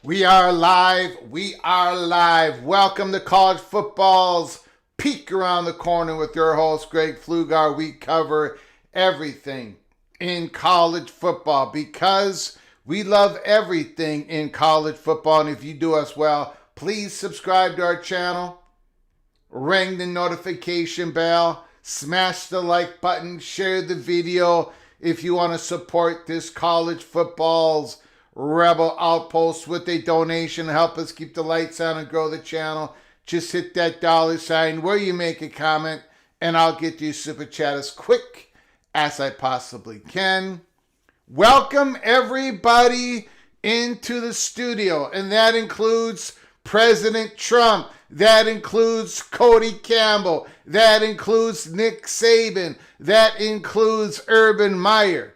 We are live. We are live. Welcome to College Football's Peek Around the Corner with your host, Greg Pflugar. We cover everything in college football because we love everything in college football. And if you do us well, please subscribe to our channel, ring the notification bell, smash the like button, share the video if you want to support this college football's Rebel Outpost with a donation to help us keep the lights on and grow the channel. Just hit that $sign where you make a comment and I'll get to your super chat as quick as I possibly can. Welcome everybody into the studio, and that includes President Trump, that includes Cody Campbell, that includes Nick Saban, that includes Urban Meyer.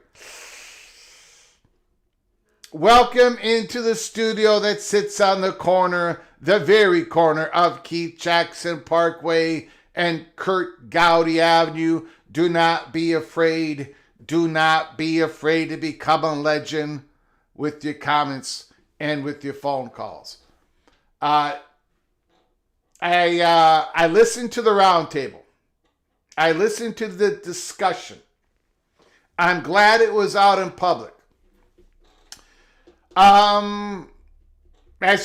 Welcome into the studio that sits on the corner, the very corner of Keith Jackson Parkway and Kurt Gowdy Avenue. Do not be afraid. Do not be afraid to become a legend with your comments and with your phone calls. I listened to the roundtable. I listened to the discussion. I'm glad it was out in public. As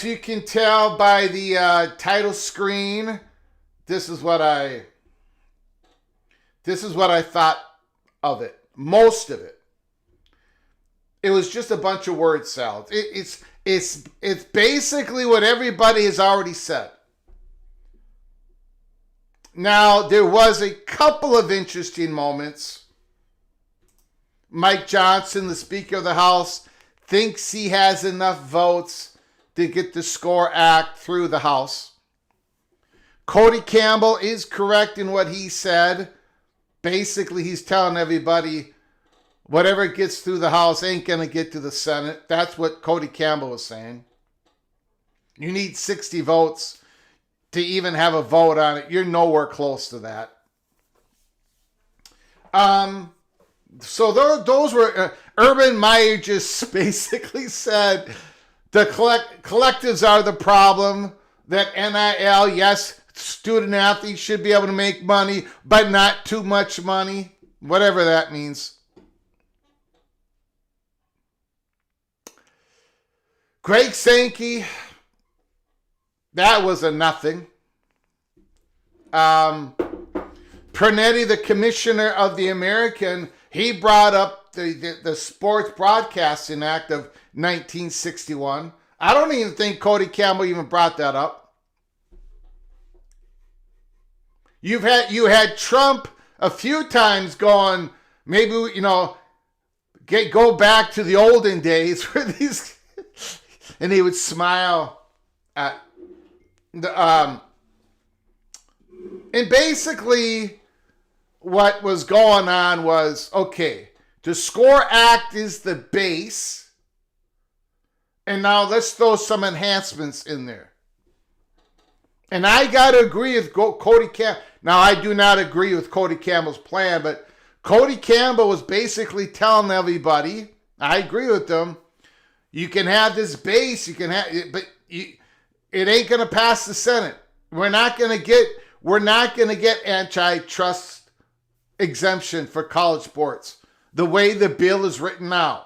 you can tell by the title screen, this is what I thought of it. Most of it. It was just a bunch of word salad. It's basically what everybody has already said. Now, there was a couple of interesting moments. Mike Johnson, the Speaker of the House, thinks he has enough votes to get the SCORE Act through the House. Cody Campbell is correct in what he said. Basically, he's telling everybody whatever gets through the House ain't going to get to the Senate. That's what Cody Campbell was saying. You need 60 votes to even have a vote on it. You're nowhere close to that. So those were Urban Meyer just basically said the collectives are the problem. That NIL, yes, student athletes should be able to make money, but not too much money, whatever that means. Greg Sankey, that was a nothing. Pernetti, the commissioner of the American, he brought up the Sports Broadcasting Act of 1961. I don't even think Cody Campbell even brought that up. You had Trump a few times going, maybe, go back to the olden days where these, and he would smile at the, and basically what was going on was, okay, the SCORE Act is the base, and now let's throw some enhancements in there. And I got to agree with Cody Campbell. Now, I do not agree with Cody Campbell's plan, but Cody Campbell was basically telling everybody, I agree with them, you can have this base, you can have it, but it ain't going to pass the Senate. We're not going to get antitrust exemption for college sports the way the bill is written now.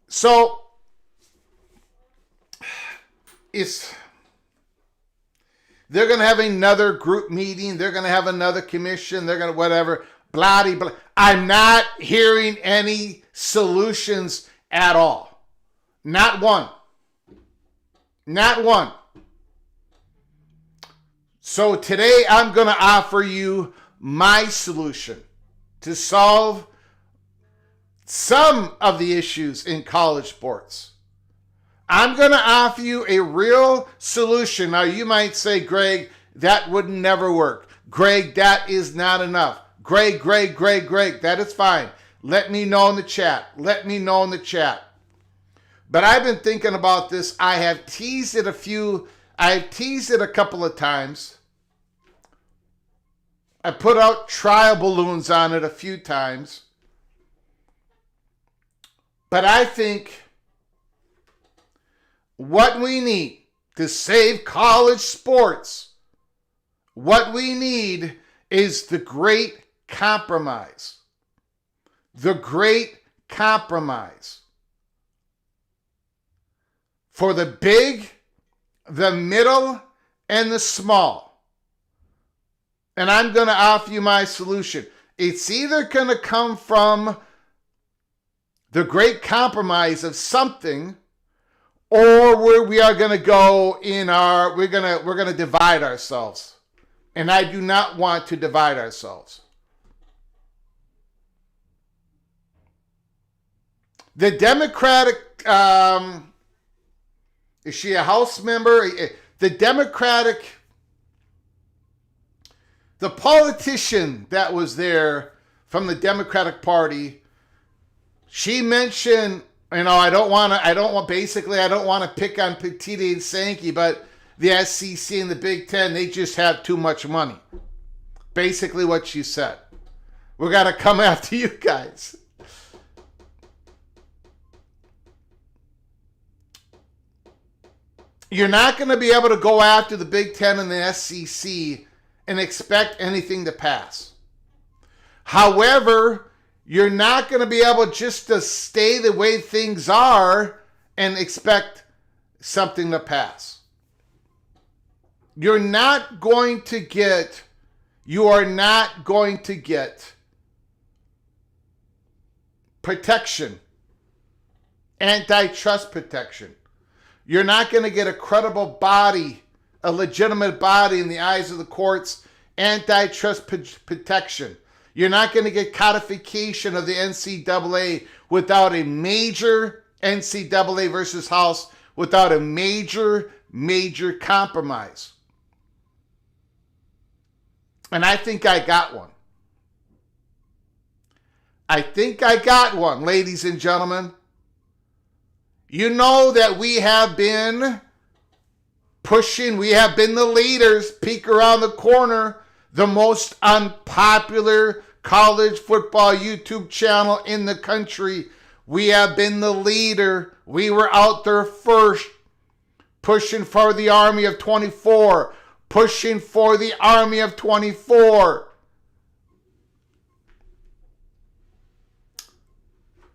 So they're going to have another group meeting. They're going to have another commission. They're going to whatever, blah, blah. I'm not hearing any solutions at all. Not one. Not one. So today I'm going to offer you my solution to solve some of the issues in college sports. I'm going to offer you a real solution. Now, you might say, Greg, that would never work. Greg, that is not enough. Greg, that is fine. Let me know in the chat. But I've been thinking about this. I have teased it a couple of times. I put out trial balloons on it a few times. But I think what we need to save college sports, what we need is the great compromise. The great compromise. For the big, the middle, and the small. And I'm going to offer you my solution. It's either going to come from the great compromise of something, or where we are going to go we're going to divide ourselves. And I do not want to divide ourselves. The Democratic, is she a House member? The politician that was there from the Democratic Party, she mentioned, I don't want to pick on Petiti and Sankey, but the SEC and the Big Ten, they just have too much money. Basically what she said. We got to come after you guys. You're not going to be able to go after the Big Ten and the SEC and expect anything to pass. However, you're not going to be able just to stay the way things are and expect something to pass. You are not going to get protection, antitrust protection. You're not going to get a credible body, a legitimate body in the eyes of the courts, antitrust protection. You're not going to get codification of the NCAA without a major NCAA versus House, without a major major compromise. And I think I got one. I think I got one, ladies and gentlemen. You know that we have been pushing, we have been the leaders, peek around the corner, the most unpopular college football YouTube channel in the country. We have been the leader. We were out there first, pushing for the Army of 24, pushing for the Army of 24.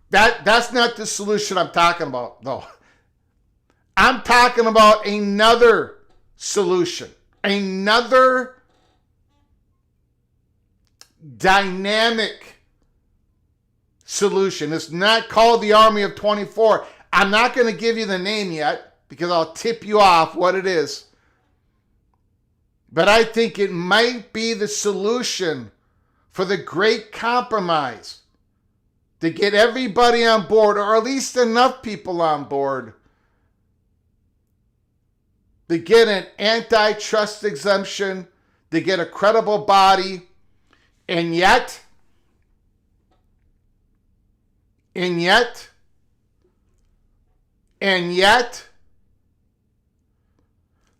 That's not the solution I'm talking about, though. I'm talking about another solution, another dynamic solution. It's not called the Army of 24. I'm not going to give you the name yet because I'll tip you off what it is. But I think it might be the solution for the great compromise to get everybody on board, or at least enough people on board, to get an antitrust exemption, to get a credible body, and yet,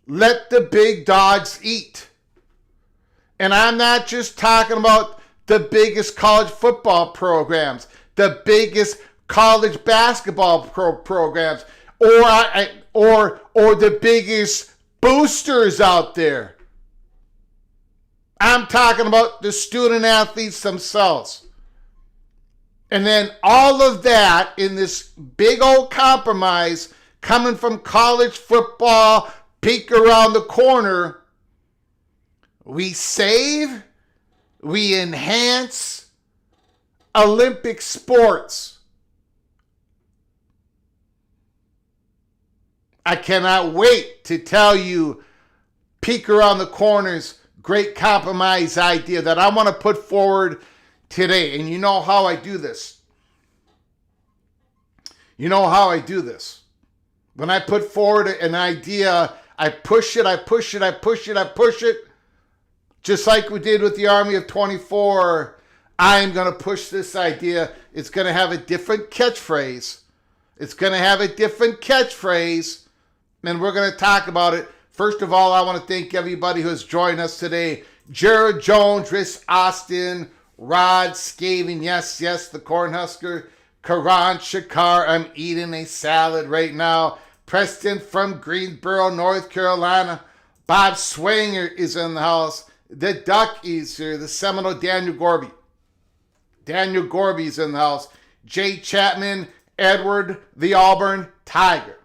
let the big dogs eat. And I'm not just talking about the biggest college football programs, the biggest college basketball programs, or the biggest boosters out there. I'm talking about the student athletes themselves. And then all of that in this big old compromise coming from college football, peek around the corner. We save, we enhance Olympic sports. I cannot wait to tell you peek around the corner's great compromise idea that I want to put forward today. And you know how I do this. You know how I do this. When I put forward an idea, I push it, I push it, I push it, I push it. Just like we did with the Army of 24, I'm going to push this idea. It's going to have a different catchphrase. It's going to have a different catchphrase. And we're going to talk about it. First of all, I want to thank everybody who has joined us today. Jared Jones, Rhys Austin, Rod Skaven, yes, the Cornhusker, Karan Shakar, I'm eating a salad right now. Preston from Greensboro, North Carolina. Bob Swanger is in the house. The Duck is here. The Seminole Daniel Gorby. Daniel Gorby's in the house. Jay Chapman, Edward the Auburn Tiger.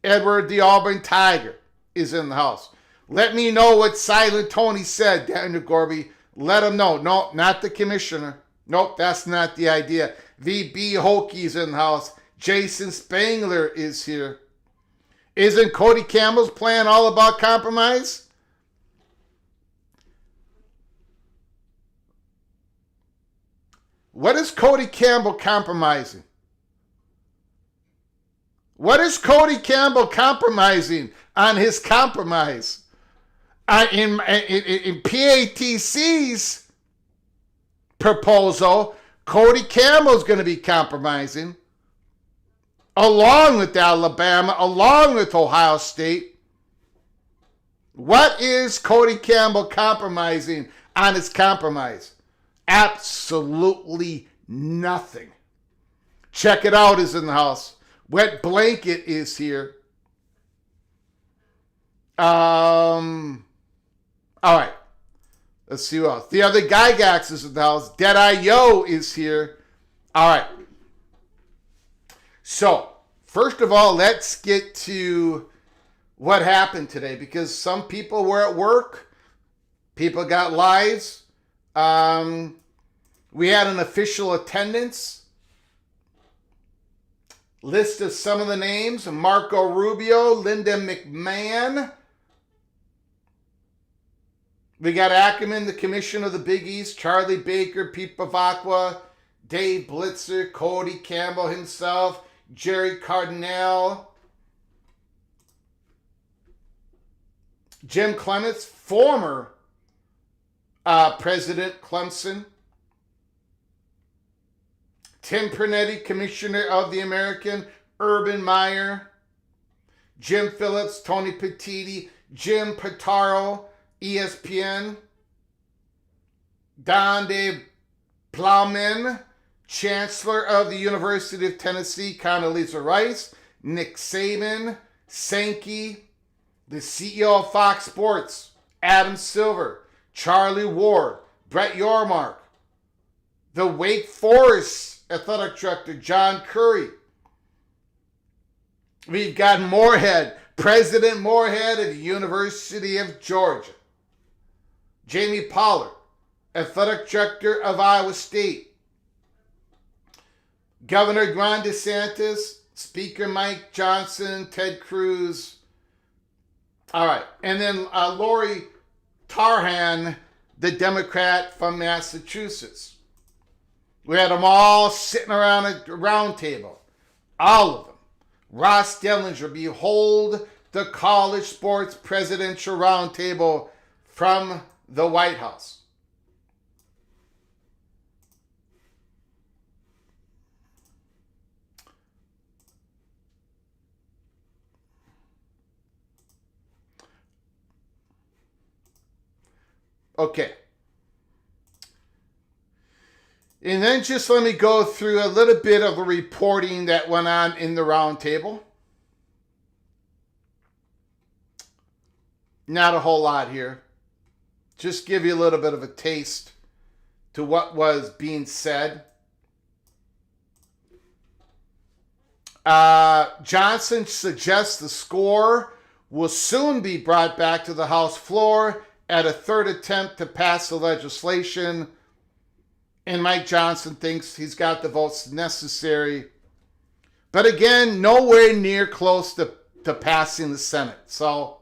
Edward the Auburn Tiger is in the house. Let me know what Silent Tony said, Daniel Gorby. Let him know. No, not the commissioner. Nope, that's not the idea. VB Hokey's in the house. Jason Spangler is here. Isn't Cody Campbell's plan all about compromise? What is Cody Campbell compromising? What is Cody Campbell compromising on his compromise? In PATC's proposal, Cody Campbell's going to be compromising, along with Alabama, along with Ohio State. What is Cody Campbell compromising on his compromise? Absolutely nothing. Check It Out is in the house. Wet Blanket is here. All right. Let's see what else. The other Gygax is in the house. Deadeye Yo is here. All right. So, first of all, let's get to what happened today, because some people were at work. People got lives. We had an official attendance. List of some of the names: Marco Rubio, Linda McMahon. We got Ackerman, the commissioner of the Big East, Charlie Baker, Pete Bavacqua, Dave Blitzer, Cody Campbell himself, Jerry Cardinale. Jim Clements, former President Clemson. Tim Pernetti, Commissioner of the American. Urban Meyer. Jim Phillips, Tony Petitti, Jim Pitaro, ESPN. Don De Plowman, Chancellor of the University of Tennessee, Condoleezza Rice. Nick Saban, Sankey, the CEO of Fox Sports, Adam Silver, Charlie Ward, Brett Yormark, the Wake Forest Athletic Director, John Curry. We've got Moorhead, President Moorhead of the University of Georgia. Jamie Pollard, Athletic Director of Iowa State. Governor Ron DeSantis, Speaker Mike Johnson, Ted Cruz. All right. And then Lori Tarhan, the Democrat from Massachusetts. We had them all sitting around a round table. All of them. Ross Dellinger, behold the college sports presidential roundtable from the White House. Okay. And then just let me go through a little bit of the reporting that went on in the roundtable. Not a whole lot here. Just give you a little bit of a taste to what was being said. Johnson suggests the score will soon be brought back to the House floor at a third attempt to pass the legislation. And Mike Johnson thinks he's got the votes necessary. But again, nowhere near close to passing the Senate. So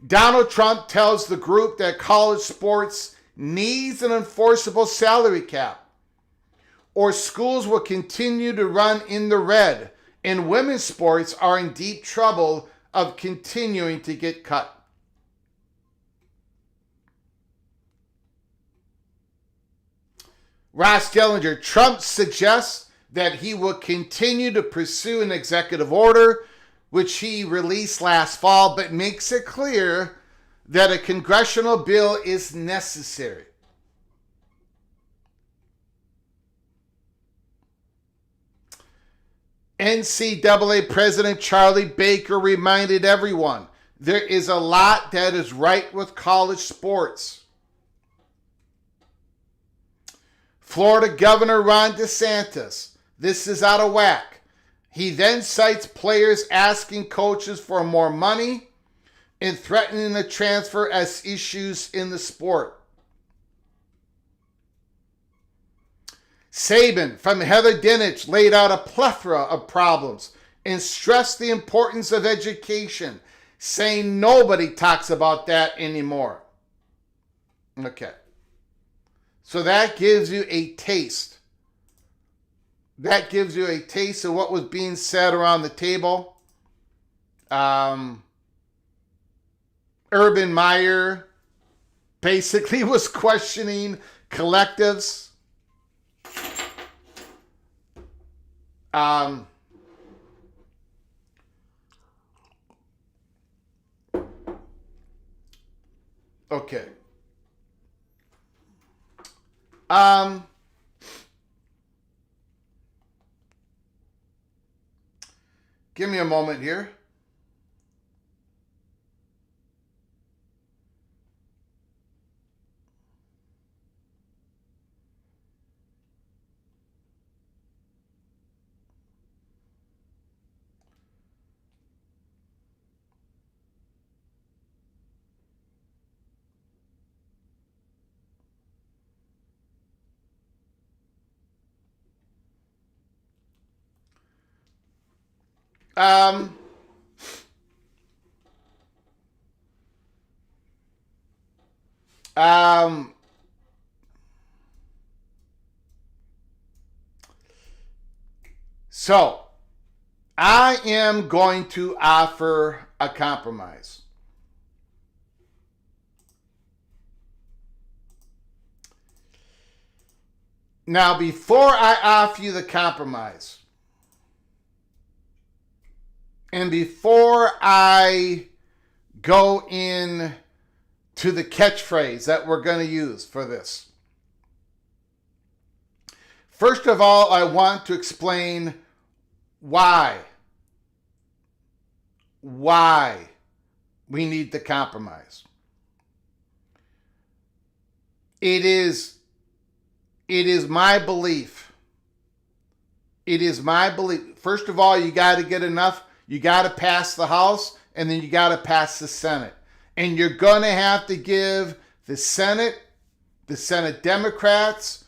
Donald Trump tells the group that college sports needs an enforceable salary cap, or schools will continue to run in the red, and women's sports are in deep trouble of continuing to get cut. Ross Dellinger, Trump suggests that he will continue to pursue an executive order, which he released last fall, but makes it clear that a congressional bill is necessary. NCAA President Charlie Baker reminded everyone there is a lot that is right with college sports. Florida Governor Ron DeSantis, this is out of whack. He then cites players asking coaches for more money and threatening the transfer as issues in the sport. Saban from Heather Dinich laid out a plethora of problems and stressed the importance of education, saying nobody talks about that anymore. Okay. So that gives you a taste. That gives you a taste of what was being said around the table. Urban Meyer basically was questioning collectives. Okay. Give me a moment here. So, on I am going to offer a compromise. Now, before I offer you the compromise, and before I go in to the catchphrase that we're going to use for this, first of all, I want to explain why we need the compromise. It is my belief. It is my belief. First of all, you got to get enough. You got to pass the House, and then you got to pass the Senate. And you're going to have to give the Senate Democrats,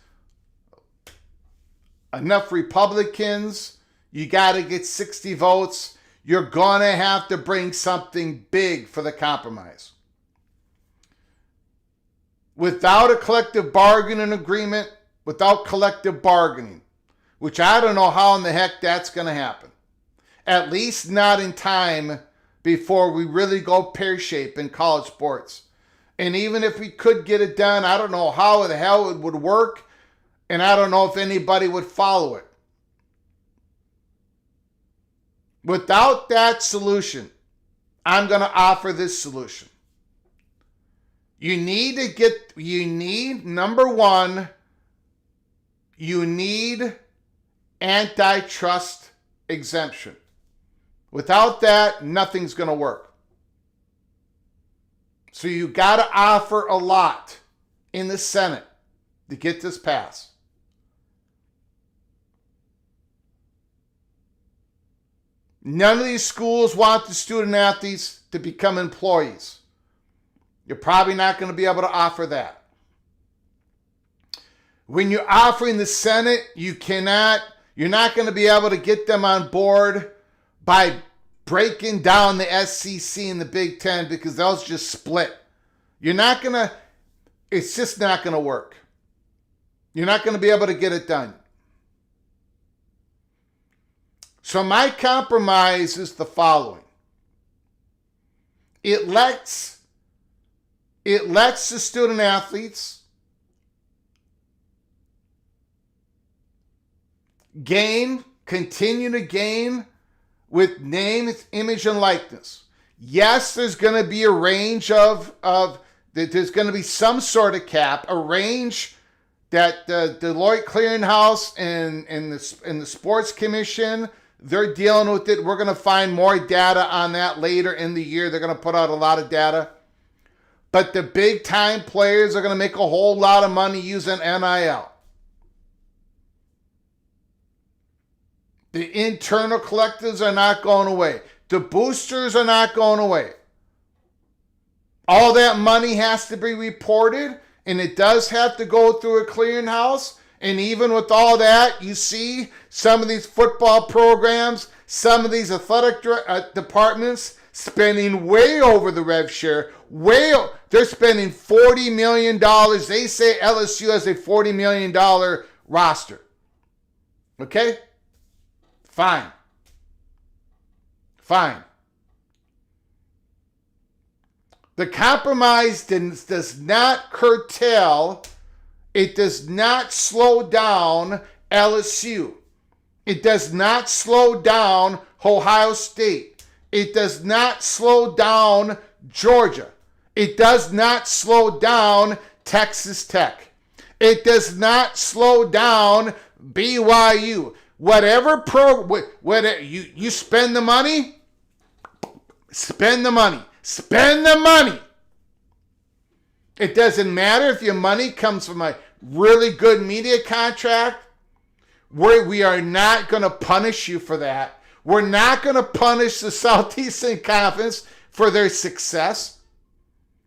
enough Republicans. You got to get 60 votes. You're going to have to bring something big for the compromise. Without a collective bargaining agreement, without collective bargaining, which I don't know how in the heck that's going to happen. At least not in time before we really go pear-shaped in college sports. And even if we could get it done, I don't know how the hell it would work, and I don't know if anybody would follow it. Without that solution, I'm going to offer this solution. Number one, you need antitrust exemption. Without that, nothing's going to work. So you got to offer a lot in the Senate to get this passed. None of these schools want the student athletes to become employees. You're probably not going to be able to offer that. When you're offering the Senate, you're not going to be able to get them on board by breaking down the SEC and the Big Ten, because those just split. It's just not going to work. You're not going to be able to get it done. So my compromise is the following. It lets the student athletes continue to gain with name, image, and likeness. Yes, there's going to be a range there's going to be some sort of cap, a range that the Deloitte Clearinghouse and the Sports Commission, they're dealing with it. We're going to find more data on that later in the year. They're going to put out a lot of data. But the big time players are going to make a whole lot of money using NIL. The internal collectives are not going away. The boosters are not going away. All that money has to be reported, and it does have to go through a clearinghouse. And even with all that, you see some of these football programs, some of these athletic departments spending way over the rev share. They're spending $40 million. They say LSU has a $40 million roster. Okay? Fine. The compromise does not curtail, it does not slow down LSU. It does not slow down Ohio State. It does not slow down Georgia. It does not slow down Texas Tech. It does not slow down BYU. Whatever you spend the money, spend the money. Spend the money. It doesn't matter if your money comes from a really good media contract. We are not going to punish you for that. We're not going to punish the Southeastern Conference for their success.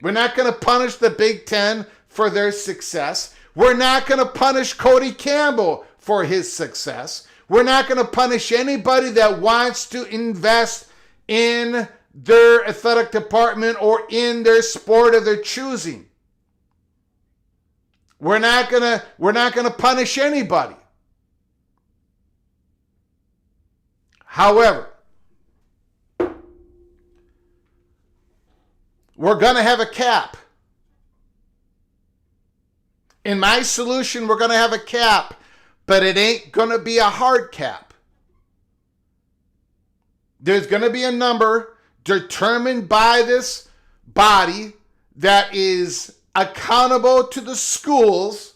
We're not going to punish the Big Ten for their success. We're not going to punish Cody Campbell for his success. We're not going to punish anybody that wants to invest in their athletic department or in their sport of their choosing. We're not gonna punish anybody. However, we're going to have a cap. In my solution, we're going to have a cap, but it ain't going to be a hard cap. There's going to be a number determined by this body that is accountable to the schools.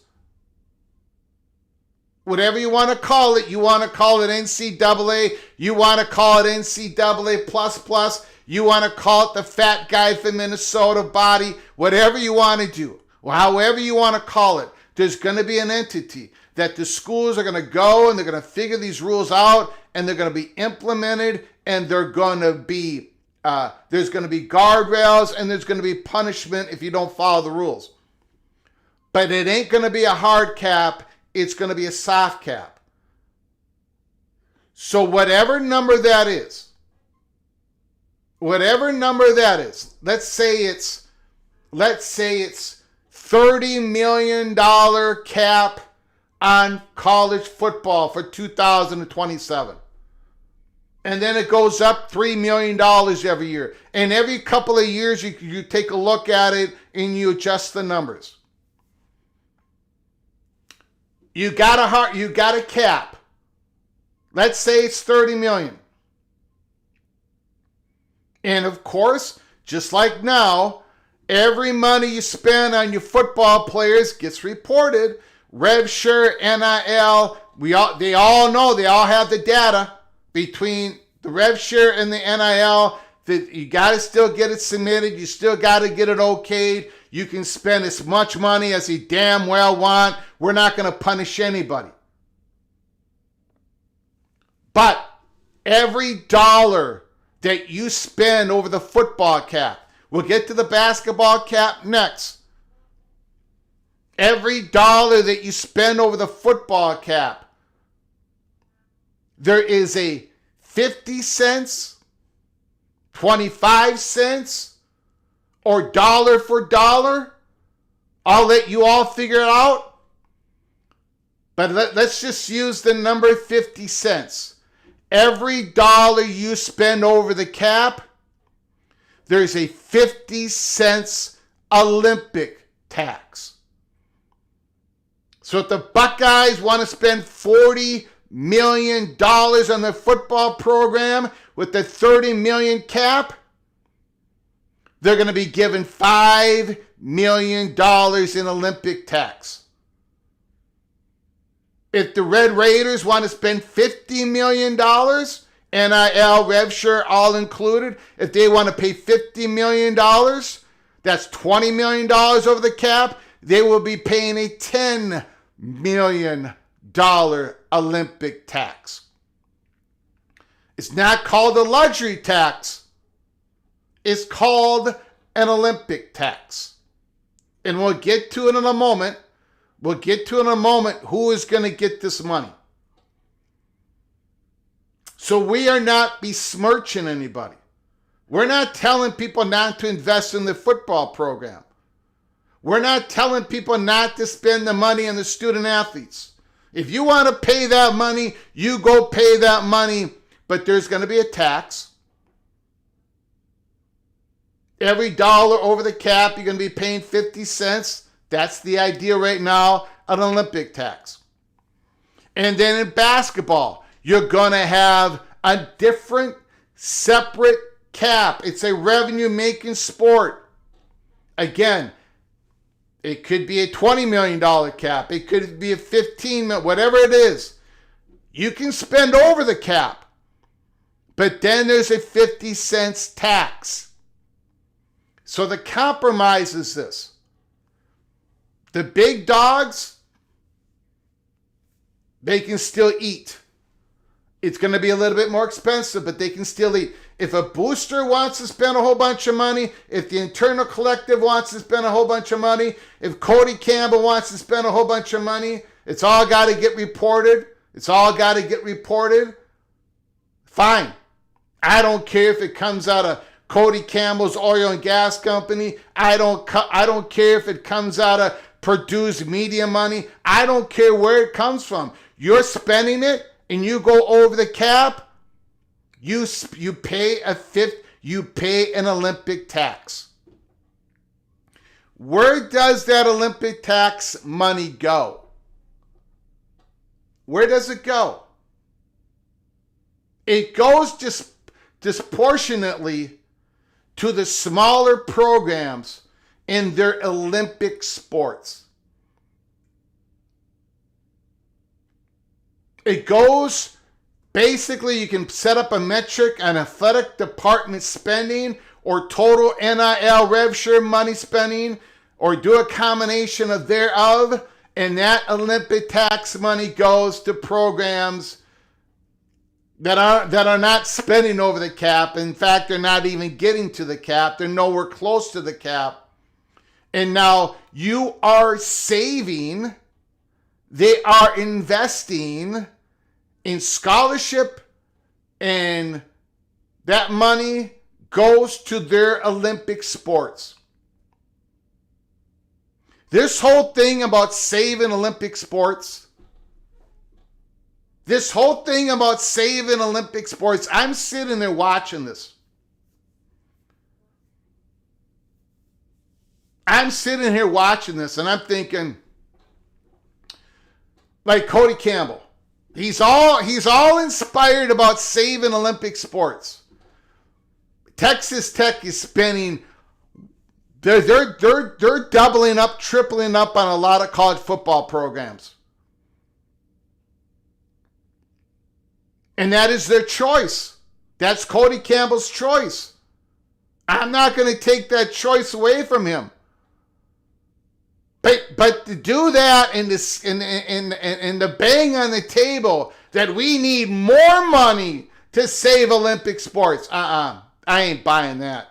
Whatever you want to call it, you want to call it NCAA, you want to call it NCAA plus, you want to call it the fat guy from Minnesota body, whatever you want to do, or however you want to call it, there's going to be an entity that the schools are going to go and they're going to figure these rules out and they're going to be implemented and they're going to be, there's going to be guardrails and there's going to be punishment if you don't follow the rules. But it ain't going to be a hard cap. It's going to be a soft cap. So whatever number that is, let's say it's $30 million cap on college football for 2027. And then it goes up $3 million every year. And every couple of years, you take a look at it and you adjust the numbers. You got a cap. Let's say it's 30 million. And of course, just like now, every money you spend on your football players gets reported. Rev share, NIL, they all know, they all have the data between the rev share and the NIL. That you got to still get it submitted. You still got to get it okayed. You can spend as much money as you damn well want. We're not going to punish anybody. But every dollar that you spend over the football cap, we'll get to the basketball cap next. Every dollar that you spend over the football cap, there is a 50 cents, 25 cents, or dollar for dollar. I'll let you all figure it out. But let's just use the number 50 cents. Every dollar you spend over the cap, there's a 50 cents Olympic tax. So if the Buckeyes want to spend $40 million on their football program with the $30 million cap, they're going to be given $5 million in Olympic tax. If the Red Raiders want to spend $50 million, NIL, rev share, all included, if they want to pay $50 million, that's $20 million over the cap, they will be paying a $10 million Olympic tax. It's not called a luxury tax. It's called an Olympic tax. And we'll get to it in a moment. Who is going to get this money. So we are not besmirching anybody. We're not telling people not to invest in the football program. We're not telling people not to spend the money on the student athletes. If you want to pay that money, you go pay that money, but there's going to be a tax. Every dollar over the cap, you're going to be paying 50 cents. That's the idea right now, an Olympic tax. And then in basketball, you're going to have a different, separate cap. It's a revenue-making sport. Again, it could be a $20 million cap. It could be a $15 million, whatever it is. You can spend over the cap. But then there's a 50 cents tax. So the compromise is this. The big dogs, they can still eat. It's going to be a little bit more expensive, but they can still eat. If a booster wants to spend a whole bunch of money, if the internal collective wants to spend a whole bunch of money, if Cody Campbell wants to spend a whole bunch of money, it's all got to get reported. Fine. I don't care if it comes out of Cody Campbell's oil and gas company. I don't care if it comes out of Purdue's media money. I don't care where it comes from. You're spending it and you go over the cap, you pay an Olympic tax. where does that Olympic tax money go? Where does it go? It goes disproportionately to the smaller programs in their Olympic sports. It goes, basically, you can set up a metric on athletic department spending or total NIL rev share money spending, or do a combination of thereof, and that Olympic tax money goes to programs that are not spending over the cap. In fact, they're not even getting to the cap. They're nowhere close to the cap. And now you are saving, they are investing in scholarship, and that money goes to their Olympic sports. This whole thing about saving Olympic sports, I'm sitting there watching this. I'm sitting here watching this, and I'm thinking, like Cody Campbell, he's all inspired about saving Olympic sports. Texas Tech is spending, they're doubling up, tripling up on a lot of college football programs. And that is their choice. That's Cody Campbell's choice. I'm not going to take that choice away from him. But to do that and the bang on the table that we need more money to save Olympic sports, I ain't buying that.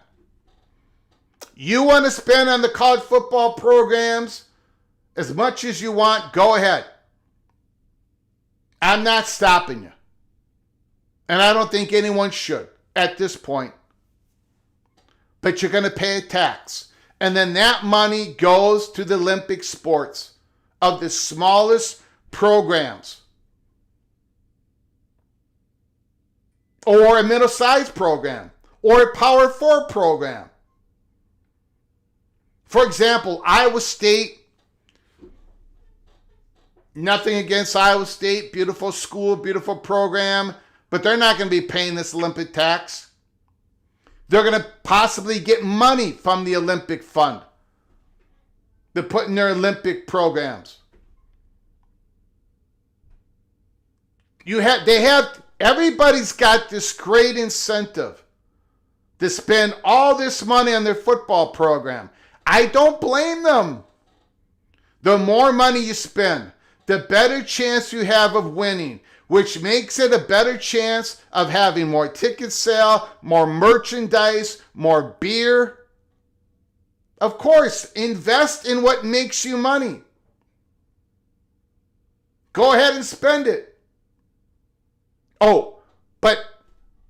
You want to spend on the college football programs as much as you want, go ahead. I'm not stopping you. And I don't think anyone should at this point. But you're going to pay a tax. And then that money goes to the Olympic sports of the smallest programs. Or a middle-sized program. Or a Power 4 program. For example, Iowa State. Nothing against Iowa State. Beautiful school, beautiful program. But they're not going to be paying this Olympic tax. They're going to possibly get money from the Olympic Fund to put in their Olympic programs. Everybody's got this great incentive to spend all this money on their football program. I don't blame them. The more money you spend, the better chance you have of winning, which makes it a better chance of having more ticket sale, more merchandise, more beer. Of course, invest in what makes you money. Go ahead and spend it. Oh, but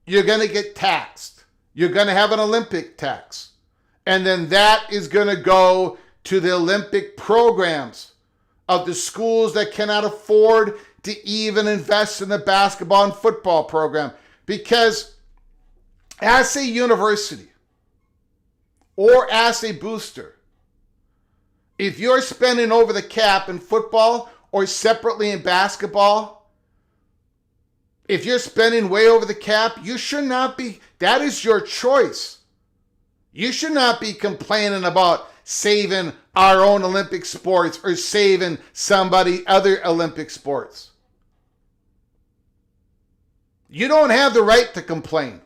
you're going to get taxed. You're going to have an Olympic tax. And then that is going to go to the Olympic programs of the schools that cannot afford to even invest in the basketball and football program. Because as a university or as a booster, if you're spending over the cap in football or separately in basketball, if you're spending way over the cap, you should not be. That is your choice. You should not be complaining about saving our own Olympic sports or saving somebody other Olympic sports. You don't have the right to complain.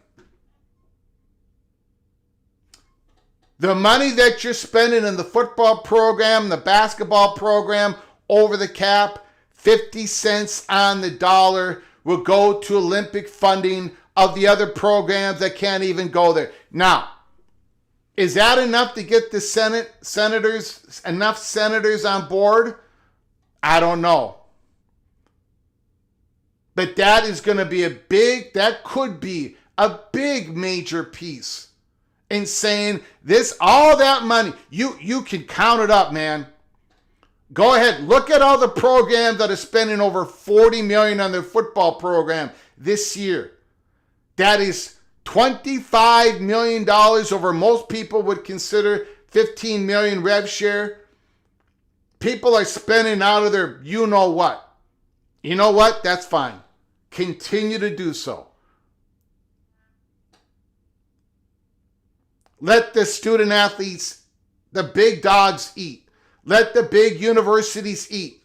The money that you're spending in the football program, the basketball program, over the cap, 50 cents on the dollar, will go to Olympic funding of the other programs that can't even go there. Now, is that enough to get the enough senators on board? I don't know. But that is going to be that could be a big major piece in saying this, all that money, you can count it up, man. Go ahead, look at all the programs that are spending over $40 million on their football program this year. That is $25 million over most people would consider 15 million rev share. People are spending out of their you know what. You know what? That's fine. Continue to do so. Let the student athletes, the big dogs, eat. Let the big universities eat.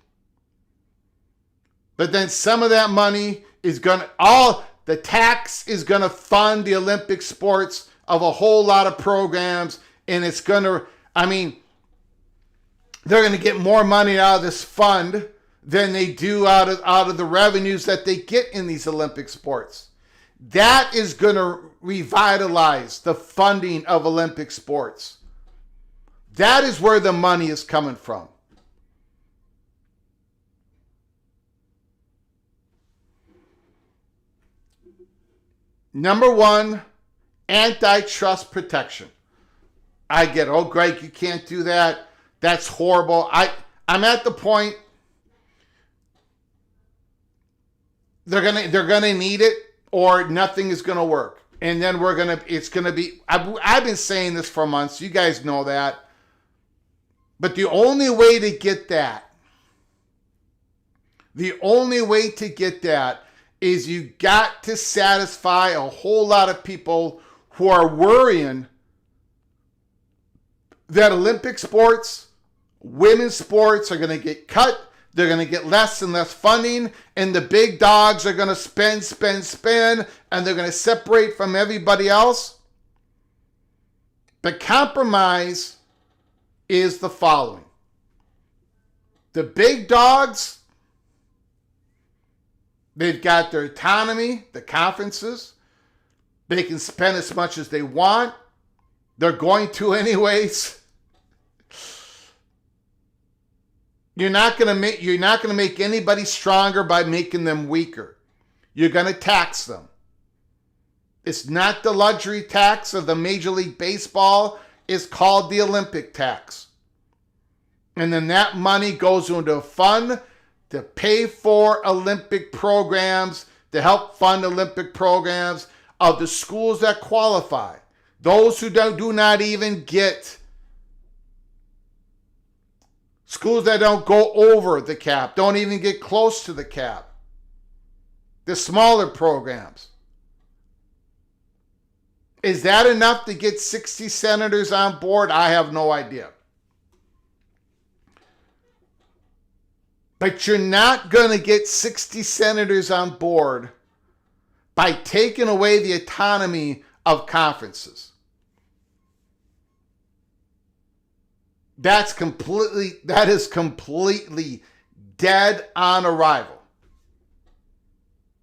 But then some of that money is the tax is going to fund the Olympic sports of a whole lot of programs. And it's going to, they're going to get more money out of this fund than they do out of the revenues that they get in these Olympic sports. That is going to revitalize the funding of Olympic sports. That is where the money is coming from. Number one, antitrust protection. I get, oh, Greg, you can't do that. That's horrible. I'm at the point they're gonna need it, or nothing is gonna work. And then it's gonna be, I've been saying this for months. You guys know that. But the only way to get that is you got to satisfy a whole lot of people who are worrying that Olympic sports, women's sports are going to get cut. They're going to get less and less funding, and the big dogs are going to spend, and they're going to separate from everybody else. The compromise is the following. The big dogs, they've got their autonomy, the conferences. They can spend as much as they want. They're going to anyways. You're not going to make anybody stronger by making them weaker. You're going to tax them. It's not the luxury tax of the Major League Baseball. It's called the Olympic tax. And then that money goes into a fund to pay for Olympic programs, to help fund Olympic programs of the schools that qualify. Those who do not even get, schools that don't go over the cap, don't even get close to the cap. The smaller programs. Is that enough to get 60 senators on board? I have no idea. But you're not going to get 60 senators on board by taking away the autonomy of conferences. That is completely dead on arrival.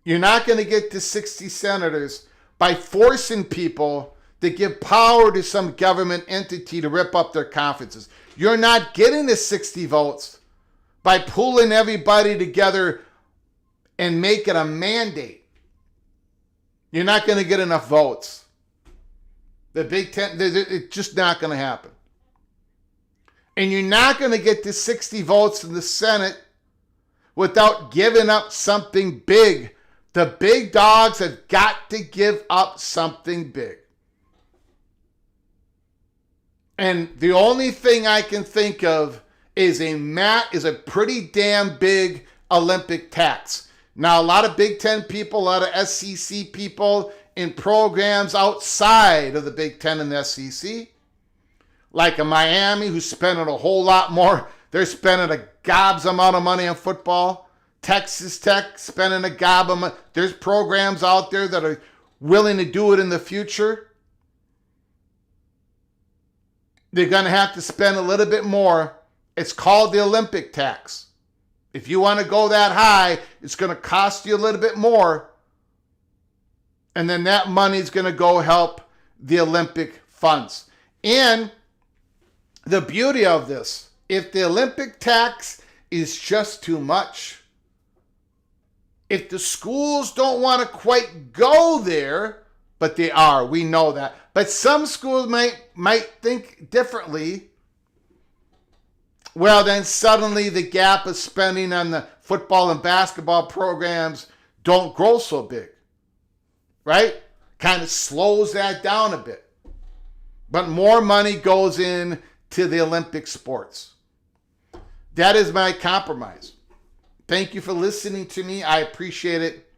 You're not going to get to 60 senators by forcing people to give power to some government entity to rip up their conferences. You're not getting the 60 votes by pulling everybody together and making a mandate. You're not going to get enough votes. The Big Ten, it's just not going to happen. And you're not going to get to 60 votes in the Senate without giving up something big. The big dogs have got to give up something big. And the only thing I can think of is a pretty damn big Olympic tax. Now, a lot of Big Ten people, a lot of SEC people in programs outside of the Big Ten and the SEC, like in Miami, who's spending a whole lot more. They're spending a gobs amount of money on football. Texas Tech spending a gob amount. There's programs out there that are willing to do it in the future. They're going to have to spend a little bit more. It's called the Olympic tax. If you want to go that high, it's going to cost you a little bit more. And then that money is going to go help the Olympic funds. And the beauty of this, if the Olympic tax is just too much, if the schools don't want to quite go there, but they are, we know that. But some schools might think differently. Well, then suddenly the gap of spending on the football and basketball programs don't grow so big, right? Kind of slows that down a bit. But more money goes in to the Olympic sports. That is my compromise. Thank you for listening to me. I appreciate it.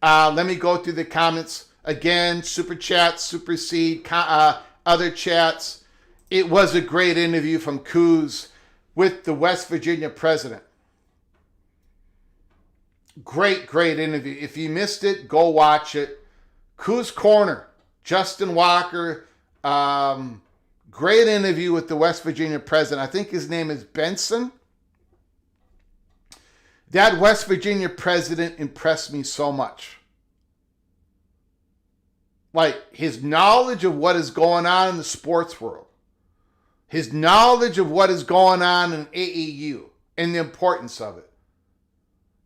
Let me go through the comments again. Super chat, super seed, other chats. It was a great interview from Coos with the West Virginia president. Great interview. If you missed it, go watch it. Coos Corner, Justin Walker. Great interview with the West Virginia president. I think his name is Benson. That West Virginia president impressed me so much. Like his knowledge of what is going on in the sports world. His knowledge of what is going on in AAU and the importance of it.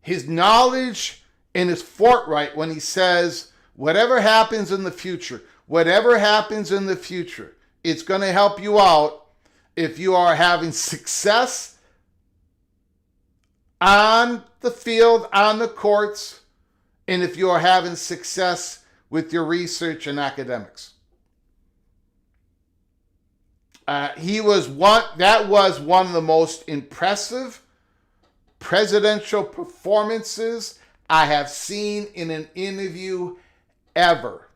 His knowledge and his forthright when he says, whatever happens in the future, it's going to help you out if you are having success on the field, on the courts, and if you are having success with your research and academics. That was one of the most impressive presidential performances I have seen in an interview ever.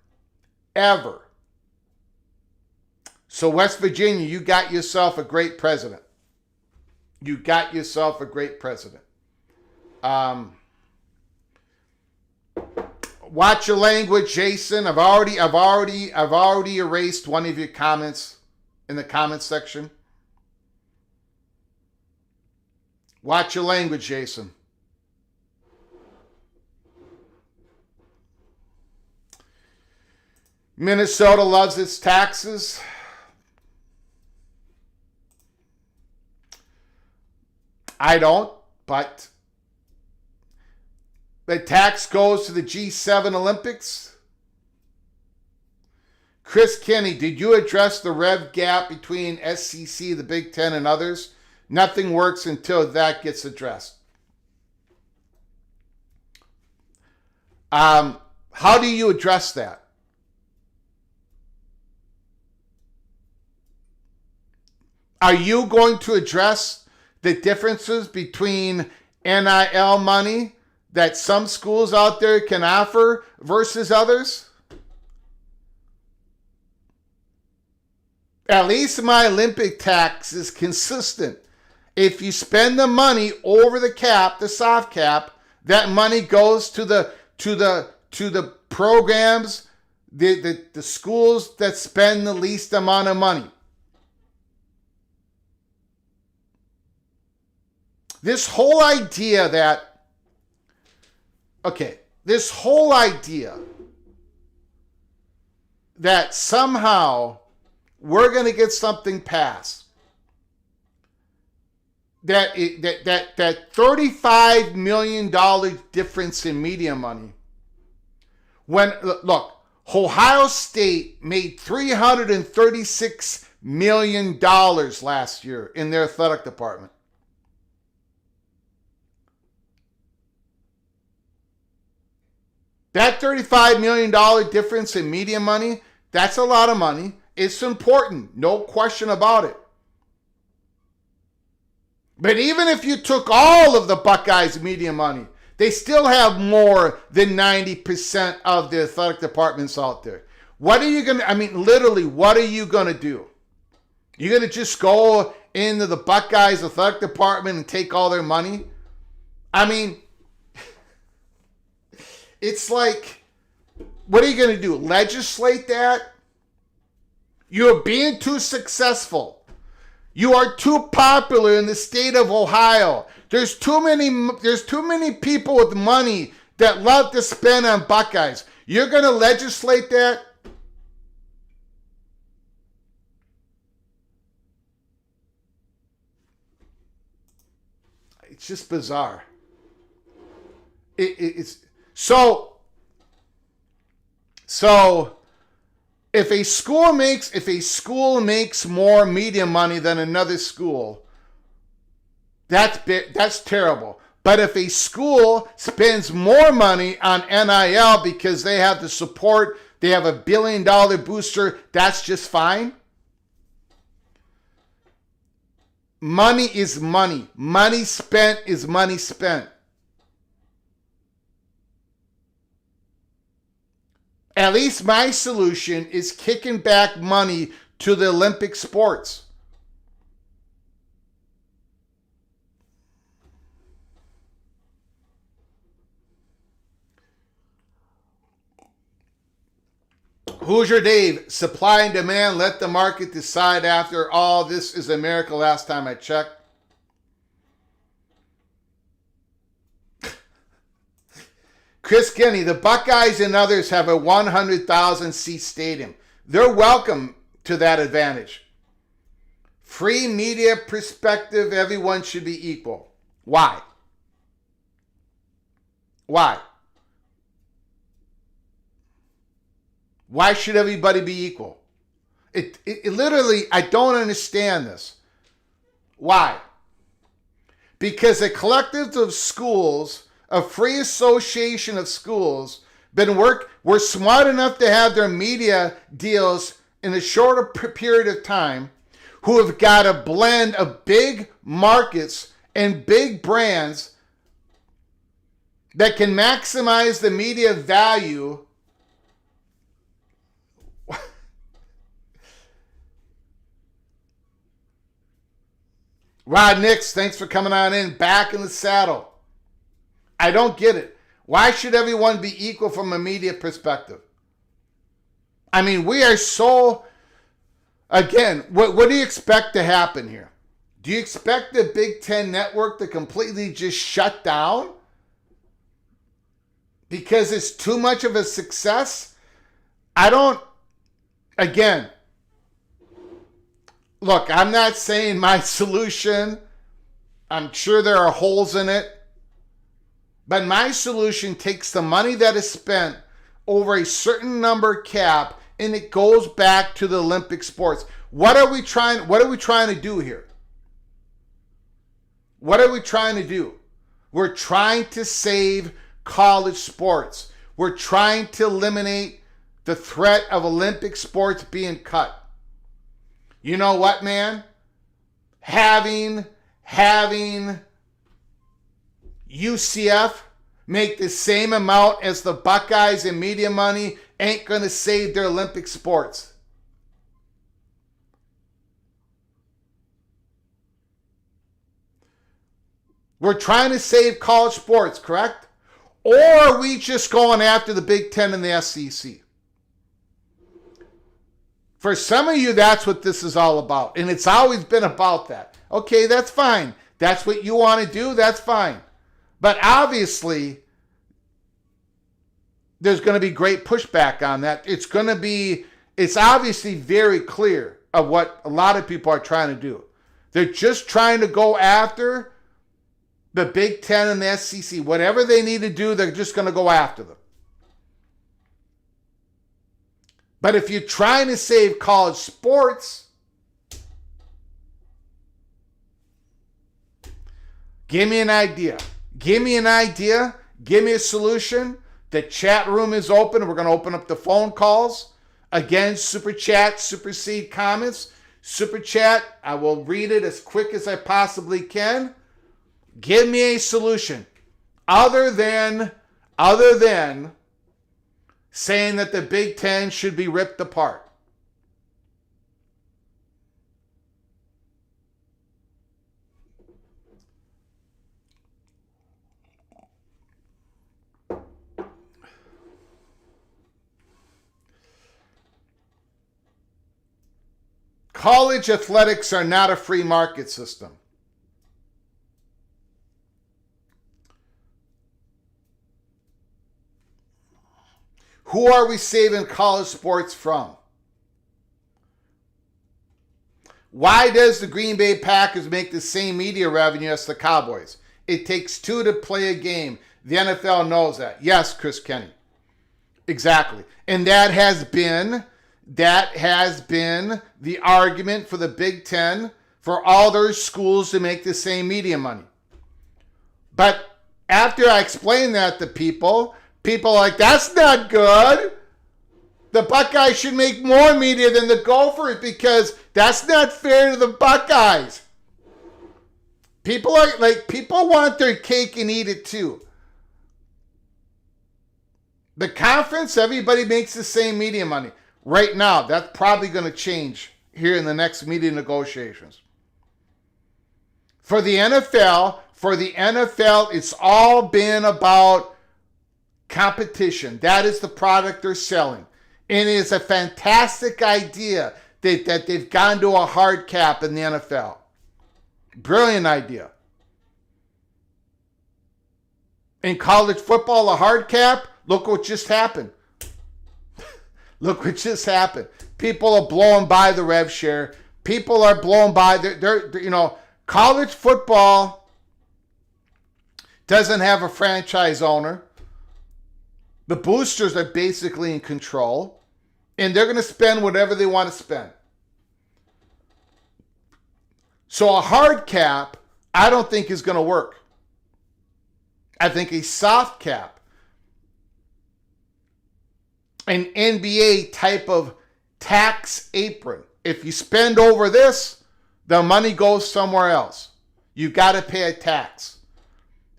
So West Virginia, you got yourself a great president. Watch your language, Jason. I've already erased one of your comments in the comments section. Watch your language, Jason. Minnesota loves its taxes. I don't, but the tax goes to the G7 Olympics. Chris Kenny, did you address the rev gap between SEC, the Big Ten, and others? Nothing works until that gets addressed. How do you address that? Are you going to address the differences between NIL money that some schools out there can offer versus others? At least my Olympic tax is consistent. If you spend the money over the cap, the soft cap, that money goes to the programs, the schools that spend the least amount of money. This whole idea that somehow we're going to get something passed, that $35 million difference in media money. When, look, Ohio State made $336 million last year in their athletic department. That $35 million difference in media money, that's a lot of money. It's important, no question about it. But even if you took all of the Buckeyes' media money, they still have more than 90% of the athletic departments out there. What are you going to, literally, what are you going to do? You're going to just go into the Buckeyes' athletic department and take all their money? It's like, what are you going to do? Legislate that? You're being too successful. You are too popular in the state of Ohio. There's too many people with money that love to spend on Buckeyes. You're going to legislate that? It's just bizarre. It's so if a school makes more media money than another school, that's terrible. But if a school spends more money on NIL because they have the support, they have $1 billion booster, that's just fine. Money is money. Money spent is money spent. At least my solution is kicking back money to the Olympic sports. Hoosier Dave, supply and demand, let the market decide. After all, this is America last time I checked. Chris Kinney, the Buckeyes and others have a 100,000 seat stadium. They're welcome to that advantage. Free media perspective, everyone should be equal. Why? Why? Why should everybody be equal? It literally, I don't understand this. Why? Because a collective of schools, a free association of schools, were smart enough to have their media deals in a shorter period of time, who have got a blend of big markets and big brands that can maximize the media value. Rod Nix, thanks for coming on in. Back in the saddle. I don't get it. Why should everyone be equal from a media perspective? I mean, we are so... Again, what do you expect to happen here? Do you expect the Big Ten network to completely just shut down? Because it's too much of a success? I don't... Again... Look, I'm not saying my solution, I'm sure there are holes in it, but my solution takes the money that is spent over a certain number cap and it goes back to the Olympic sports. What are we trying to do here? What are we trying to do? We're trying to save college sports. We're trying to eliminate the threat of Olympic sports being cut. You know what, man? Having UCF make the same amount as the Buckeyes in media money ain't going to save their Olympic sports. We're trying to save college sports, correct? Or are we just going after the Big Ten and the SEC? For some of you, that's what this is all about. And it's always been about that. Okay, that's fine. That's what you want to do. That's fine. But obviously, there's going to be great pushback on that. It's obviously very clear of what a lot of people are trying to do. They're just trying to go after the Big Ten and the SEC. Whatever they need to do, they're just going to go after them. But if you're trying to save college sports, give me an idea. Give me an idea. Give me a solution. The chat room is open. We're going to open up the phone calls. Again, super chat, supersede comments. Super chat, I will read it as quick as I possibly can. Give me a solution. Other than saying that the Big Ten should be ripped apart. College athletics are not a free market system. Who are we saving college sports from? Why does the Green Bay Packers make the same media revenue as the Cowboys? It takes two to play a game. The NFL knows that. Yes, Chris Kenny. Exactly. And that has been the argument for the Big Ten, for all their schools to make the same media money. But after I explain that to people are like, that's not good. The Buckeyes should make more media than the Gophers because that's not fair to the Buckeyes. People want their cake and eat it too. The conference, everybody makes the same media money. Right now, that's probably going to change here in the next media negotiations. For the NFL, it's all been about competition. That is the product they're selling. And it is a fantastic idea that they've gone to a hard cap in the NFL. Brilliant idea. In college football, a hard cap, look what just happened. Look what just happened. People are blowing by the rev share. People are blowing by college football doesn't have a franchise owner. The boosters are basically in control, and they're going to spend whatever they want to spend. So a hard cap, I don't think is going to work. I think a soft cap, an NBA type of tax apron. If you spend over this, the money goes somewhere else. You got to pay a tax.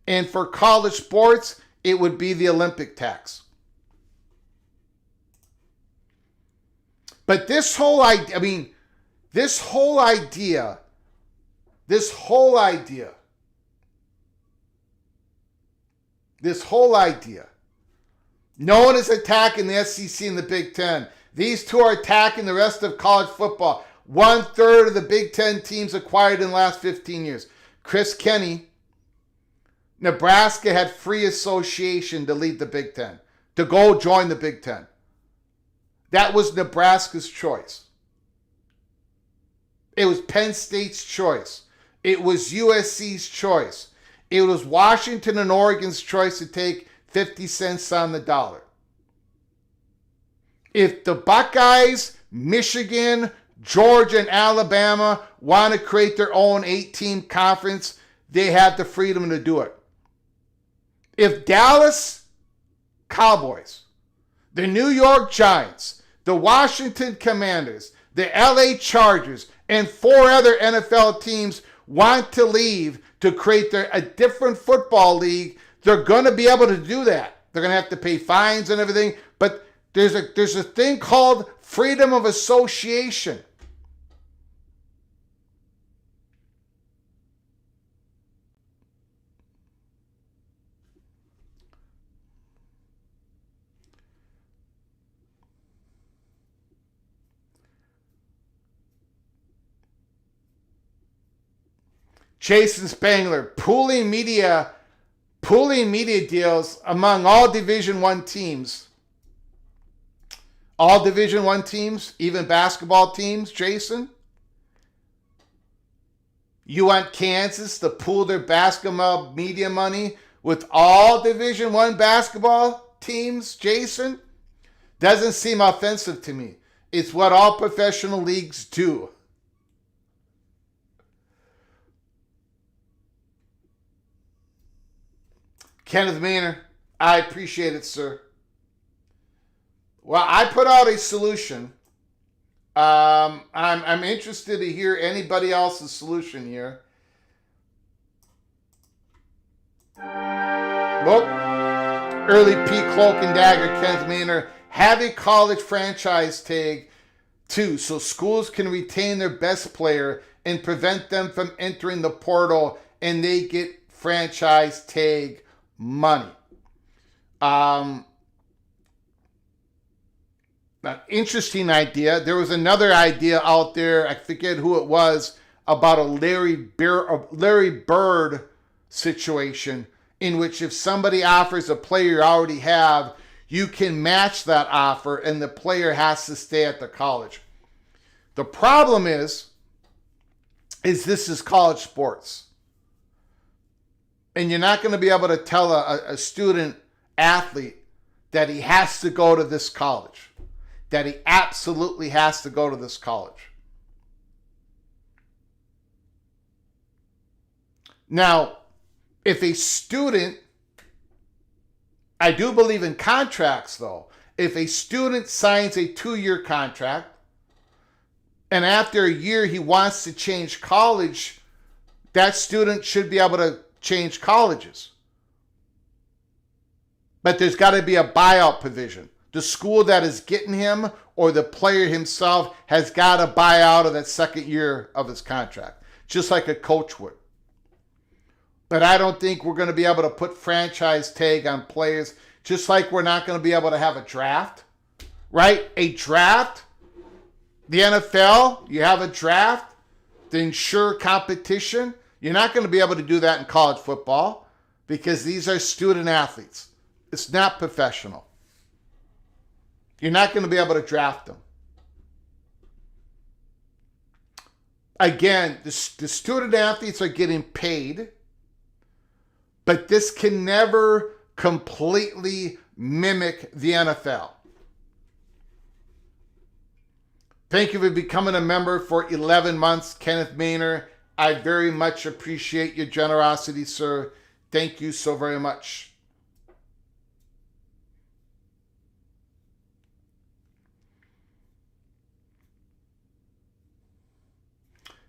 And for college sports, it would be the Olympic tax. But this whole idea, no one is attacking the SEC and the Big Ten. These two are attacking the rest of college football. 1/3 of the Big Ten teams acquired in the last 15 years. Chris Kenny, Nebraska had free association to lead the Big Ten, to go join the Big Ten. That was Nebraska's choice. It was Penn State's choice. It was USC's choice. It was Washington and Oregon's choice to take 50 cents on the dollar. If the Buckeyes, Michigan, Georgia, and Alabama want to create their own 8-team conference, they have the freedom to do it. If Dallas Cowboys, the New York Giants, the Washington Commanders, the LA Chargers, and 4 other NFL teams want to leave to create a different football league, they're going to be able to do that. They're going to have to pay fines and everything, but there's a thing called freedom of association. Jason Spangler, pooling media deals among all Division I teams. All Division I teams, even basketball teams, Jason? You want Kansas to pool their basketball media money with all Division I basketball teams, Jason? Doesn't seem offensive to me. It's what all professional leagues do. Kenneth Maynard, I appreciate it, sir. Well, I put out a solution. I'm interested to hear anybody else's solution here. Look, early Pete Cloak and Dagger, Kenneth Maynard, have a college franchise tag too, so schools can retain their best player and prevent them from entering the portal, and they get franchise tag money. An interesting idea. There was another idea out there, I forget who it was, about a Larry Bird situation in which if somebody offers a player you already have, you can match that offer and the player has to stay at the college. The problem is this is college sports. And you're not going to be able to tell a student athlete that he has to go to this college. That he absolutely has to go to this college. Now, if a student, I do believe in contracts though. If a student signs a 2-year contract and after a year he wants to change college, that student should be able to change colleges. But there's got to be a buyout provision. The school that is getting him or the player himself has got to buy out of that second year of his contract, just like a coach would. But I don't think we're going to be able to put franchise tag on players, just like we're not going to be able to have a draft, right? A draft, the NFL, you have a draft to ensure competition. You're not going to be able to do that in college football because these are student athletes. It's not professional. You're not going to be able to draft them. Again, the student athletes are getting paid, but this can never completely mimic the NFL. Thank you for becoming a member for 11 months, Kenneth Maynor. I very much appreciate your generosity, sir. Thank you so very much.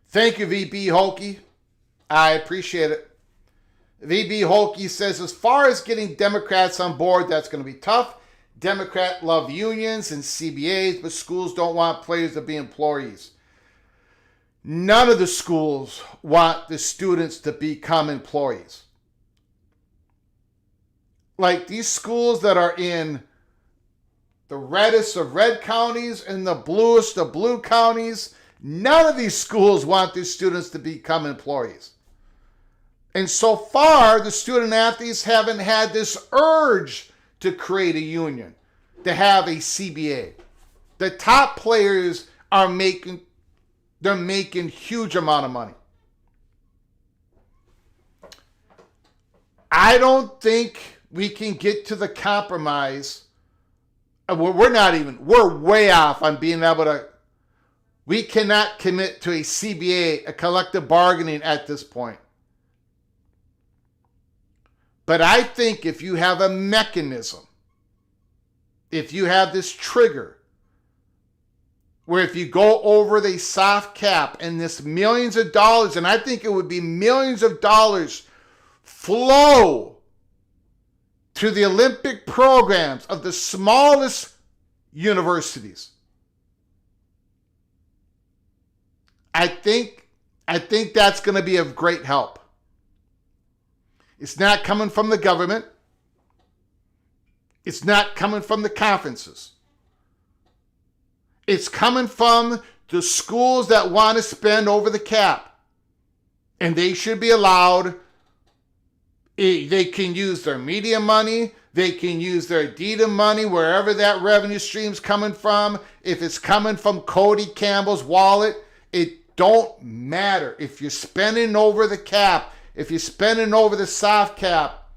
Thank you, VB Holkey. I appreciate it. VB Holkey says, as far as getting Democrats on board, that's going to be tough. Democrats love unions and CBAs, but schools don't want players to be employees. None of the schools want the students to become employees. Like these schools that are in the reddest of red counties and the bluest of blue counties, none of these schools want their students to become employees. And so far, the student athletes haven't had this urge to create a union, to have a CBA. The top players are making huge amount of money. I don't think we can get to the compromise. We're way off on being able to. We cannot commit to a CBA, a collective bargaining at this point. But I think if you have a mechanism, if you have this trigger, where if you go over the soft cap and this millions of dollars, and I think it would be millions of dollars flow to the Olympic programs of the smallest universities. I think that's going to be of great help. It's not coming from the government. It's not coming from the conferences. It's coming from the schools that want to spend over the cap. And they should be allowed. They can use their media money. They can use their Adidas money, wherever that revenue stream's coming from. If it's coming from Cody Campbell's wallet, it don't matter. If you're spending over the cap, if you're spending over the soft cap,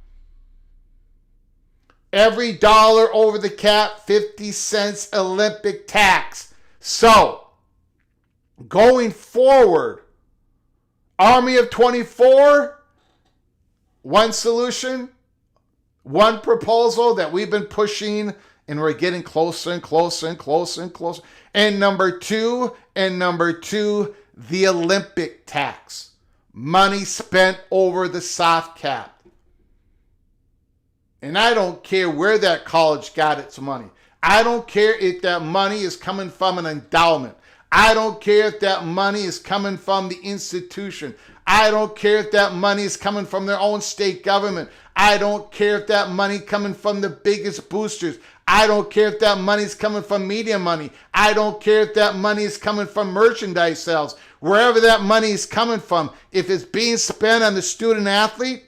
every dollar over the cap, 50 cents Olympic tax. So, going forward, Army of 24, one solution, one proposal that we've been pushing, and we're getting closer and closer and closer and closer. And number two, the Olympic tax. Money spent over the soft cap. And I don't care where that college got its money. I don't care if that money is coming from an endowment. I don't care if that money is coming from the institution. I don't care if that money is coming from their own state government. I don't care if that money is coming from the biggest boosters. I don't care if that money is coming from media money. I don't care if that money is coming from merchandise sales. Wherever that money is coming from, if it's being spent on the student athlete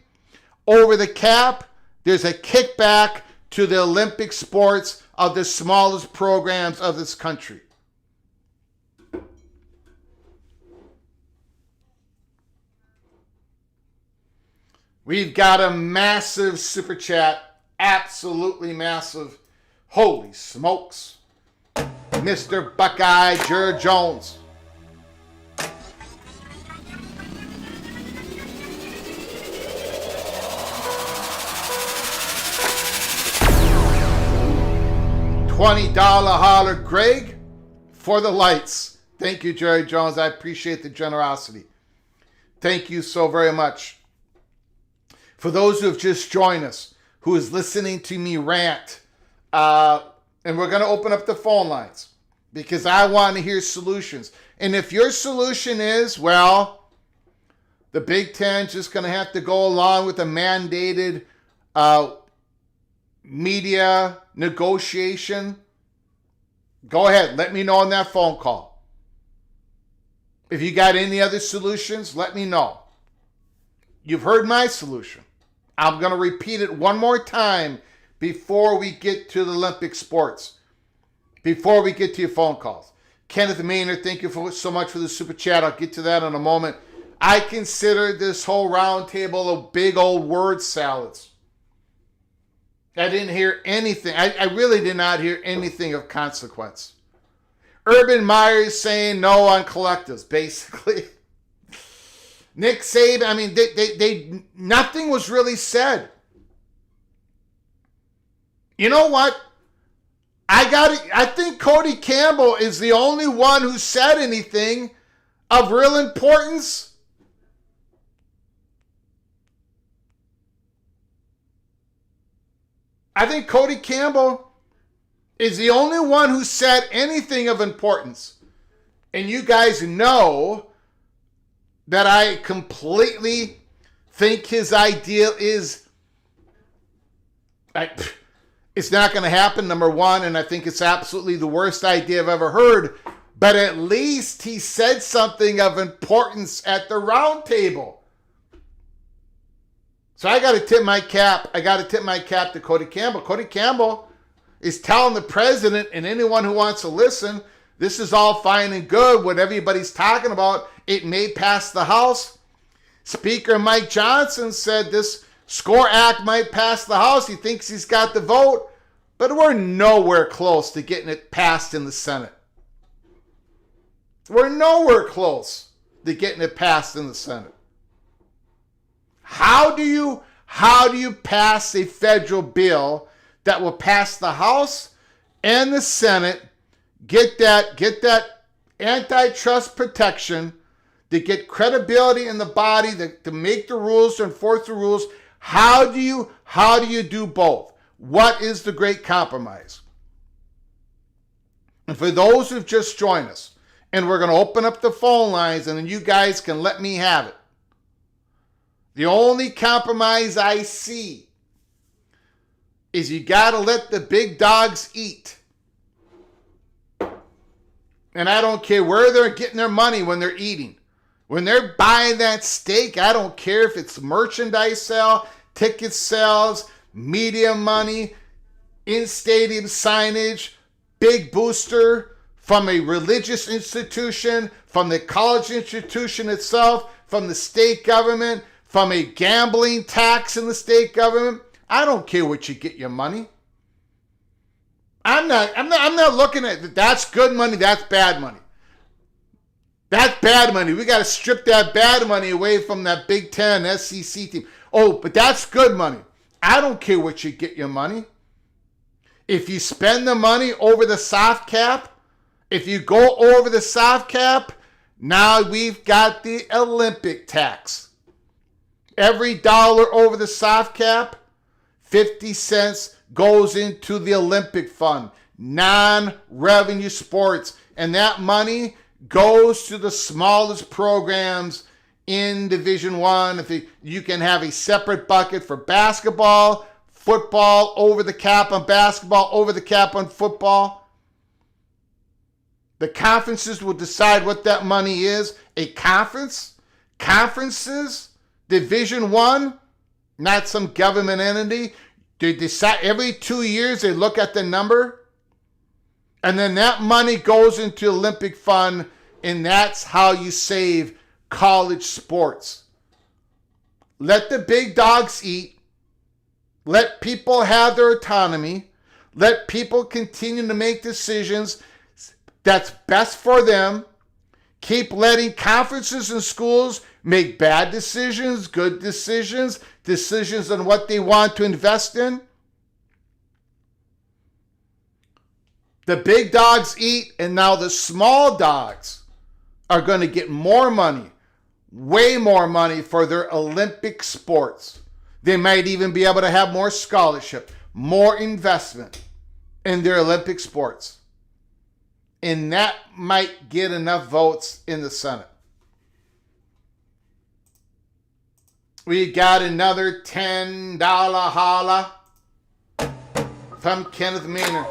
over the cap, there's a kickback to the Olympic sports of the smallest programs of this country. We've got a massive super chat, absolutely massive. Holy smokes. Mr. Buckeye Jared Jones. $20 holler, Greg, for the lights. Thank you, Jerry Jones. I appreciate the generosity. Thank you so very much. For those who have just joined us, who is listening to me rant, and we're going to open up the phone lines because I want to hear solutions. And if your solution is, well, the Big Ten just going to have to go along with a mandated media negotiation, go ahead. Let me know on that phone call. If you got any other solutions, let me know. You've heard my solution. I'm going to repeat it one more time before we get to the Olympic sports, before we get to your phone calls. Kenneth Maynard, thank you so much for the super chat. I'll get to that in a moment. I consider this whole roundtable a big old word salads. I didn't hear anything. I really did not hear anything of consequence. Urban Meyer saying no on collectives, basically. Nick Saban, I mean, they nothing was really said. You know what? I think Cody Campbell is the only one who said anything of real importance. I think Cody Campbell is the only one who said anything of importance. And you guys know that I completely think his idea is, it's not going to happen, number one, and I think it's absolutely the worst idea I've ever heard, but at least he said something of importance at the round table. So I got to tip my cap. To Cody Campbell. Cody Campbell is telling the president and anyone who wants to listen, this is all fine and good, what everybody's talking about. It may pass the House. Speaker Mike Johnson said this SCORE Act might pass the House. He thinks he's got the vote, but we're nowhere close to getting it passed in the Senate. We're nowhere close to getting it passed in the Senate. How do you pass a federal bill that will pass the House and the Senate, get that antitrust protection, to get credibility in the body, to make the rules, to enforce the rules? How do you do both? What is the great compromise? And for those who've just joined us, and we're going to open up the phone lines, and then you guys can let me have it. The only compromise I see is you got to let the big dogs eat. And I don't care where they're getting their money when they're eating. When they're buying that steak, I don't care if it's merchandise sale, ticket sales, media money, in-stadium signage, big booster from a religious institution, from the college institution itself, from the state government, from a gambling tax in the state government. I don't care what you get your money. I'm not looking at that's good money, that's bad money. That's bad money. We got to strip that bad money away from that Big Ten SEC team. Oh, but that's good money. I don't care what you get your money. If you spend the money over the soft cap, if you go over the soft cap, now we've got the Olympic tax. Every dollar over the soft cap, 50 cents goes into the Olympic fund, non-revenue sports. And that money goes to the smallest programs in Division I. If you can have a separate bucket for basketball, football, over the cap on basketball, over the cap on football. The conferences will decide what that money is. Conferences, Division I, not some government entity. They decide every 2 years, they look at the number. And then that money goes into Olympic fund, and that's how you save college sports. Let the big dogs eat. Let people have their autonomy. Let people continue to make decisions that's best for them. Keep letting conferences and schools make bad decisions, good decisions, decisions on what they want to invest in. The big dogs eat, and now the small dogs are going to get more money. way more money for their Olympic sports. They might even be able to have more scholarship, more investment in their Olympic sports. And that might get enough votes in the Senate. We got another $10 holla from Kenneth Maynard.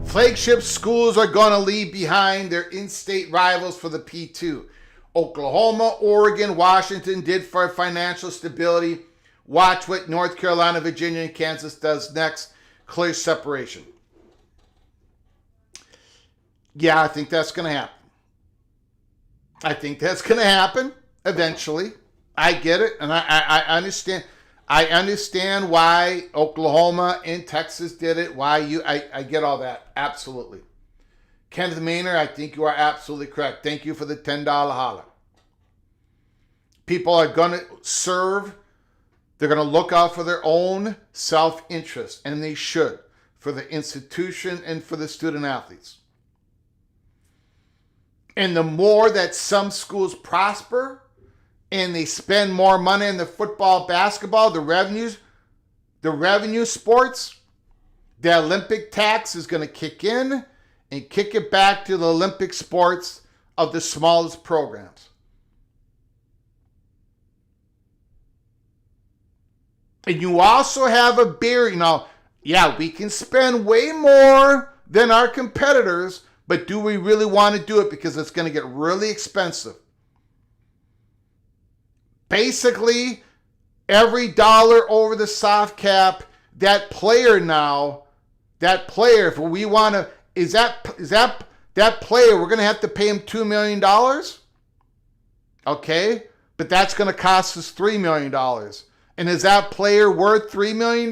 Flagship schools are going to leave behind their in-state rivals for the P2. Oklahoma, Oregon, Washington did for financial stability. Watch what North Carolina, Virginia, and Kansas does next. Clear separation. Yeah, I think that's going to happen. I think that's going to happen eventually. I get it, and I understand. I understand why Oklahoma and Texas did it. I get all that. Absolutely. Kenneth Maynard, I think you are absolutely correct. Thank you for the $10 holla. People are going to serve. They're going to look out for their own self-interest, and they should, for the institution and for the student athletes. And the more that some schools prosper and they spend more money in the football, basketball, the revenue sports, the Olympic tax is going to kick in and kick it back to the Olympic sports of the smallest programs. And you also have a barrier. Now, yeah, we can spend way more than our competitors, but do we really want to do it? Because it's going to get really expensive. Basically, every dollar over the soft cap, that player, if we want to, is that player, we're going to have to pay him $2 million? Okay, but that's going to cost us $3 million. And is that player worth $3 million?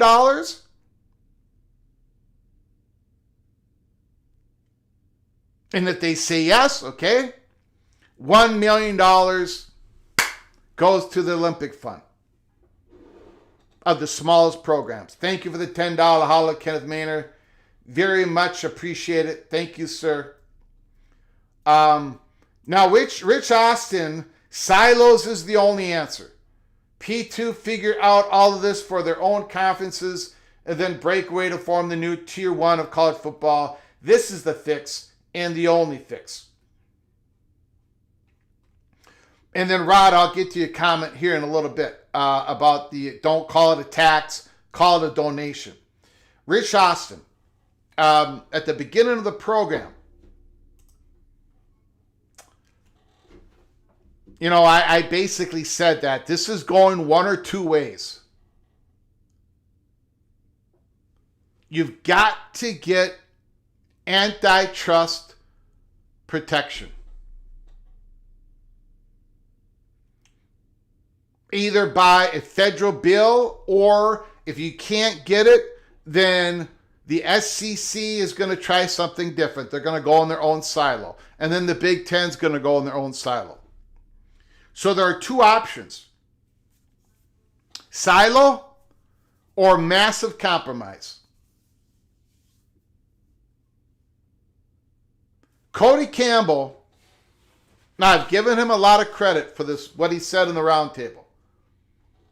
And if they say yes, okay, $1 million goes to the Olympic Fund of the smallest programs. Thank you for the $10 holla, Kenneth Maynard. Very much appreciate it. Thank you, sir. Now, Rich Austin, silos is the only answer. P2 figure out all of this for their own conferences and then break away to form the new Tier 1 of college football. This is the fix and the only fix. And then, Rod, I'll get to your comment here in a little bit about the don't call it a tax, call it a donation. Rich Austin, at the beginning of the program, you know, I basically said that this is going one or two ways. You've got to get antitrust protection. Either by a federal bill, or if you can't get it, then the SEC is going to try something different. They're going to go in their own silo. And then the Big Ten is going to go in their own silo. So there are two options. Silo or massive compromise. Cody Campbell, now I've given him a lot of credit for this, what he said in the roundtable.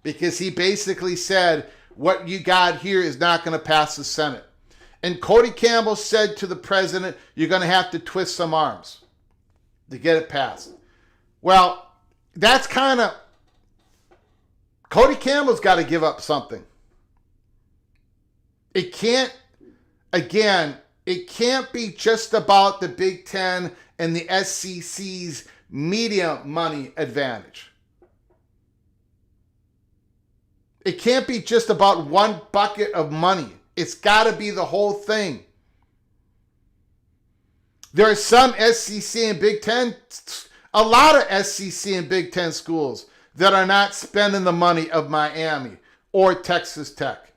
Because he basically said, what you got here is not going to pass the Senate. And Cody Campbell said to the president, you're going to have to twist some arms to get it passed. Well, that's kind of, Cody Campbell's got to give up something. It can't be just about the Big Ten and the SEC's media money advantage. It can't be just about one bucket of money. It's got to be the whole thing. There are some SEC and Big Ten, a lot of SEC and Big Ten schools that are not spending the money of Miami or Texas Tech.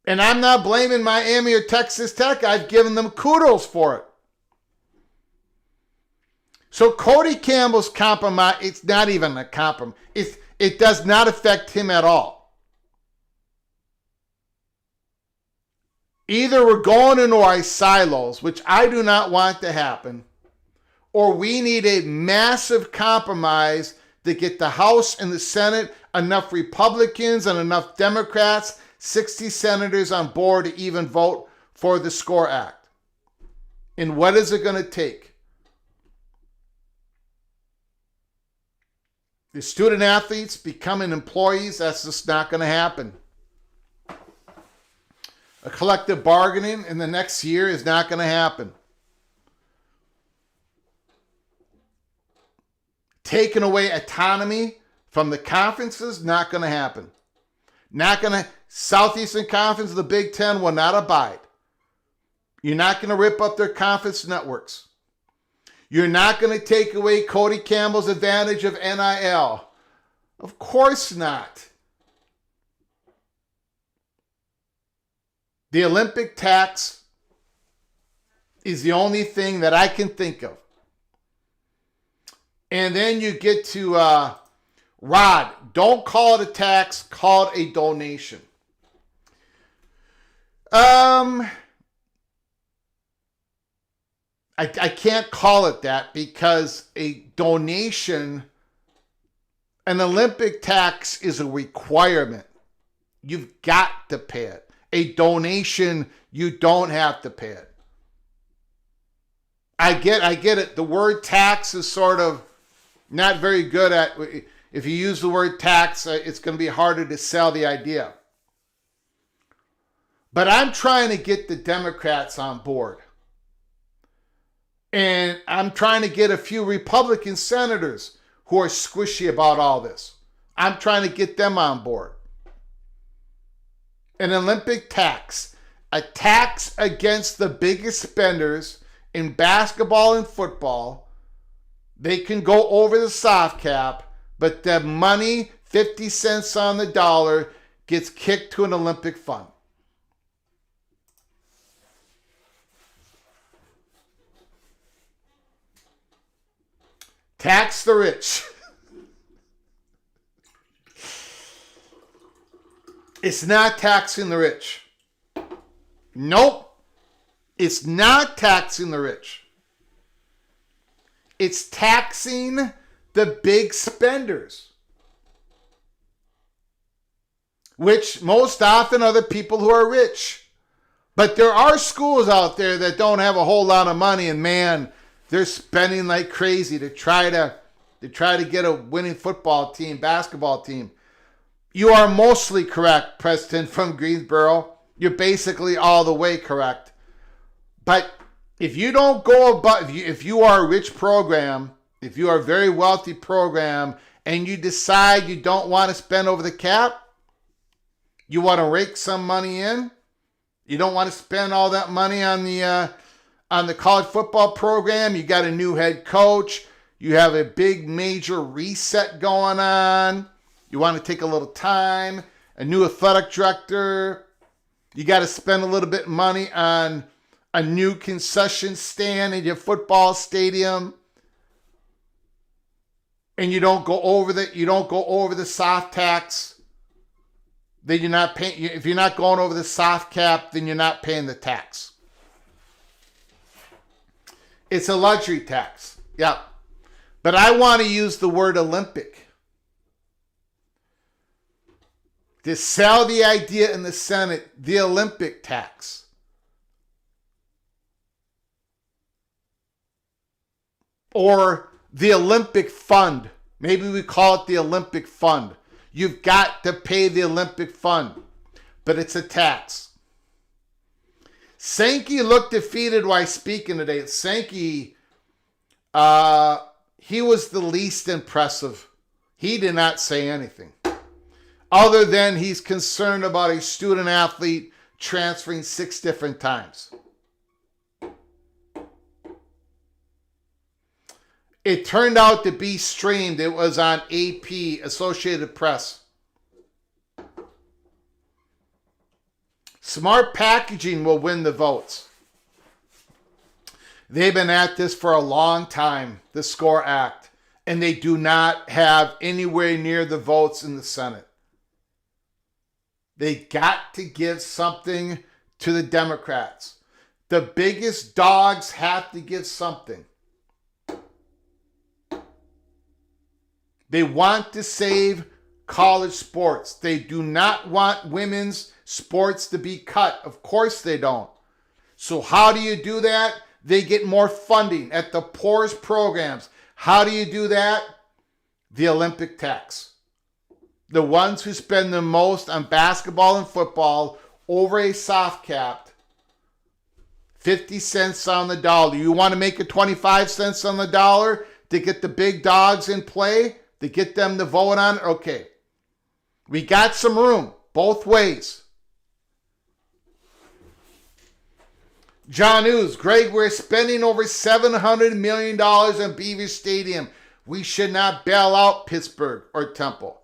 And I'm not blaming Miami or Texas Tech. I've given them kudos for it. So Cody Campbell's compromise, it's not even a compromise. It does not affect him at all. Either we're going into our silos, which I do not want to happen, or we need a massive compromise to get the House and the Senate, enough Republicans and enough Democrats, 60 senators on board to even vote for the SCORE Act. And what is it going to take? The student athletes becoming employees, that's just not going to happen. A collective bargaining in the next year is not going to happen. Taking away autonomy from the conferences, not going to happen. Southeastern Conference of the Big Ten will not abide. You're not going to rip up their conference networks. You're not going to take away Cody Campbell's advantage of NIL. Of course not. The Olympic tax is the only thing that I can think of. And then you get to Rod. Don't call it a tax, call it a donation. I can't call it that because a donation, an Olympic tax is a requirement. You've got to pay it. A donation, you don't have to pay it. I get it. The word tax is sort of not very good at, if you use the word tax, it's going to be harder to sell the idea. But I'm trying to get the Democrats on board. And I'm trying to get a few Republican senators who are squishy about all this. I'm trying to get them on board. An Olympic tax, a tax against the biggest spenders in basketball and football. They can go over the soft cap, but the money, 50 cents on the dollar, gets kicked to an Olympic fund. Tax the rich. It's not taxing the rich. Nope. It's not taxing the rich. It's taxing the big spenders, which most often are the people who are rich. But there are schools out there that don't have a whole lot of money, and man, they're spending like crazy to try to get a winning football team, basketball team. You are mostly correct, Preston from Greensboro. You're basically all the way correct. But if you don't go above, if you are a rich program, if you are a very wealthy program, and you decide you don't want to spend over the cap, you want to rake some money in, you don't want to spend all that money on the college football program, you got a new head coach, you have a big major reset going on, you want to take a little time, a new athletic director, you got to spend a little bit of money on a new concession stand in your football stadium, and you don't go over the soft tax, then you're not paying. If you're not going over the soft cap, then you're not paying the tax. It's a luxury tax. Yeah. But I want to use the word Olympic to sell the idea in the Senate, the Olympic tax. Or the Olympic Fund. Maybe we call it the Olympic Fund. You've got to pay the Olympic Fund, but it's a tax. Sankey looked defeated while speaking today. Sankey, he was the least impressive. He did not say anything, other than he's concerned about a student athlete transferring 6 different times. It turned out to be streamed. It was on AP, Associated Press. Smart packaging will win the votes. They've been at this for a long time, the SCORE Act. and they do not have anywhere near the votes in the Senate. They got to give something to the Democrats. The biggest dogs have to give something. They want to save college sports. They do not want women's sports to be cut. Of course they don't. So how do you do that? They get more funding at the poorest programs. How do you do that? The Olympic tax. The ones who spend the most on basketball and football over a soft capped, 50 cents on the dollar. You want to make it 25 cents on the dollar to get the big dogs in play, to get them to vote on it? Okay. We got some room both ways. John News, Greg, we're spending over $700 million on Beaver Stadium. We should not bail out Pittsburgh or Temple.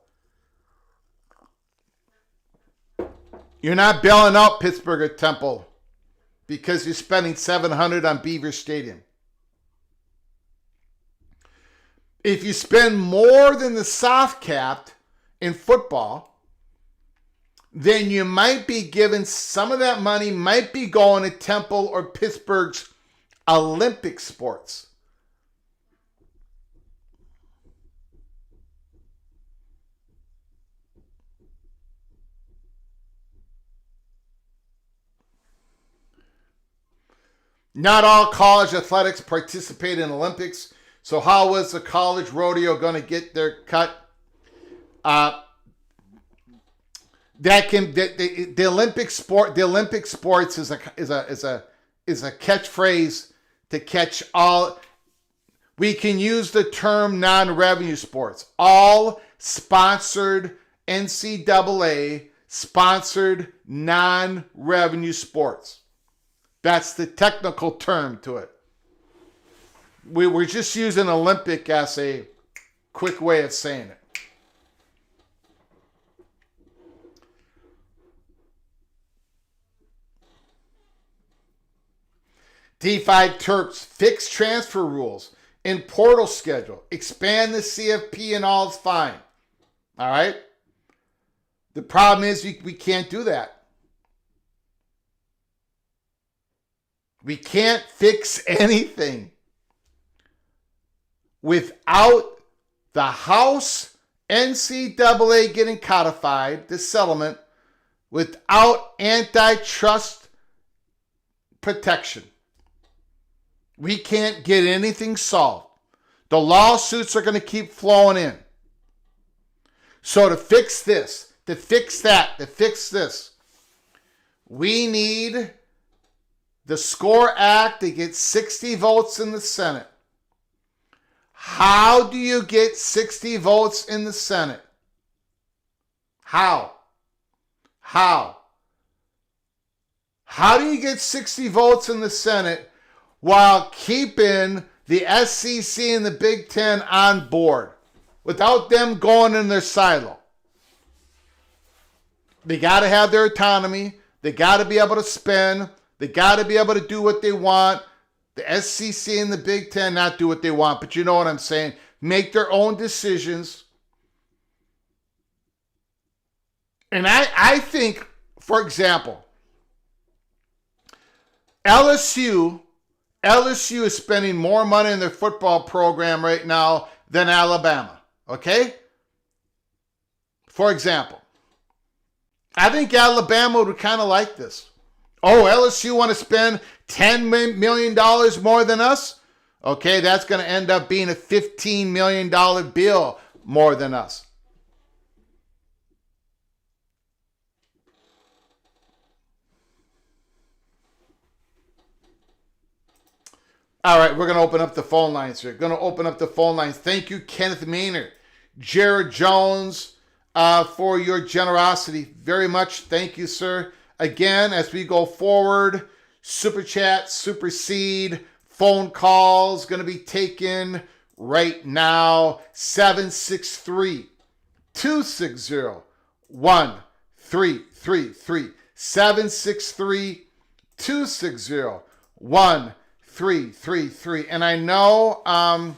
You're not bailing out Pittsburgh or Temple because you're spending $700 on Beaver Stadium. If you spend more than the soft capped in football, then you might be given some of that money might be going to Temple or Pittsburgh's Olympic sports. Not all college athletics participate in Olympics. So how was the college rodeo going to get their cut? The Olympic sports is a catchphrase to catch all. We can use the term non-revenue sports. All sponsored NCAA sponsored non-revenue sports. That's the technical term to it. We're just using Olympic as a quick way of saying it. D5 Terps, fix transfer rules and portal schedule. Expand the CFP and all is fine. All right? The problem is we can't do that. We can't fix anything without the House NCAA getting codified, the settlement, without antitrust protection. We can't get anything solved. The lawsuits are going to keep flowing in. So to fix this, to fix that, to fix this, we need the SCORE Act to get 60 votes in the Senate. How do you get 60 votes in the Senate? How? How do you get 60 votes in the Senate while keeping the SEC and the Big Ten on board without them going in their silo? They got to have their autonomy. They got to be able to spend. They got to be able to do what they want. The SEC and the Big Ten not do what they want, but you know what I'm saying. Make their own decisions. And I think, for example, LSU is spending more money in their football program right now than Alabama. Okay? For example, I think Alabama would kind of like this. Oh, LSU want to spend $10 million more than us? Okay, that's going to end up being a $15 million bill more than us. All right, we're going to open up the phone lines here. Thank you, Kenneth Maynard, Jared Jones, for your generosity. Very much. Thank you, sir. Again, as we go forward, Super Chat, Super Seed, phone calls going to be taken right now. 763-260-1333. 763-260-1333. And I know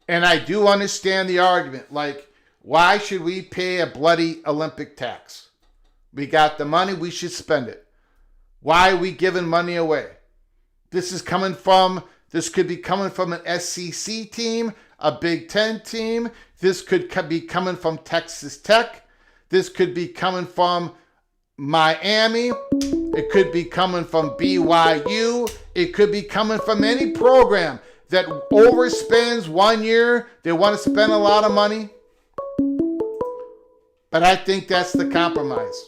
And I do understand the argument. Like, why should we pay a bloody Olympic tax? We got the money, we should spend it. Why are we giving money away? This could be coming from an SEC team, a Big Ten team. This could be coming from Texas Tech. This could be coming from Miami. It could be coming from BYU. It could be coming from any program that overspends 1 year. They want to spend a lot of money. But I think that's the compromise.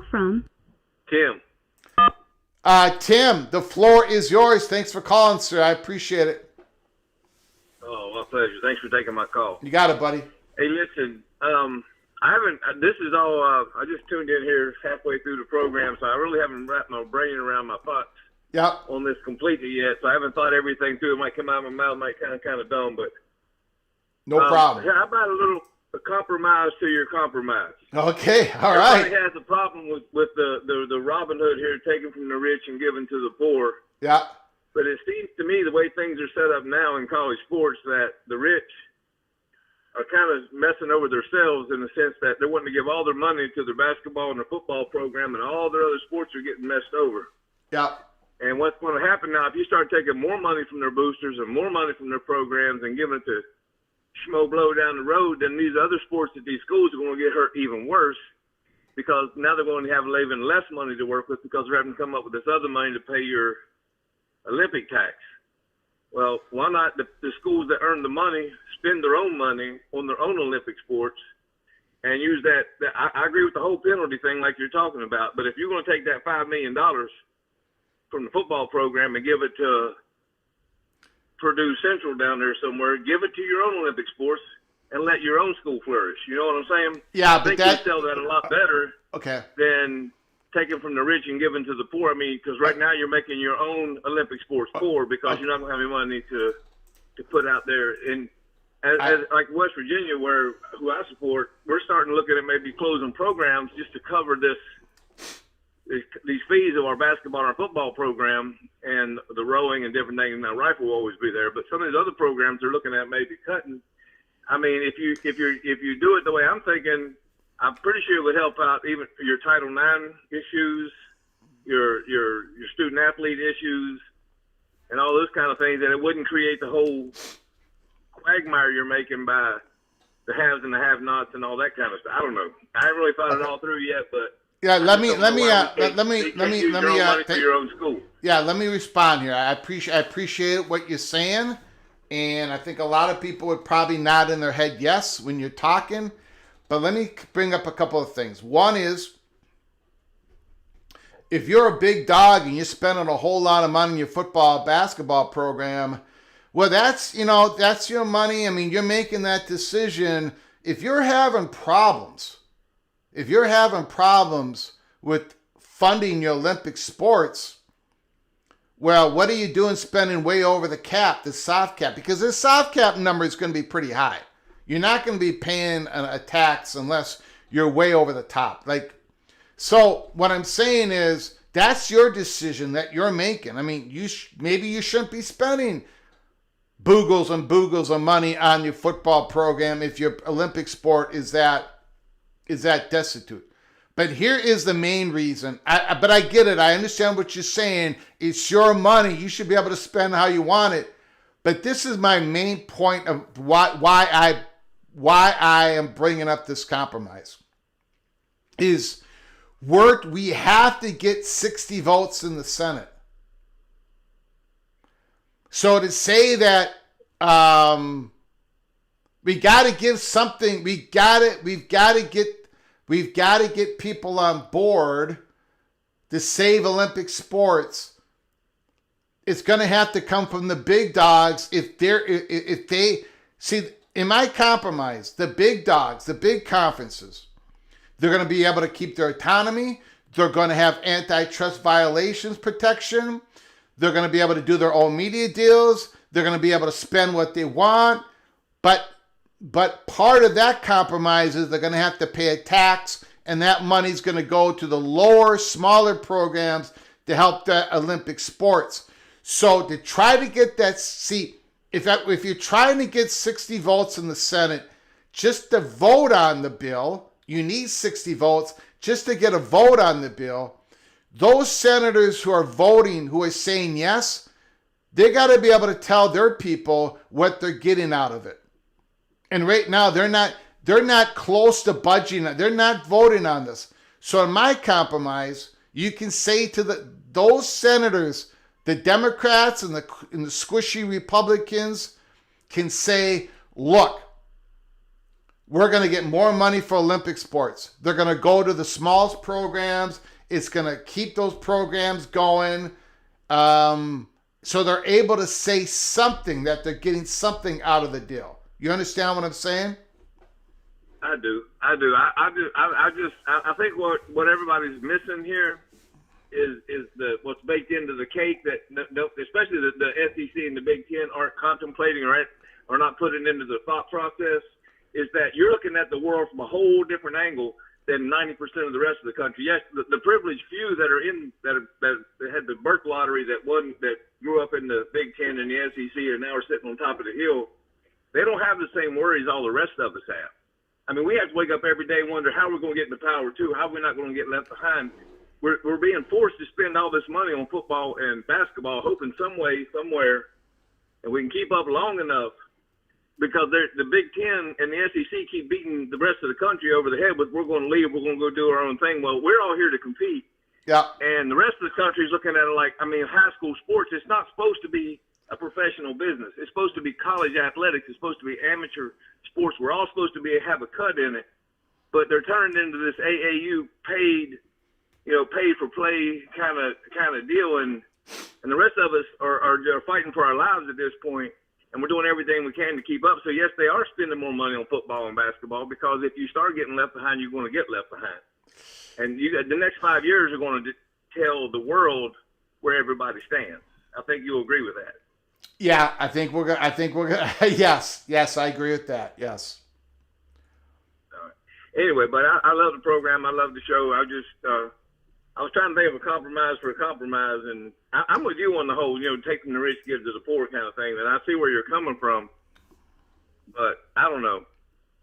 From Tim. Tim, the floor is yours. Thanks for calling, sir. I appreciate it. Oh, my pleasure. Thanks for taking my call. You got it, buddy. Hey, listen, this is all, I just tuned in here halfway through the program, so I really haven't wrapped my brain around my thoughts on this completely yet, so I haven't thought everything through. It might come out of my mouth, might kind of dumb, but. No problem. How about a compromise to your compromise? Okay, all right. Everybody has a problem with the Robin Hood here, taking from the rich and giving to the poor. Yeah. But it seems to me the way things are set up now in college sports that the rich are kind of messing over themselves in the sense that they're wanting to give all their money to their basketball and their football program, and all their other sports are getting messed over. Yeah. And what's going to happen now, if you start taking more money from their boosters and more money from their programs and giving it to Schmo Blow down the road, then these other sports at these schools are going to get hurt even worse, because now they're going to have even less money to work with because they're having to come up with this other money to pay your Olympic tax. Well, why not the schools that earn the money spend their own money on their own Olympic sports and use that I agree with the whole penalty thing like you're talking about, but if you're going to take that $5 million from the football program and give it to Purdue Central down there somewhere, give it to your own Olympic sports and let your own school flourish. You know what I'm saying? Yeah, I think you sell that a lot better than taking from the rich and giving to the poor. I mean, because right now you're making your own Olympic sports poor because you're not going to have any money to put out there. And as like West Virginia, who I support, we're starting to look at maybe closing programs just to cover these fees of our basketball and our football program and the rowing and different things. Now, rifle will always be there, but some of these other programs they're looking at maybe cutting. I mean, if you do it the way I'm thinking, I'm pretty sure it would help out even your Title IX issues, your student athlete issues, and all those kind of things, and it wouldn't create the whole quagmire you're making by the haves and the have-nots and all that kind of stuff. I don't know. I haven't really thought it all through yet, but yeah, let me your own school. Yeah, let me respond here. I appreciate what you're saying, and I think a lot of people would probably nod in their head yes when you're talking. But let me bring up a couple of things. One is, if you're a big dog and you're spending a whole lot of money in your football, basketball program, well, that's your money. I mean, you're making that decision. If you're having problems with funding your Olympic sports, well, what are you doing spending way over the cap, the soft cap? Because this soft cap number is going to be pretty high. You're not going to be paying a tax unless you're way over the top. So what I'm saying is that's your decision that you're making. I mean, maybe you shouldn't be spending boogles and boogles of money on your football program if your Olympic sport is that destitute. But here is the main reason. But I get it. I understand what you're saying. It's your money. You should be able to spend how you want it. But this is my main point of why I am bringing up this compromise. Is we have to get 60 votes in the Senate. So to say that we got to give something, we've got to get people on board to save Olympic sports. It's going to have to come from the big dogs. If they see in my compromise, the big dogs, the big conferences, they're going to be able to keep their autonomy. They're going to have antitrust violations protection. They're going to be able to do their own media deals. They're going to be able to spend what they want. But part of that compromise is they're going to have to pay a tax, and that money's going to go to the lower, smaller programs to help the Olympic sports. So to try to get that seat, if you're trying to get 60 votes in the Senate just to vote on the bill, you need 60 votes just to get a vote on the bill. Those senators who are voting, who are saying yes, they got to be able to tell their people what they're getting out of it. And right now, they're not close to budging. They're not voting on this. So in my compromise, you can say to those senators, the Democrats and the squishy Republicans can say, look, we're going to get more money for Olympic sports. They're going to go to the smallest programs. It's going to keep those programs going. So they're able to say something, that they're getting something out of the deal. You understand what I'm saying? I do. I think what everybody's missing here is what's baked into the cake, that especially the SEC and the Big Ten aren't contemplating or not putting into the thought process, is that you're looking at the world from a whole different angle than 90% of the rest of the country. Yes, the privileged few that had the birth lottery that grew up in the Big Ten and the SEC and now are sitting on top of the hill, they don't have the same worries all the rest of us have. I mean, we have to wake up every day and wonder how we're going to get in the Power II, how we're not going to get left behind. We're being forced to spend all this money on football and basketball, hoping some way, somewhere, and we can keep up long enough, because the Big Ten and the SEC keep beating the rest of the country over the head with, we're going to leave, we're going to go do our own thing. Well, we're all here to compete. Yeah. And the rest of the country is looking at it like, high school sports, it's not supposed to be a professional business. It's supposed to be college athletics. It's supposed to be amateur sports. We're all supposed to have a cut in it. But they're turned into this AAU paid for play kind of deal. And the rest of us are fighting for our lives at this point. And we're doing everything we can to keep up. So, yes, they are spending more money on football and basketball, because if you start getting left behind, you're going to get left behind. And the next 5 years are going to tell the world where everybody stands. I think you'll agree with that. Yeah, I think we're gonna. Yes, I agree with that. Yes. All right. Anyway, but I love the program. I love the show. I was trying to think of a compromise for a compromise, and I'm with you on the whole, take from the rich, give to the poor kind of thing. And I see where you're coming from, but I don't know.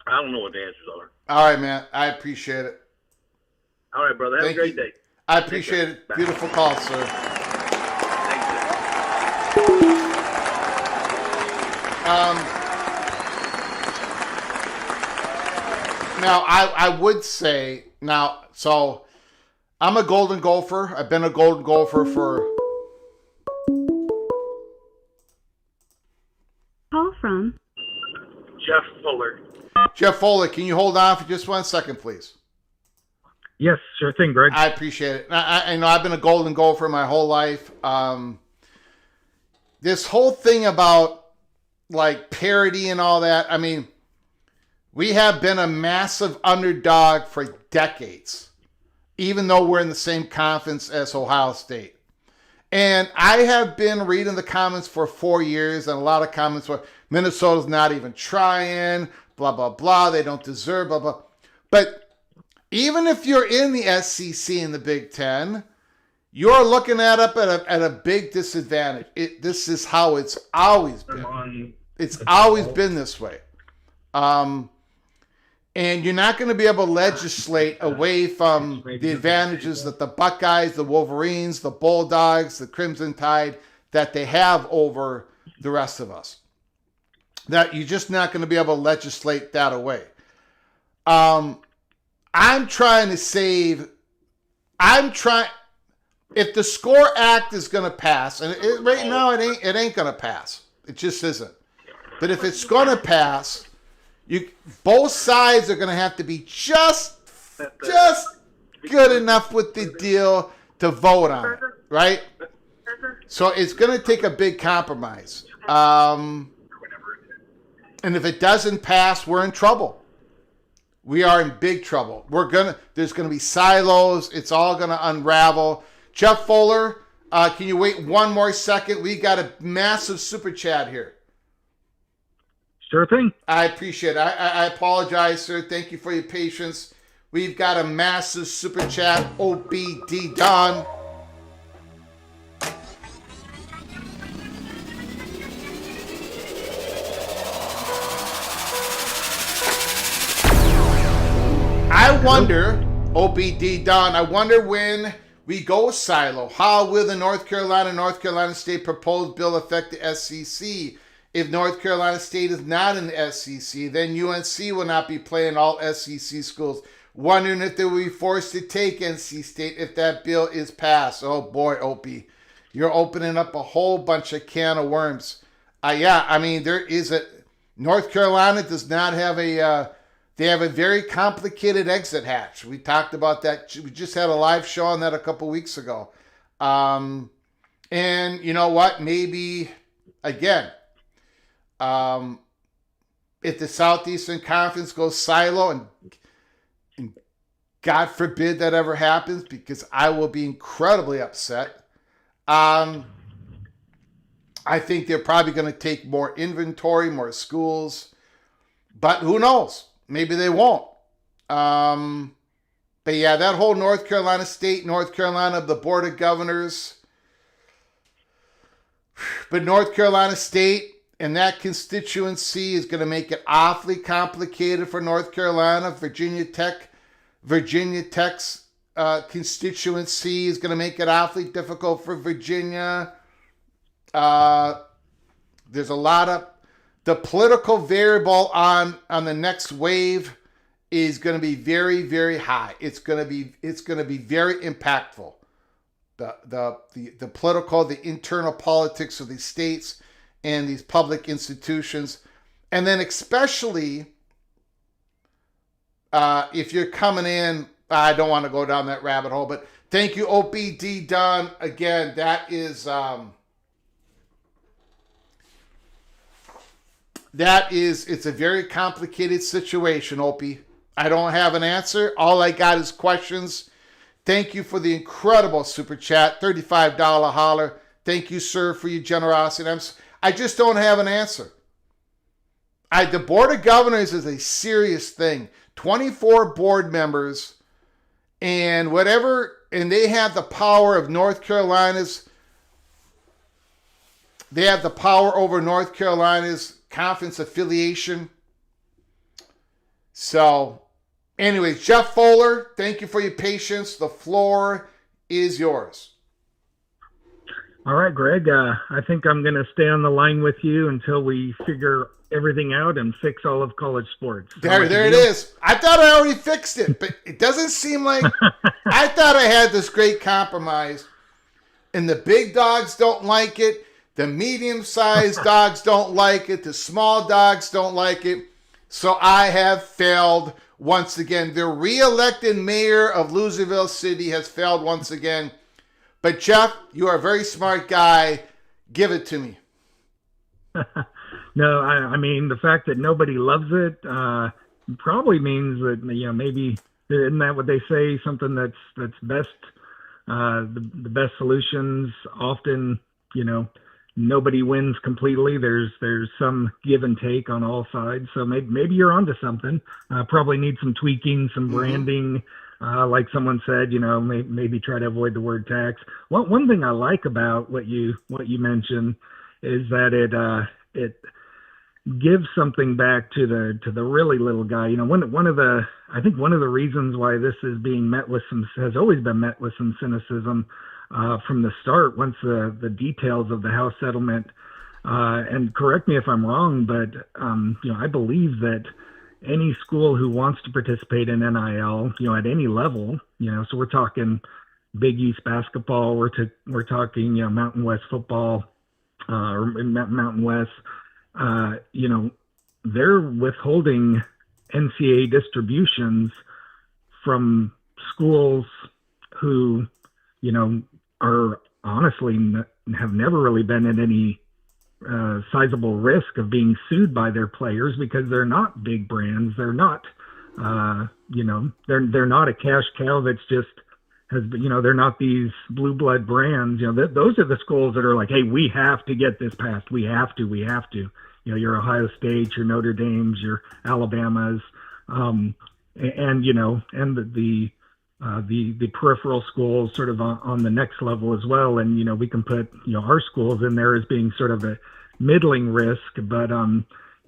I don't know what the answers are. All right, man. I appreciate it. All right, brother. Have a great day. I appreciate it. Bye. Beautiful call, sir. Thank you. Now, I would say, so I'm a Golden Gopher. I've been a Golden Gopher for... Call from Jeff Fuller. Jeff Fuller, can you hold on for just 1 second, please? Yes, sure thing, Greg. I appreciate it. I know I've been a Golden Gopher my whole life. This whole thing about like parity and all that, we have been a massive underdog for decades, even though we're in the same conference as Ohio State. And I have been reading the comments for 4 years, and a lot of comments were, Minnesota's not even trying, blah, blah, blah, they don't deserve, blah, blah. But even if you're in the SEC and the Big Ten, you're looking at a big disadvantage. This is how it's always been. It's always been this way. And you're not going to be able to legislate away from the advantages that the Buckeyes, the Wolverines, the Bulldogs, the Crimson Tide, that they have over the rest of us. That you're just not going to be able to legislate that away. I'm trying to save... If the SCORE Act is going to pass, and right now it ain't going to pass. It just isn't. But if it's going to pass, both sides are going to have to be just good enough with the deal to vote on it, right? So it's going to take a big compromise. And if it doesn't pass, we're in trouble. We are in big trouble. There's going to be silos. It's all going to unravel. Jeff Fuller, can you wait 1 more second? We got a massive super chat here. Sure thing. I appreciate it. I apologize, sir. Thank you for your patience. We've got a massive super chat. OBD Don. I wonder, OBD Don, I wonder when we go silo, how will the North Carolina State proposed bill affect the SEC? If North Carolina State is not in the SEC, then UNC will not be playing all SEC schools. Wondering if they will be forced to take NC State if that bill is passed. Oh boy, Opie, you're opening up a whole bunch of can of worms. Yeah, I mean, North Carolina does not have they have a very complicated exit hatch. We talked about that. We just had a live show on that a couple weeks ago. And you know what? Maybe, again, if the Southeastern Conference goes silo, and God forbid that ever happens, because I will be incredibly upset. I think they're probably going to take more inventory, more schools, but who knows? Maybe they won't. But yeah, that whole North Carolina, the Board of Governors. But North Carolina State and that constituency is going to make it awfully complicated for North Carolina. Virginia Tech's constituency is going to make it awfully difficult for Virginia. There's a lot of the political variable on the next wave is going to be very, very high. It's going to be very impactful. The political, the internal politics of these states and these public institutions, and then especially if you're coming in. I don't want to go down that rabbit hole, but thank you, OBD Don. Again, that is it's a very complicated situation, Opie. I don't have an answer. All I got is questions. Thank you for the incredible super chat, $35 holler. Thank you, sir, for your generosity. I just don't have an answer. The Board of Governors is a serious thing. 24 board members and they have the power of North Carolina's. They have the power over North Carolina's conference affiliation. So, anyways, Jeff Fuller, thank you for your patience. The floor is yours. All right, Greg. I think I'm going to stay on the line with you until we figure everything out and fix all of college sports. There it is. I thought I already fixed it, but it doesn't seem like I thought I had this great compromise. And the big dogs don't like it. The medium-sized dogs don't like it. The small dogs don't like it. So I have failed once again. The re-elected mayor of Loserville City has failed once again. But Jeff, you are a very smart guy. Give it to me. No, I mean, the fact that nobody loves it probably means that, maybe, isn't that what they say? Something that's best, the best solutions often, nobody wins completely. There's some give and take on all sides. So maybe you're onto something. Probably need some tweaking, some branding. Like someone said, maybe try to avoid the word tax. One thing I like about what you mentioned is that it gives something back to the really little guy. I think one of the reasons why this is being has always been met with some cynicism from the start. Once the details of the House settlement, and correct me if I'm wrong, but I believe that any school who wants to participate in NIL, at any level, so we're talking Big East basketball, we're talking, Mountain West football, or Mountain West, they're withholding NCAA distributions from schools who, are honestly have never really been at any sizable risk of being sued by their players because they're not big brands. They're not, they're not a cash cow that's just they're not these blue blood brands. Those are the schools that are like, hey, we have to get this passed. We have to. Your Ohio State, your Notre Dames, your Alabamas, and the peripheral schools sort of on the next level as well. And, we can put, our schools in there as being sort of a middling risk, but,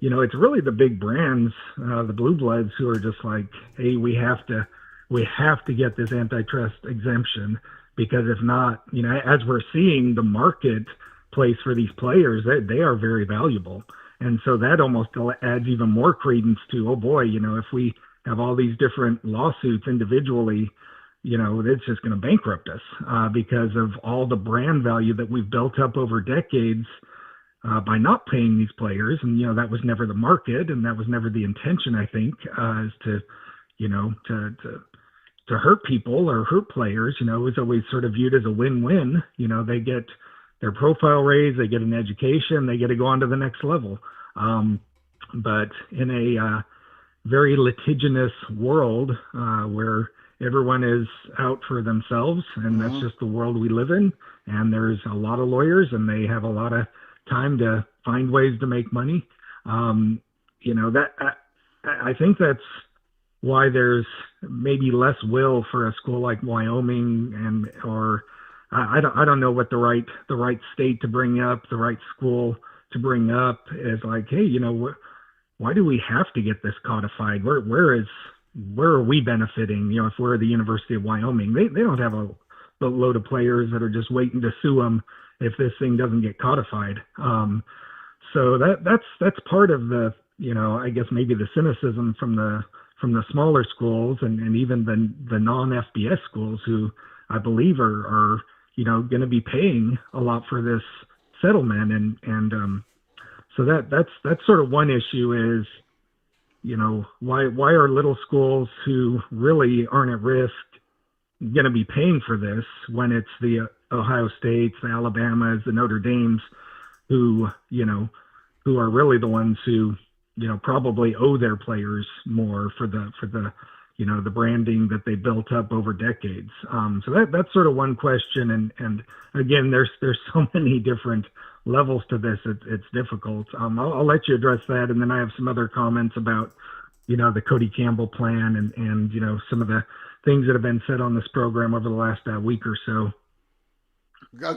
it's really the big brands, the blue bloods, who are just like, hey, we have to get this antitrust exemption, because if not, as we're seeing, the marketplace for these players, they are very valuable. And so that almost adds even more credence to, oh boy, if we have all these different lawsuits individually, it's just going to bankrupt us because of all the brand value that we've built up over decades by not paying these players. And, that was never the market, and that was never the intention, I think, is to hurt people or hurt players. It was always sort of viewed as a win-win. They get their profile raised, they get an education, they get to go on to the next level. But in a very litigious world where everyone is out for themselves, and that's just the world we live in, and there's a lot of lawyers, and they have a lot of time to find ways to make money. That I think that's why there's maybe less will for a school like Wyoming, or I don't know what the right state to bring up, the right school to bring up is like, hey, why do we have to get this codified? Where are we benefiting? If we're the University of Wyoming, they don't have a load of players that are just waiting to sue them if this thing doesn't get codified. So that's part of the, I guess maybe the cynicism from the smaller schools and even the non-FBS schools, who I believe are going to be paying a lot for this settlement. And so that's sort of one issue is, why are little schools who really aren't at risk going to be paying for this when it's the Ohio States, the Alabamas, the Notre Dames who are really the ones who, probably owe their players more for the the branding that they built up over decades. So that's sort of one question. And again, there's so many different levels to this. It's difficult. I'll let you address that. And then I have some other comments about, the Cody Campbell plan and some of the things that have been said on this program over the last week or so.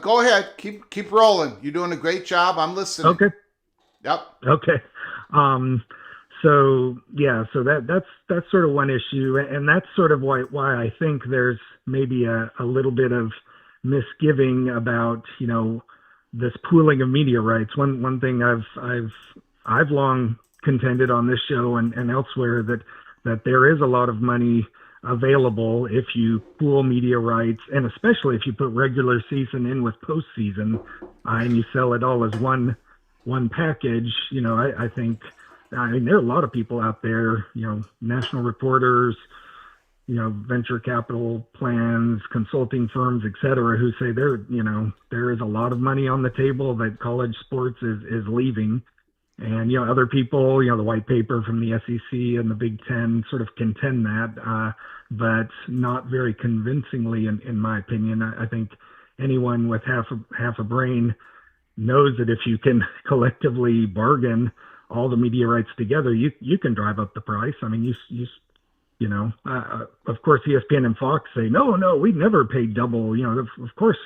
Go ahead. Keep rolling. You're doing a great job. I'm listening. Okay. Yep. Okay. So that's sort of one issue, and that's sort of why I think there's maybe a little bit of misgiving about this pooling of media rights. One thing I've long contended on this show and elsewhere that there is a lot of money available if you pool media rights, and especially if you put regular season in with postseason and you sell it all as one package. I think, there are a lot of people out there, national reporters, venture capital plans, consulting firms, et cetera, who say there is a lot of money on the table that college sports is leaving. And, other people, the white paper from the SEC and the Big Ten sort of contend that, but not very convincingly, in my opinion. I think anyone with half a brain knows that if you can collectively bargain all the media rights together, you can drive up the price. I mean, of course, ESPN and Fox say, no, we never paid double. Of course,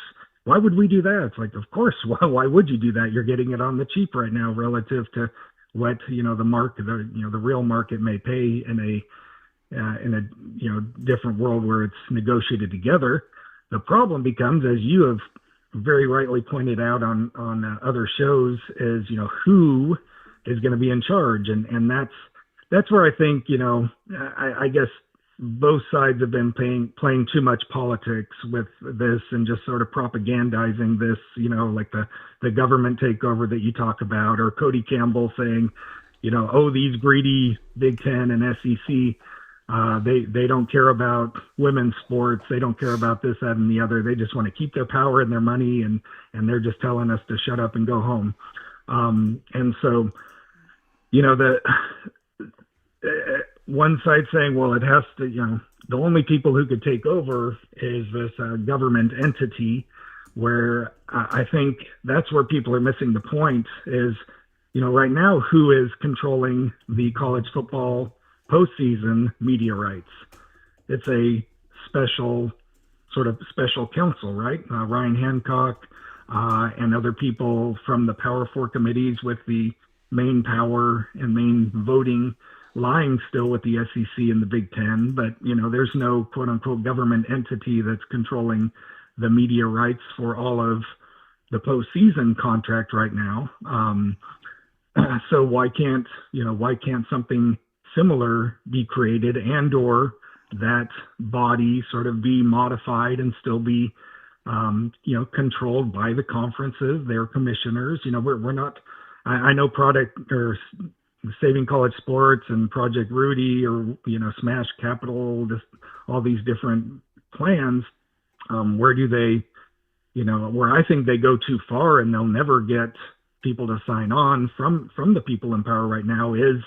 why would we do that? It's like, of course, why would you do that? You're getting it on the cheap right now relative to what, the market, the real market may pay in a different world where it's negotiated together. The problem becomes, as you have very rightly pointed out on other shows, is, who is going to be in charge. And that's where I think, I guess both sides have been playing too much politics with this and just sort of propagandizing this, like the government takeover that you talk about, or Cody Campbell saying, these greedy Big Ten and SEC, they don't care about women's sports. They don't care about this, that, and the other. They just want to keep their power and their money, and they're just telling us to shut up and go home. And so, one side saying, well, it has to, the only people who could take over is this government entity, where I think that's where people are missing the point is, right now, who is controlling the college football postseason media rights? It's a special counsel, right? Ryan Hancock and other people from the Power Four committees with the main power and main voting lying still with the SEC and the Big Ten, but there's no quote unquote government entity that's controlling the media rights for all of the postseason contract right now. So why can't something similar be created, and or that body sort of be modified and still be controlled by the conferences, their commissioners? We're not. I know product or Saving College Sports and Project Rudy or Smash Capital, just all these different plans. Where do they, where I think they go too far and they'll never get people to sign on from the people in power right now is,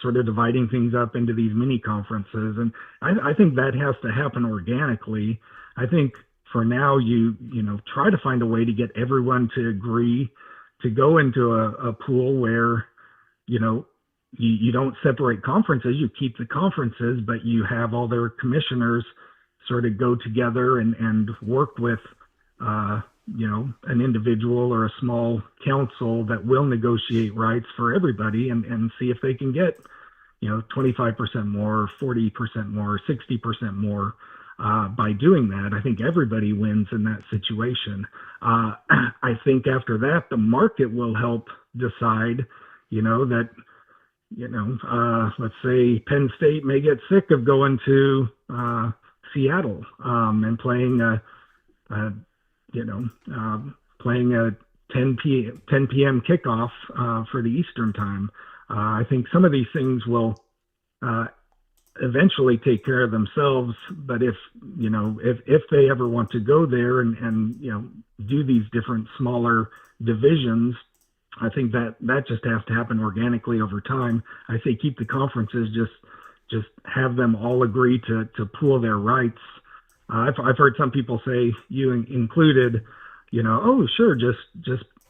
sort of dividing things up into these mini conferences. And I think that has to happen organically. I think for now, you try to find a way to get everyone to agree to go into a pool where, you don't separate conferences, you keep the conferences, but you have all their commissioners sort of go together and work with, an individual or a small council that will negotiate rights for everybody and see if they can get, 25% more, 40% more, 60% more. By doing that, I think everybody wins in that situation. I think after that, the market will help decide, that, let's say Penn State may get sick of going to Seattle and playing playing a 10 p.m. kickoff for the Eastern time. I think some of these things will eventually take care of themselves. But if they ever want to go there and do these different smaller divisions, I think that just has to happen organically over time. I say keep the conferences, just have them all agree to pool their rights. I've heard some people say, you included, oh sure, just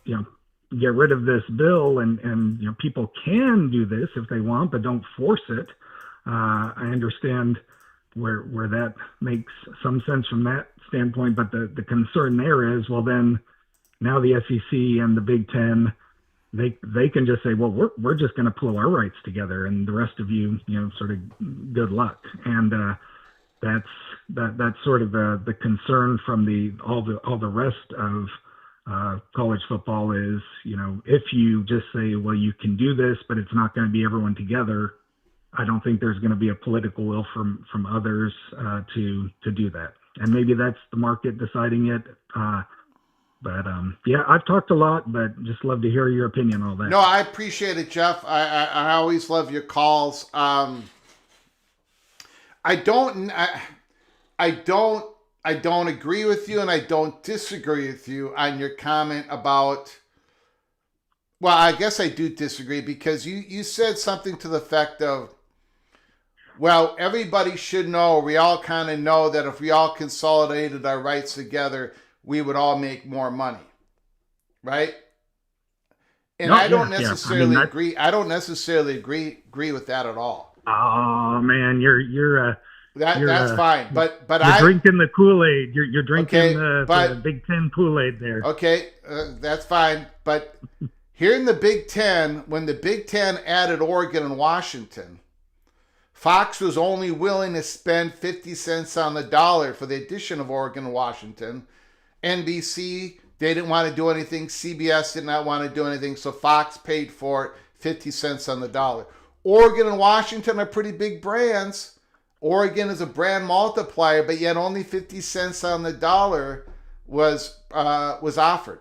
get rid of this bill and people can do this if they want, but don't force it. I understand where that makes some sense from that standpoint, but the concern there is, well, then now the SEC and the Big Ten, they can just say, well, we're just going to pool our rights together, and the rest of you, sort of good luck. And that's sort of the concern from all the rest of college football is, if you just say, well, you can do this, but it's not going to be everyone together, I don't think there's going to be a political will from others to do that. And maybe that's the market deciding it. But yeah, I've talked a lot, but just love to hear your opinion on all that. No, I appreciate it, Jeff. I always love your calls. I don't agree with you, and I don't disagree with you on your comment about. Well, I guess I do disagree because you said something to the effect of, well, everybody should know, we all kind of know that if we all consolidated our rights together, we would all make more money, right? And I don't necessarily agree. I don't necessarily agree with that at all. Oh man, that's fine. But you're drinking the Kool-Aid. You're drinking the Big Ten Kool-Aid there. Okay, that's fine. But here in the Big Ten, when the Big Ten added Oregon and Washington, Fox was only willing to spend 50 cents on the dollar for the addition of Oregon and Washington. NBC, they didn't want to do anything. CBS did not want to do anything. So Fox paid for it, 50 cents on the dollar. Oregon and Washington are pretty big brands. Oregon is a brand multiplier, but yet only 50 cents on the dollar was offered.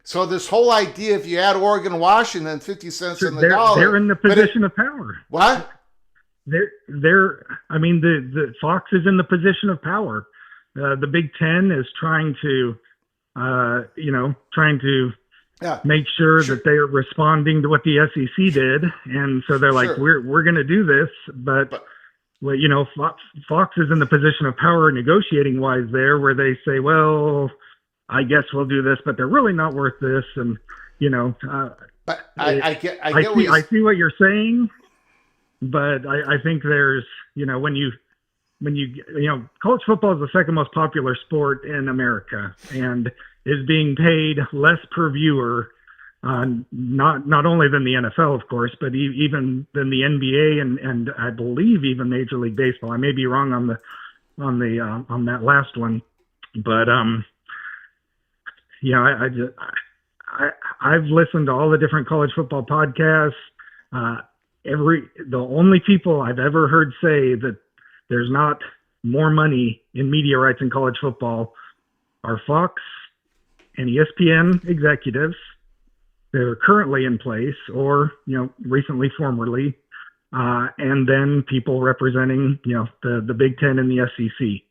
So this whole idea, if you add Oregon and Washington, 50 cents on the dollar. They're in the position of power. What? The Fox is in the position of power. The Big Ten is trying to make sure that they are responding to what the SEC did, and so they're like, we're going to do this, but Fox is in the position of power negotiating wise there, where they say, well, I guess we'll do this, but they're really not worth this, and But I see what you're saying. But I think there's, when you college football is the second most popular sport in America and is being paid less per viewer not only than the NFL, of course, but even than the NBA and I believe even Major League Baseball. I may be wrong on that last one, but I've listened to all the different college football podcasts. The only people I've ever heard say that there's not more money in media rights in college football are Fox and ESPN executives that are currently in place or, recently, formerly, and then people representing, the Big Ten and the SEC.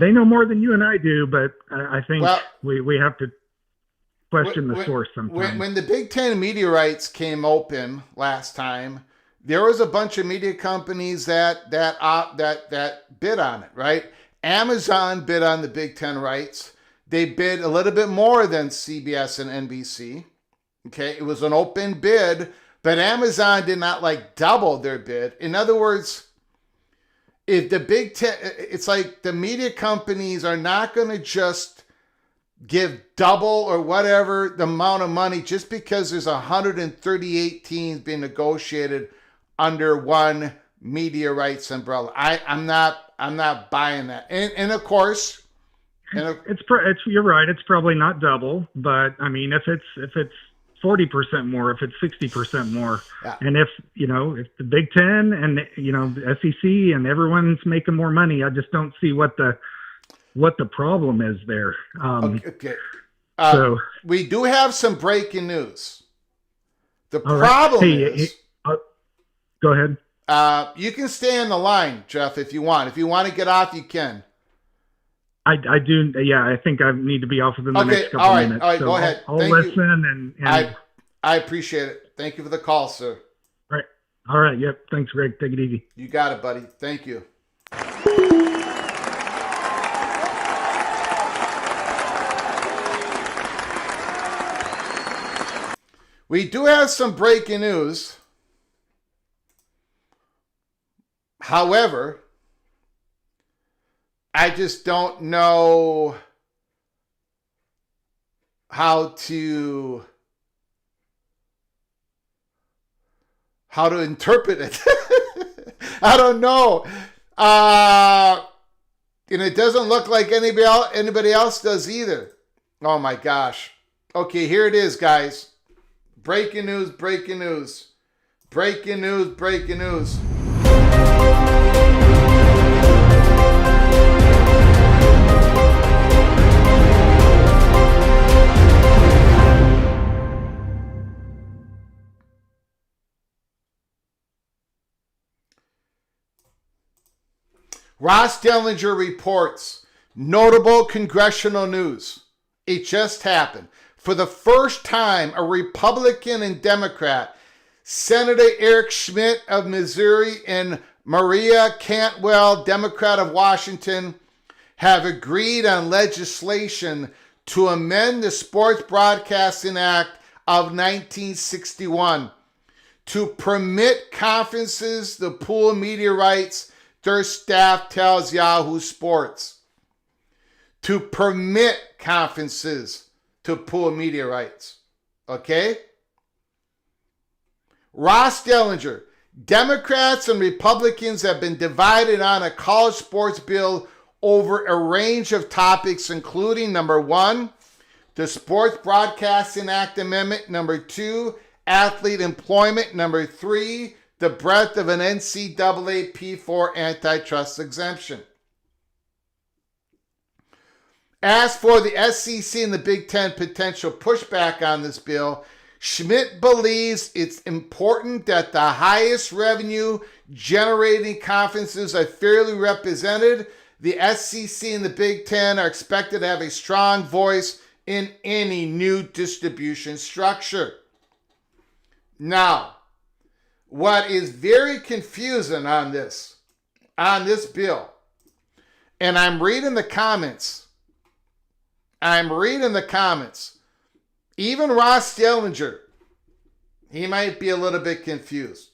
They know more than you and I do, but I think we have to question the source sometimes. When the Big Ten media rights came open last time, there was a bunch of media companies that bid on it, right? Amazon bid on the Big Ten rights. They bid a little bit more than CBS and NBC. Okay, it was an open bid, but Amazon did not double their bid. In other words, if the Big Ten, it's like the media companies are not going to just give double or whatever the amount of money just because there's 138 teams being negotiated under one media rights umbrella. I'm not buying that. And of course, you're right. It's probably not double, but I mean, if it's 40% more, if it's 60% more, and if the Big Ten and the SEC and everyone's making more money, I just don't see what the problem is there. Okay. So we do have some breaking news. The problem is. Go ahead. You can stay on the line, Jeff, if you want. If you want to get off, you can. I do. Yeah, I think I need to be off within the next couple minutes. All right, so go ahead. I'll listen and I appreciate it. Thank you for the call, sir. Right. All right. Yep. Thanks, Greg. Take it easy. You got it, buddy. Thank you. We do have some breaking news. However, I just don't know how to interpret it. I don't know. And it doesn't look like anybody else does either. Oh my gosh. Okay, here it is, guys. Breaking news, breaking news. Breaking news, breaking news. Ross Dellinger reports notable congressional news. It just happened. For the first time, a Republican and Democrat, Senator Eric Schmitt of Missouri and Maria Cantwell, Democrat of Washington, have agreed on legislation to amend the Sports Broadcasting Act of 1961 to permit conferences to pool media rights, their staff tells Yahoo Sports. To permit conferences to pool media rights. Okay? Ross Dellinger. Democrats and Republicans have been divided on a college sports bill over a range of topics, including number 1, the Sports Broadcasting Act Amendment, number 2, athlete employment, number 3, the breadth of an NCAA P4 antitrust exemption. As for the SEC and the Big Ten potential pushback on this bill, Schmitt believes it's important that the highest revenue generating conferences are fairly represented. The SEC and the Big Ten are expected to have a strong voice in any new distribution structure. Now, what is very confusing on this bill, and I'm reading the comments. Even Ross Dellinger, he might be a little bit confused.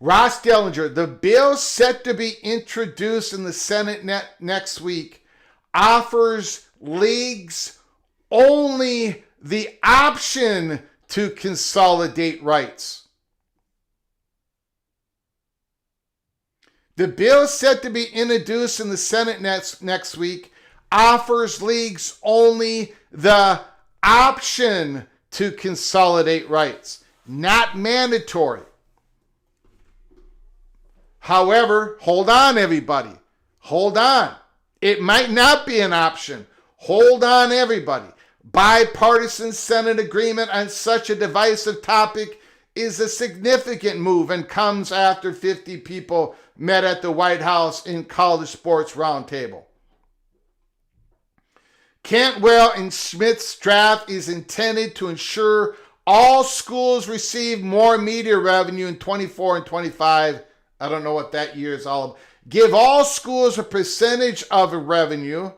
Ross Dellinger, the bill set to be introduced in the Senate next week offers leagues only the option to consolidate rights. The bill set to be introduced in the Senate next week offers leagues only the option to consolidate rights, not mandatory. However, hold on, everybody. Hold on. It might not be an option. Hold on, everybody. Bipartisan Senate agreement on such a divisive topic is a significant move and comes after 50 people met at the White House in College Sports Roundtable. Cantwell and Schmidt's draft is intended to ensure all schools receive more media revenue in 24 and 25. I don't know what that year is all about. Give all schools a percentage of revenue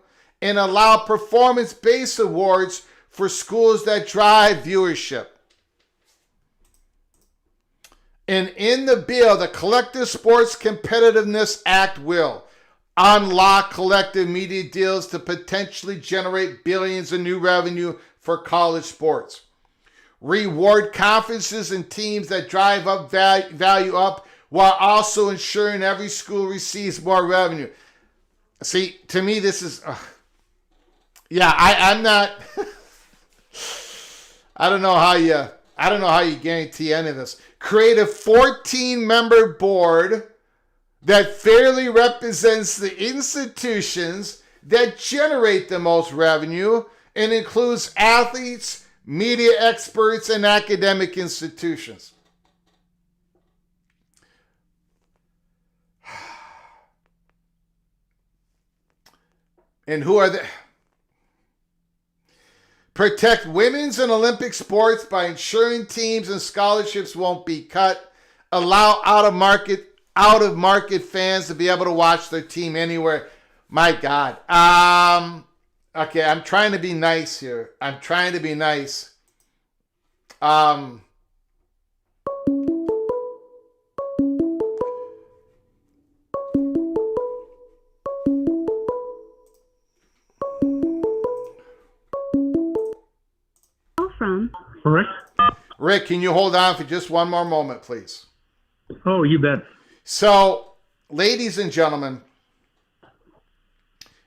and allow performance-based awards for schools that drive viewership. And in the bill, the Collective Sports Competitiveness Act will unlock collective media deals to potentially generate billions in new revenue for college sports. Reward conferences and teams that drive up value up while also ensuring every school receives more revenue. See, to me, this is, I'm not, I don't know how you guarantee any of this. Create a 14-member board that fairly represents the institutions that generate the most revenue and includes athletes, media experts, and academic institutions. And who are they? Protect women's and Olympic sports by ensuring teams and scholarships won't be cut. Allow out-of-market fans to be able to watch their team anywhere. My God. Okay, I'm trying to be nice here. From Rick? Rick, can you hold on for just one more moment, please? Oh, you bet. So, ladies and gentlemen,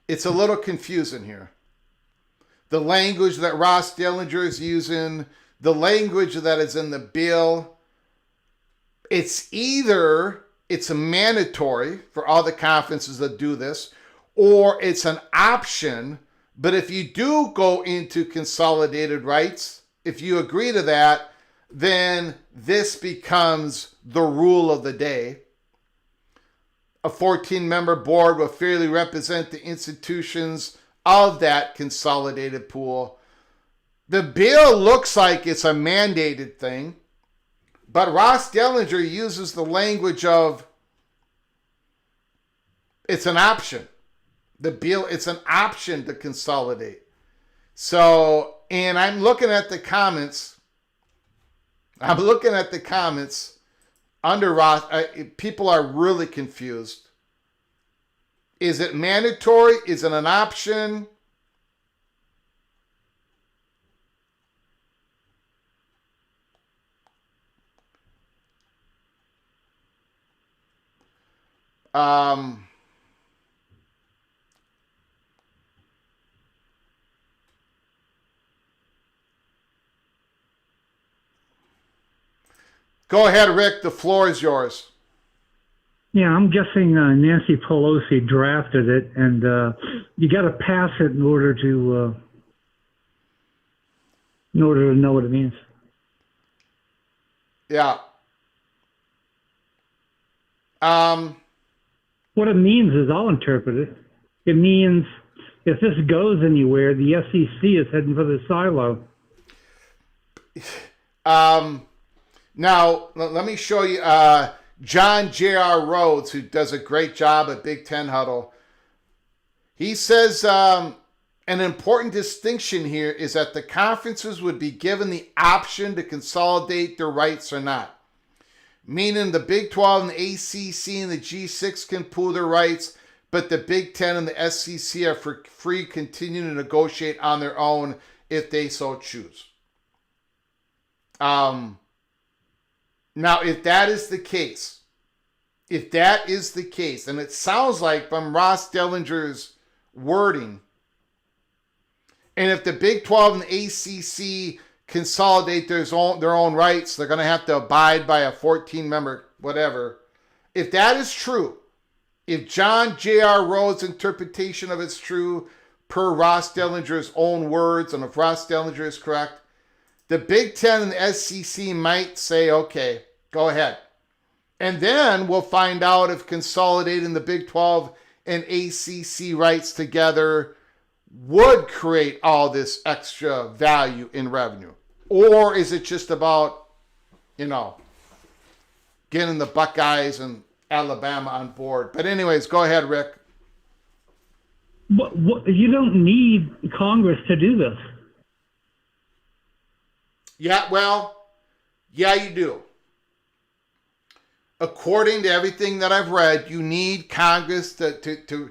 it's a little confusing here. The language that Ross Dellinger is using, the language that is in the bill, it's a mandatory for all the conferences that do this, or it's an option. But if you do go into consolidated rights, if you agree to that, then this becomes the rule of the day. A 14-member board will fairly represent the institutions of that consolidated pool. The bill looks like it's a mandated thing, but Ross Dellinger uses the language of it's an option. The bill, it's an option to consolidate. So, and I'm looking at the comments. Under Ross. People are really confused. Is it mandatory? Is it an option? Go ahead, Rick. The floor is yours. Yeah, I'm guessing Nancy Pelosi drafted it, and you got to pass it in order to know what it means. Yeah. What it means is, I'll interpret it. It means if this goes anywhere, the SEC is heading for the silo. Now, let me show you John J.R. Rhodes, who does a great job at Big Ten Huddle. He says an important distinction here is that the conferences would be given the option to consolidate their rights or not. meaning the Big 12 and the ACC and the G6 can pool their rights, but the Big 10 and the SEC are free to continue to negotiate on their own if they so choose. Now, if that is the case, and it sounds like from Ross Dellinger's wording, and if the Big 12 and the ACC consolidate their own rights, they're going to have to abide by a 14-member whatever. If that is true, if John J.R. Rhodes' interpretation of it's true per Ross Dellinger's own words, and if Ross Dellinger is correct, the Big 10 and the SEC might say, okay, go ahead. And then we'll find out if consolidating the Big 12 and ACC rights together would create all this extra value in revenue. Or is it just about, getting the Buckeyes and Alabama on board? But anyways, go ahead, Rick. You don't need Congress to do this. Yeah, well, yeah, you do. According to everything that I've read, you need Congress to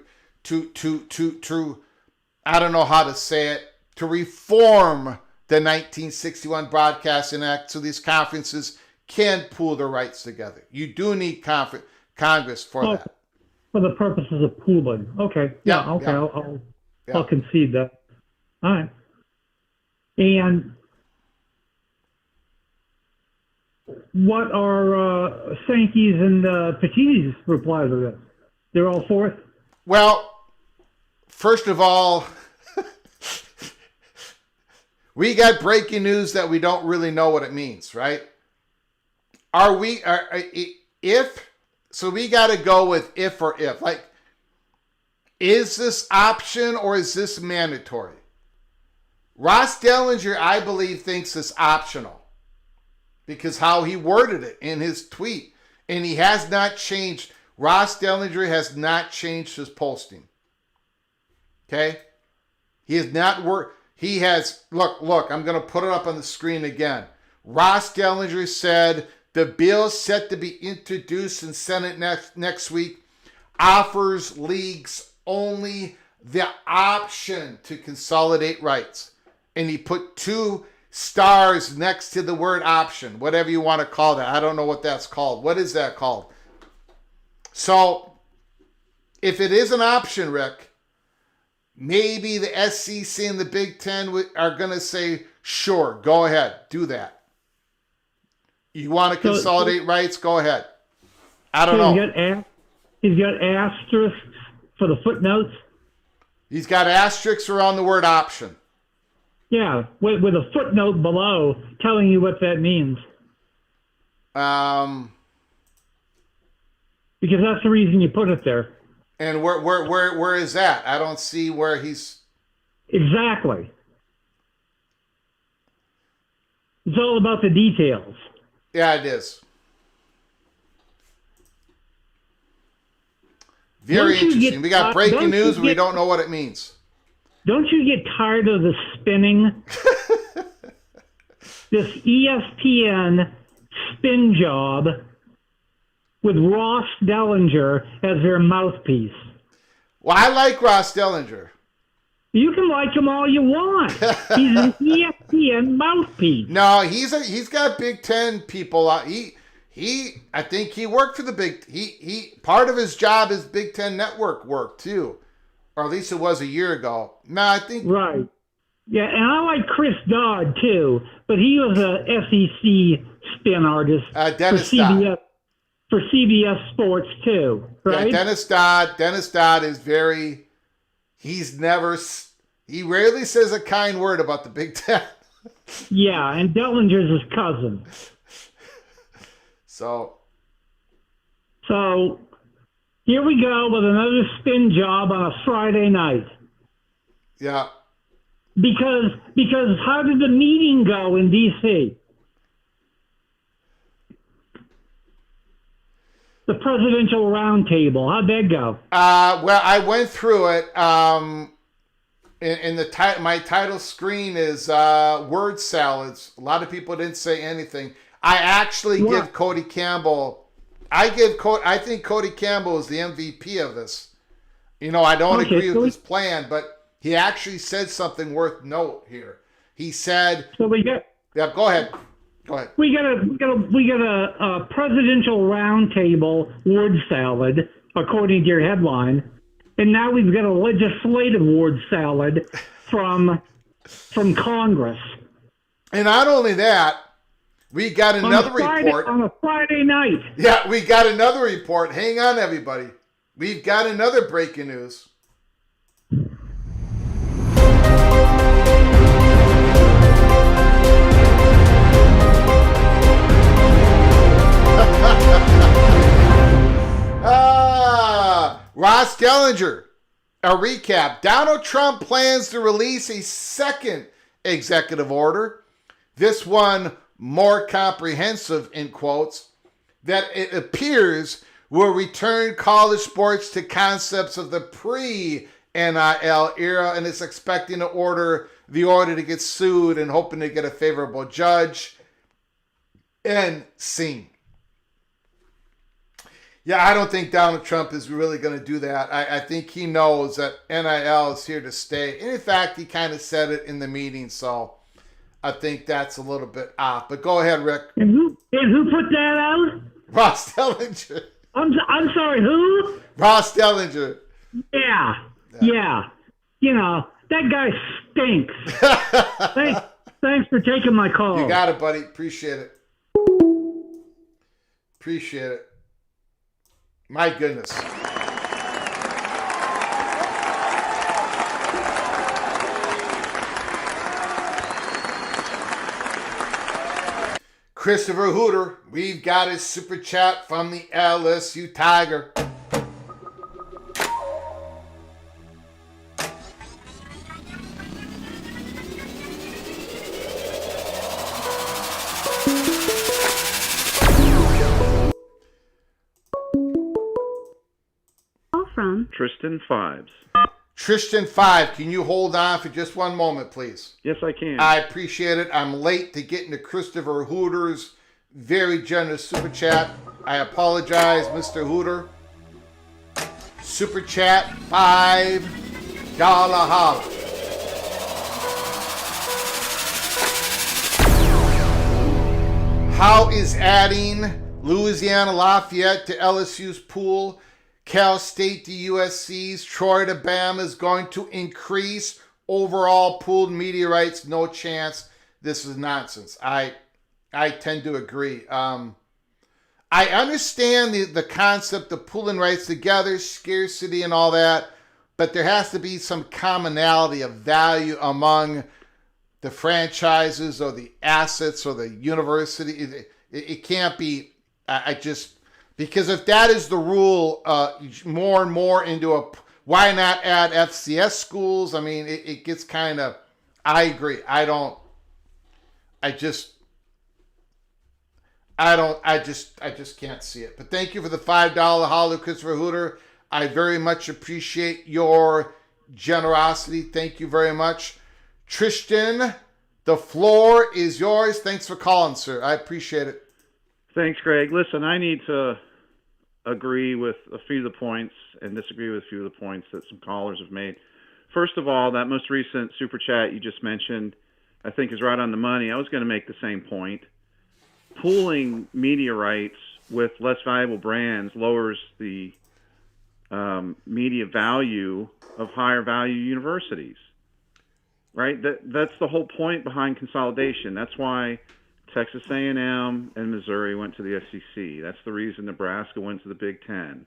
I don't know how to say it, to reform the 1961 Broadcasting Act so these conferences can pool their rights together. You do need Congress for that. For the purposes of pooling. Okay. Yeah, okay. Yeah. I'll concede that. All right. And what are Sankey's and Pacini's reply to this? They're all for it? Well, first of all, we got breaking news that we don't really know what it means, right? So we got to go with if or if. Like, is this option or is this mandatory? Ross Dellinger, I believe, thinks it's optional because how he worded it in his tweet, and he has not changed. Ross Dellinger has not changed his posting. Okay? He has not worked. He has, look, I'm going to put it up on the screen again. Ross Dellinger said the bill set to be introduced in Senate next week offers leagues only the option to consolidate rights. And he put 2 stars next to the word option, whatever you want to call that. I don't know what that's called. What is that called? So, if it is an option, Rick, maybe the SEC and the Big Ten are going to say, sure, go ahead, do that. You want to consolidate rights? Go ahead. I don't know. He's got asterisks for the footnotes? He's got asterisks around the word option. Yeah, with a footnote below telling you what that means. Because that's the reason you put it there. And where is that? I don't see where he's... Exactly. It's all about the details. Yeah, it is. Very interesting. We got breaking news, and we don't know what it means. Don't you get tired of the spinning? This ESPN spin job with Ross Dellinger as their mouthpiece. Well, I like Ross Dellinger. You can like him all you want. He's an ESPN mouthpiece. No, he's got Big Ten people. I think he worked for the he part of his job is Big Ten Network work too, or at least it was a year ago. No, I think right. Yeah, and I like Chris Dodd too, but he was a SEC spin artist Dennis for CBS. Dodd. For CBS Sports too, right? Yeah, Dennis Dodd is very. He rarely says a kind word about the Big Ten. Yeah, and Dellinger's his cousin. So here we go with another spin job on a Friday night. Yeah. Because how did the meeting go in D.C.? The presidential roundtable. How'd that go? Well, I went through it. In my title screen is word salads. A lot of people didn't say anything. I actually give Cody Campbell. I think Cody Campbell is the MVP of this. I don't agree with his plan, but he actually said something worth note here. He said, So we got. Yeah, go ahead. We got a presidential roundtable word salad, according to your headline, and now we've got a legislative word salad from Congress. And not only that, we got another report on a Friday night. Yeah, we got another report. Hang on, everybody. We've got another breaking news. Ross Dellinger, a recap. Donald Trump plans to release a second executive order. This one more comprehensive, in quotes, that it appears will return college sports to concepts of the pre-NIL era, and it's expecting the order to get sued and hoping to get a favorable judge and seen. Yeah, I don't think Donald Trump is really going to do that. I think he knows that NIL is here to stay. And in fact, he kind of said it in the meeting, so I think that's a little bit off. But go ahead, Rick. And who put that out? Ross Dellinger. I'm sorry, who? Ross Dellinger. Yeah. That guy stinks. Thanks for taking my call. You got it, buddy. Appreciate it. My goodness. Christopher Hooter, we've got his super chat from the LSU Tiger. From Tristan Fives. Tristan 5, can you hold on for just one moment, please? Yes, I can. I appreciate it. I'm late to get into Christopher Hooter's very generous super chat. I apologize, Mr. Hooter. Super chat, $5 holla. How is adding Louisiana Lafayette to LSU's pool, Cal State to USC's, Troy to Bama's going to increase overall pooled media rights? No chance. This is nonsense. I tend to agree. I understand the concept of pooling rights together, scarcity and all that, but there has to be some commonality of value among the franchises or the assets or the university. It can't be, because if that is the rule, more and more into why not add FCS schools? I mean, it gets kind of, I agree. I just can't see it. But thank you for the $5 holla, Christopher Hooter. I very much appreciate your generosity. Thank you very much. Tristan, the floor is yours. Thanks for calling, sir. I appreciate it. Thanks, Greg. Listen, I need to agree with a few of the points and disagree with a few of the points that some callers have made. First of all, that most recent super chat you just mentioned, I think is right on the money. I was going to make the same point. Pooling media rights with less valuable brands lowers the media value of higher value universities, right? That's the whole point behind consolidation. That's why Texas A&M and Missouri went to the SEC. That's the reason Nebraska went to the Big Ten.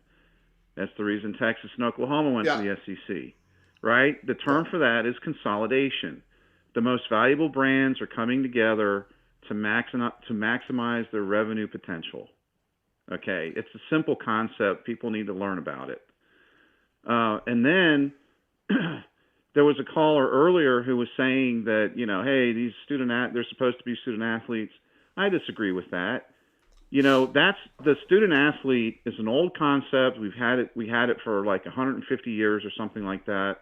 That's the reason Texas and Oklahoma went to the SEC, right? The term for that is consolidation. The most valuable brands are coming together to maximize their revenue potential. Okay, it's a simple concept. People need to learn about it. And then there was a caller earlier who was saying that, hey, these they're supposed to be student athletes. I disagree with that. That's the student athlete is an old concept. We had it for like 150 years or something like that.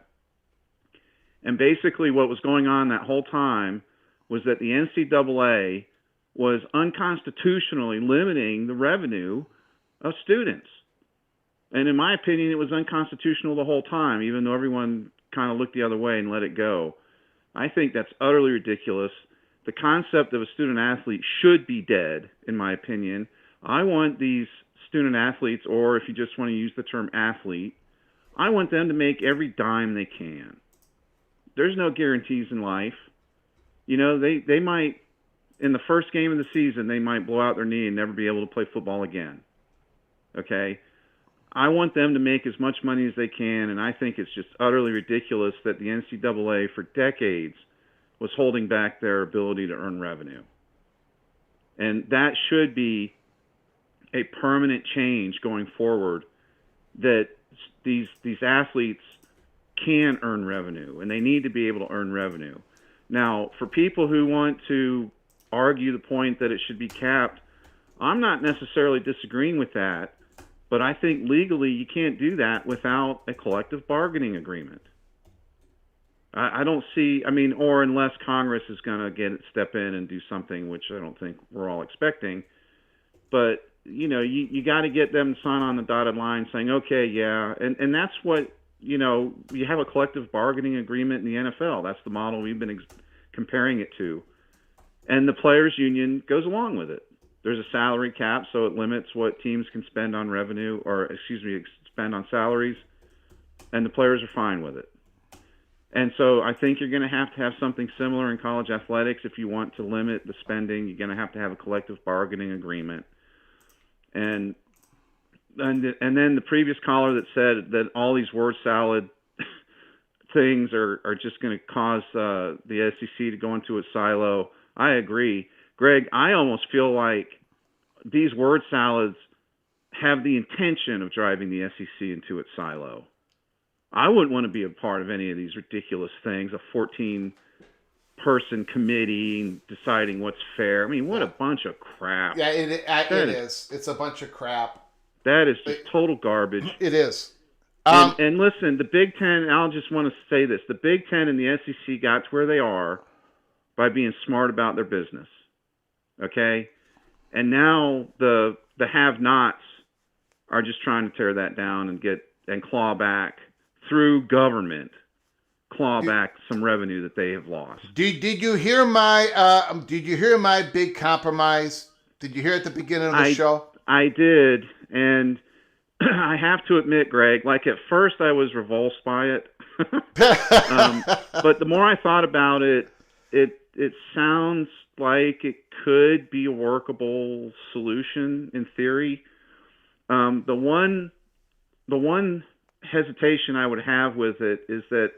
And basically what was going on that whole time was that the NCAA was unconstitutionally limiting the revenue of students. And in my opinion, it was unconstitutional the whole time, even though everyone kind of looked the other way and let it go. I think that's utterly ridiculous. The concept of a student athlete should be dead, in my opinion. I want these student athletes, or if you just want to use the term athlete, I want them to make every dime they can. There's no guarantees in life. You know, they might, in the first game of the season, they might blow out their knee and never be able to play football again. Okay? I want them to make as much money as they can, and I think it's just utterly ridiculous that the NCAA for decades was holding back their ability to earn revenue. And that should be a permanent change going forward, that these athletes can earn revenue, and they need to be able to earn revenue. Now, for people who want to argue the point that it should be capped, I'm not necessarily disagreeing with that. But I think legally you can't do that without a collective bargaining agreement. I don't see, or unless Congress is going to step in and do something, which I don't think we're all expecting. But, you got to get them to sign on the dotted line saying, okay, yeah. And that's what, you have a collective bargaining agreement in the NFL. That's the model we've been comparing it to. And the players' union goes along with it. There's a salary cap, so it limits what teams can spend on revenue, spend on salaries, and the players are fine with it. And so I think you're going to have something similar in college athletics. If you want to limit the spending, you're going to have a collective bargaining agreement. And then the previous caller that said that all these word salad things are just going to cause the SEC to go into a silo, I agree. Greg, I almost feel like these word salads have the intention of driving the SEC into its silo. I wouldn't want to be a part of any of these ridiculous things, a 14-person committee deciding what's fair. What a bunch of crap. Yeah, it is. It's a bunch of crap. That is just total garbage. It is. And listen, the Big Ten, I'll just want to say this. The Big Ten and the SEC got to where they are by being smart about their business. Okay? And now the have-nots are just trying to tear that down and claw back through government, back some revenue that they have lost. Did you hear my big compromise? Did you hear at the beginning of the show? I did, and I have to admit, Greg, like at first I was revulsed by it. But the more I thought about it, it sounds like it could be a workable solution in theory. The one hesitation I would have with it is that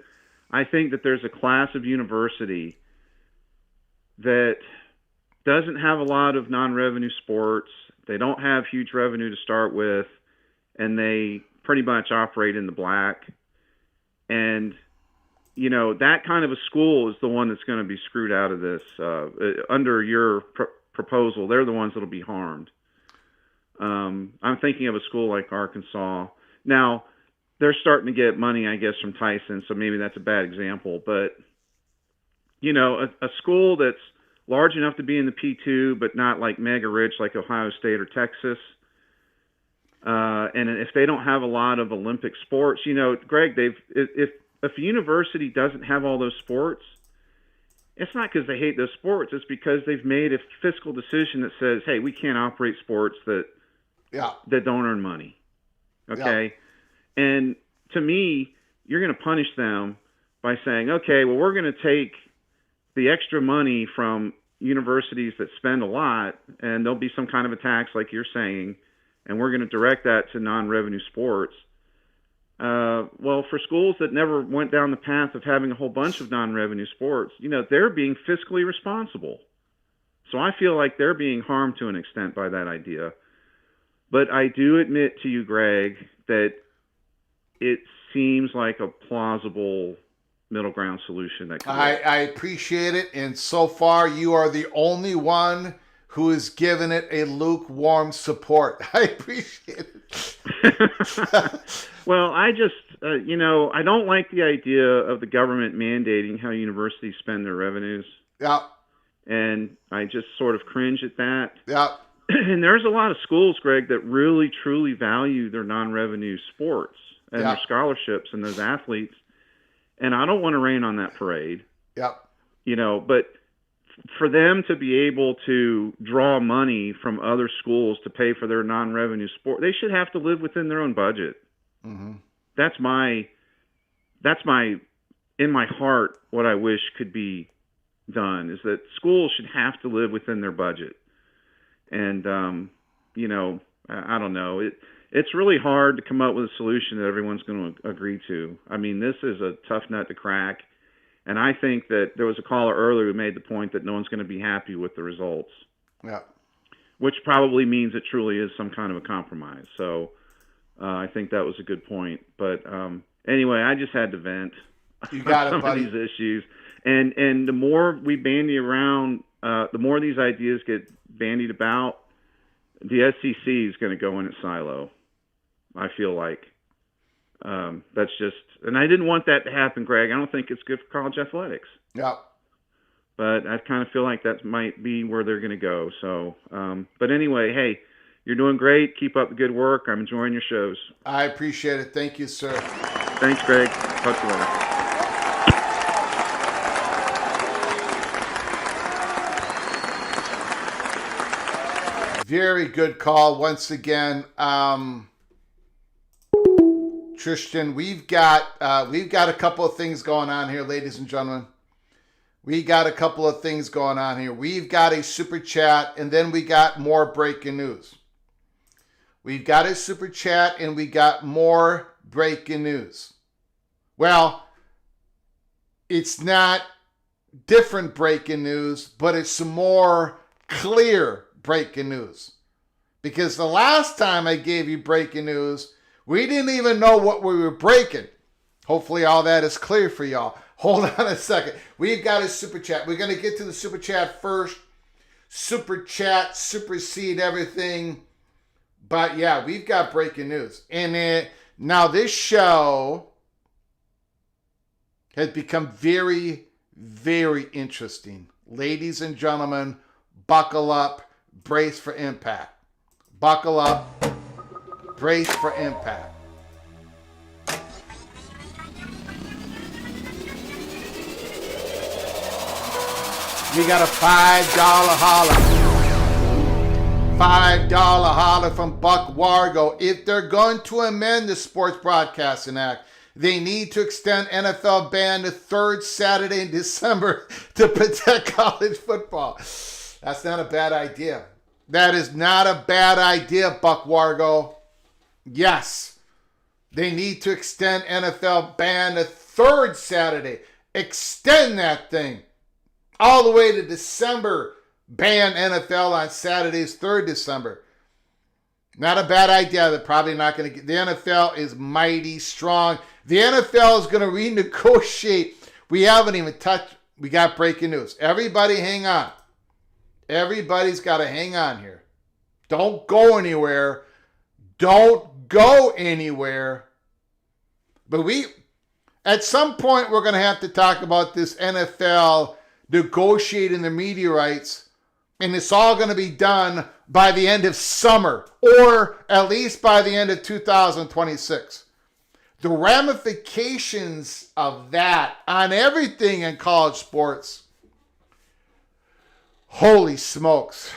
I think that there's a class of university that doesn't have a lot of non-revenue sports. They don't have huge revenue to start with, and they pretty much operate in the black. And that kind of a school is the one that's going to be screwed out of this. Under your proposal, they're the ones that will be harmed. I'm thinking of a school like Arkansas. Now, they're starting to get money, I guess, from Tyson, so maybe that's a bad example. But, a school that's large enough to be in the P2, but not like mega rich like Ohio State or Texas. And if they don't have a lot of Olympic sports, Greg, if a university doesn't have all those sports, it's not because they hate those sports. It's because they've made a fiscal decision that says, hey, we can't operate sports that don't earn money. Okay? Yeah. And to me, you're going to punish them by saying, okay, well, we're going to take the extra money from universities that spend a lot, and there'll be some kind of a tax like you're saying, and we're going to direct that to non-revenue sports. Well, for schools that never went down the path of having a whole bunch of non-revenue sports, they're being fiscally responsible. So I feel like they're being harmed to an extent by that idea. But I do admit to you, Greg, that it seems like a plausible middle ground solution that could work. I appreciate it, and so far you are the only one who has given it a lukewarm support. I appreciate it. Well, I just, I don't like the idea of the government mandating how universities spend their revenues. Yeah. And I just sort of cringe at that. Yeah. And there's a lot of schools, Greg, that really, truly value their non-revenue sports and their scholarships and those athletes. And I don't want to rain on that parade. Yep. But for them to be able to draw money from other schools to pay for their non-revenue sport, they should have to live within their own budget. Mm-hmm. That's my, in my heart, what I wish could be done is that schools should have to live within their budget. And, I don't know. It's really hard to come up with a solution that everyone's going to agree to. I mean, this is a tough nut to crack. And I think that there was a caller earlier who made the point that no one's going to be happy with the results. Yeah. Which probably means it truly is some kind of a compromise. So I think that was a good point. But anyway, I just had to vent. You got it, buddy. Of these issues. And the more we bandy around, the more these ideas get bandied about, the SEC is going to go in its silo, I feel like. That's just, and I didn't want that to happen, Greg. I don't think it's good for college athletics. Yeah. But I kind of feel like that might be where they're going to go. So, but anyway, hey, you're doing great. Keep up the good work. I'm enjoying your shows. I appreciate it. Thank you, sir. Thanks, Greg. Talk to you later. Very good call once again. Tristan, we've got a couple of things going on here, ladies and gentlemen. We got a couple of things going on here. We've got a super chat, and then we got more breaking news. We've got a super chat, and we got more breaking news. Well, it's not different breaking news, but it's some more clear breaking news. Because the last time I gave you breaking news, we didn't even know what we were breaking. Hopefully all that is clear for y'all. Hold on a second. We've got a super chat. We're going to get to the super chat first. Super chat, supersede everything. But yeah, we've got breaking news. And now this show has become very, very interesting. Ladies and gentlemen, buckle up. Brace for impact. Buckle up. Brace for impact. We got a $5 holler. $5 holler from Buck Wargo. If they're going to amend the Sports Broadcasting Act, they need to extend NFL ban the third Saturday in December to protect college football. That's not a bad idea. That is not a bad idea, Buck Wargo. Yes, they need to extend NFL ban the third Saturday. Extend that thing all the way to December. Ban NFL on Saturdays, 3rd December. Not a bad idea. They're probably not going to get. The NFL is mighty strong. The NFL is going to renegotiate. We haven't even touched. We got breaking news. Everybody hang on. Everybody's got to hang on here. Don't go anywhere. Don't go anywhere. But at some point, we're going to have to talk about this NFL negotiating the media rights. And it's all going to be done by the end of summer, or at least by the end of 2026. The ramifications of that on everything in college sports, holy smokes.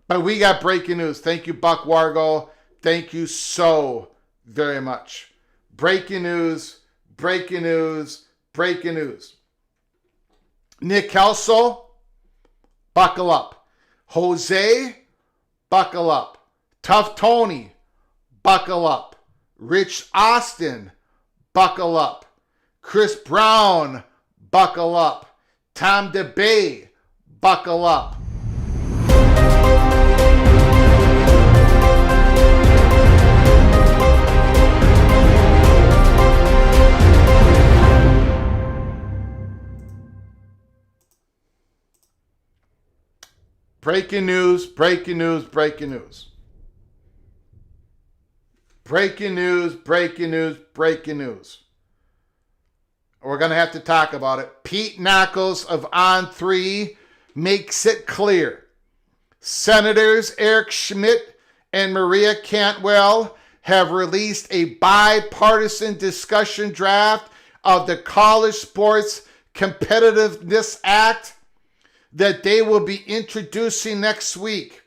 But we got breaking news. Thank you, Buck Wargo. Thank you so very much. Breaking news, breaking news, breaking news. Nick Kelso, buckle up. Jose, buckle up. Tough Tony, buckle up. Rich Austin, buckle up. Chris Brown, buckle up. Tom DeBay, buckle up. Breaking news, breaking news, breaking news. Breaking news, breaking news, breaking news. We're going to have to talk about it. Pete Knuckles of On3 makes it clear. Senators Eric Schmidt and Maria Cantwell have released a bipartisan discussion draft of the College Sports Competitiveness Act that they will be introducing next week.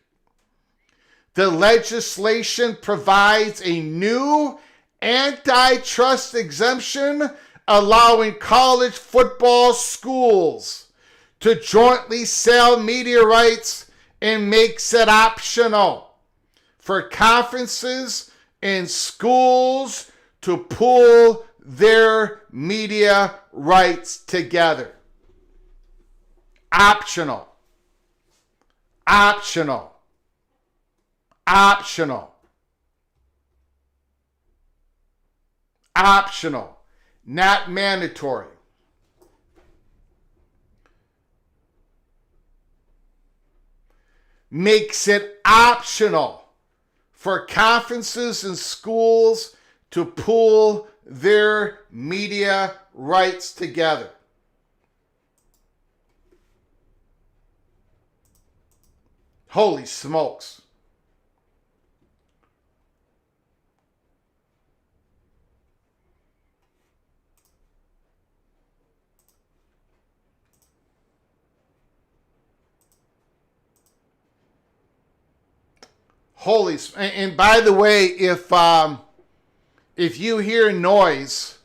The legislation provides a new antitrust exemption allowing college football schools to jointly sell media rights and makes it optional for conferences and schools to pool their media rights together. Optional. Optional. Optional. Optional. Not mandatory. Makes it optional for conferences and schools to pool their media rights together. Holy smokes. Holy, and by the way, if you hear noise,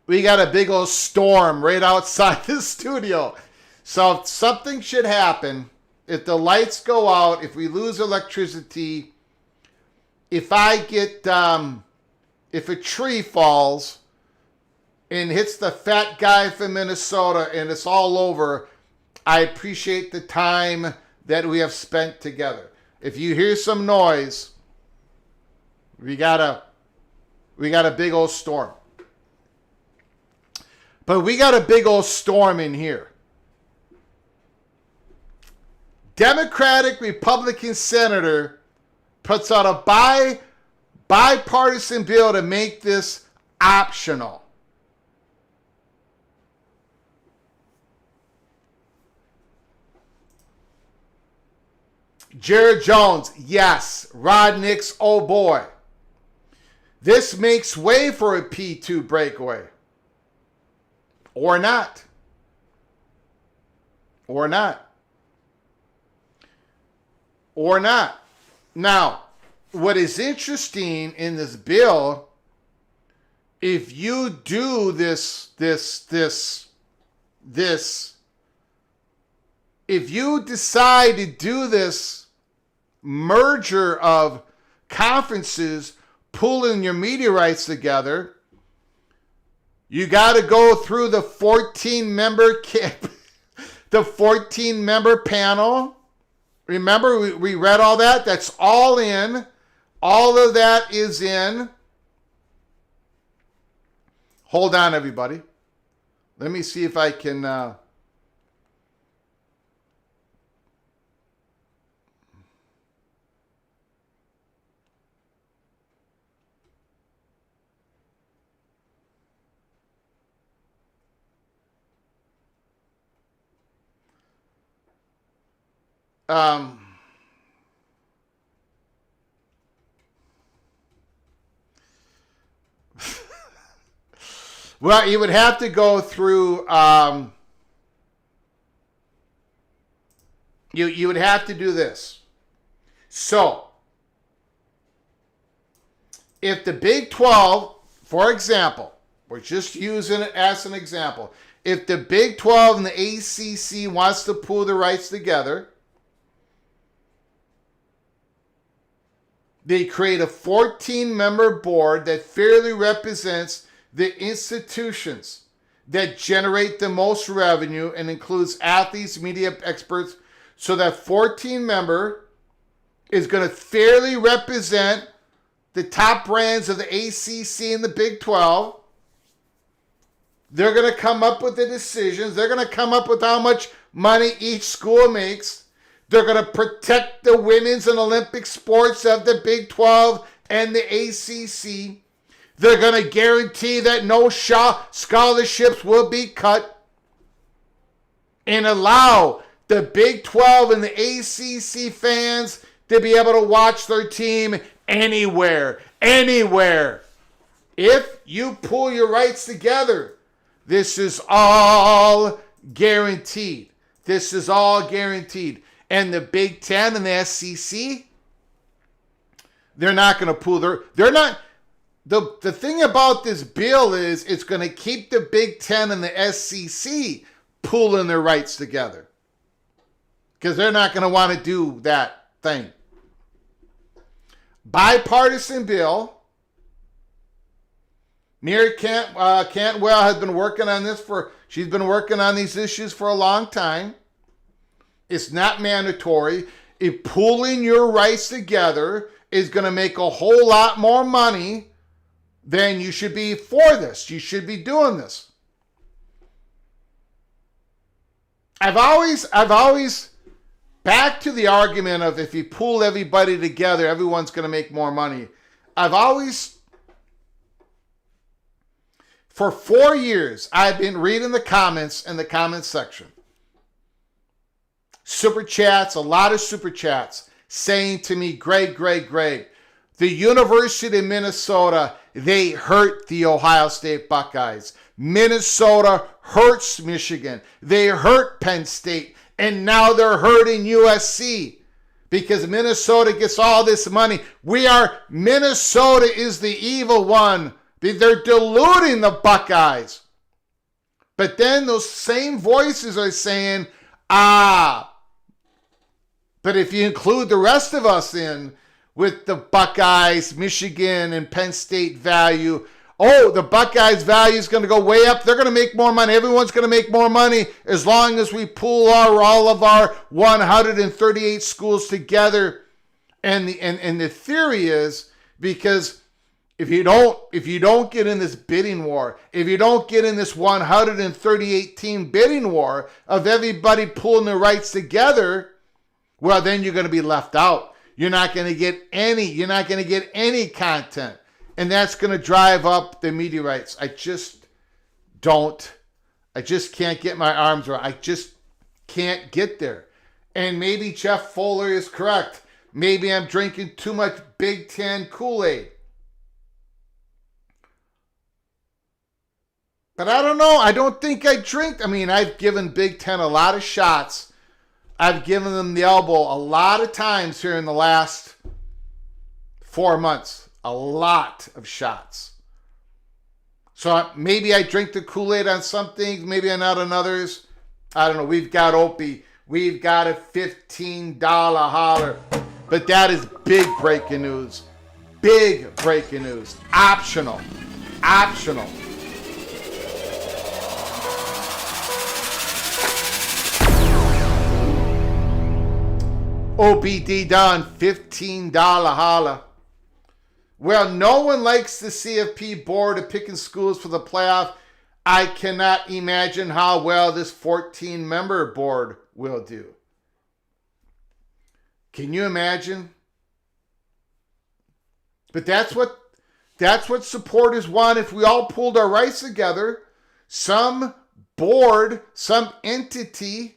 we got a big old storm right outside the studio. So if something should happen, if the lights go out, if we lose electricity, if I get, if a tree falls and hits the fat guy from Minnesota and it's all over, I appreciate the time that we have spent together. If you hear some noise, we got a big old storm. But we got a big old storm in here. Democratic Republican senator puts out a bipartisan bill to make this optional. Jared Jones, yes. Rod Nix, oh boy. This makes way for a P2 breakaway. Or not. Or not. Or not. Now, what is interesting in this bill, if you do this, if you decide to do this merger of conferences pulling your media rights together, you got to go through the 14-member panel. Remember, we read all that? That's all in. All of that is in. Hold on, everybody. Let me see if I can... well, you would have to go through, you would have to do this. So, if the Big 12, for example, we're just using it as an example, if the Big 12 and the ACC wants to pool the rights together, they create a 14-member board that fairly represents the institutions that generate the most revenue and includes athletes, media experts. So that 14-member is going to fairly represent the top brands of the ACC and the Big 12. They're going to come up with the decisions. They're going to come up with how much money each school makes. They're going to protect the women's and Olympic sports of the Big 12 and the ACC. They're going to guarantee that no scholarships will be cut and allow the Big 12 and the ACC fans to be able to watch their team anywhere. If you pull your rights together, this is all guaranteed. And the Big 10 and the SEC, they're not going to pull they're not. The thing about this bill is it's going to keep the Big 10 and the SEC pulling their rights together. Because they're not going to want to do that thing. Bipartisan bill. Mary Cantwell has been working on this she's been working on these issues for a long time. It's not mandatory. If pooling your rights together is going to make a whole lot more money, then you should be for this. You should be doing this. I've always back to the argument of if you pool everybody together, everyone's going to make more money. For 4 years, I've been reading the comments in the comments section. Super chats, a lot of super chats saying to me, Greg, the University of Minnesota, they hurt the Ohio State Buckeyes. Minnesota hurts Michigan. They hurt Penn State. And now they're hurting USC because Minnesota gets all this money. Minnesota is the evil one. They're diluting the Buckeyes. But then those same voices are saying, but if you include the rest of us in with the Buckeyes, Michigan, and Penn State value, the Buckeyes value is going to go way up. They're going to make more money. Everyone's going to make more money as long as we pool all of our 138 schools together. And the theory is because if you don't get in this bidding war, if you don't get in this 138 team bidding war of everybody pulling their rights together, well, then you're going to be left out. You're not going to get any content. And that's going to drive up the media rights. I just can't get my arms around. I just can't get there. And maybe Jeff Fuller is correct. Maybe I'm drinking too much Big Ten Kool-Aid. But I don't know. I don't think I drink. I mean, I've given Big Ten a lot of shots. I've given them the elbow a lot of times here in the last 4 months. A lot of shots. So maybe I drink the Kool-Aid on some things, maybe not on others. I don't know. We've got Opie. We've got a $15 holler. But that is big breaking news. Big breaking news. Optional. OBD done. $15 holler. Well, no one likes the CFP board of picking schools for the playoff. I cannot imagine how well this 14-member board will do. Can you imagine? But that's what supporters want. If we all pulled our rights together, some board, some entity,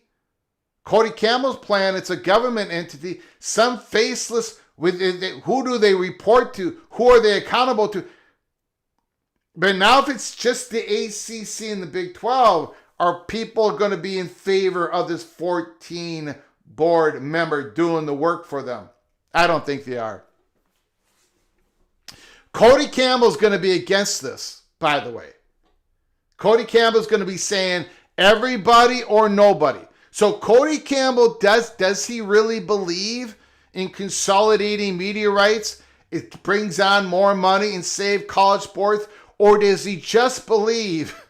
Cody Campbell's plan, it's a government entity, some faceless. Who do they report to? Who are they accountable to? But now if it's just the ACC and the Big 12, are people going to be in favor of this 14 board member doing the work for them? I don't think they are. Cody Campbell's going to be against this, by the way. Cody Campbell's going to be saying everybody or nobody. So Cody Campbell, does he really believe in consolidating media rights? It brings on more money and save college sports? Or does he just believe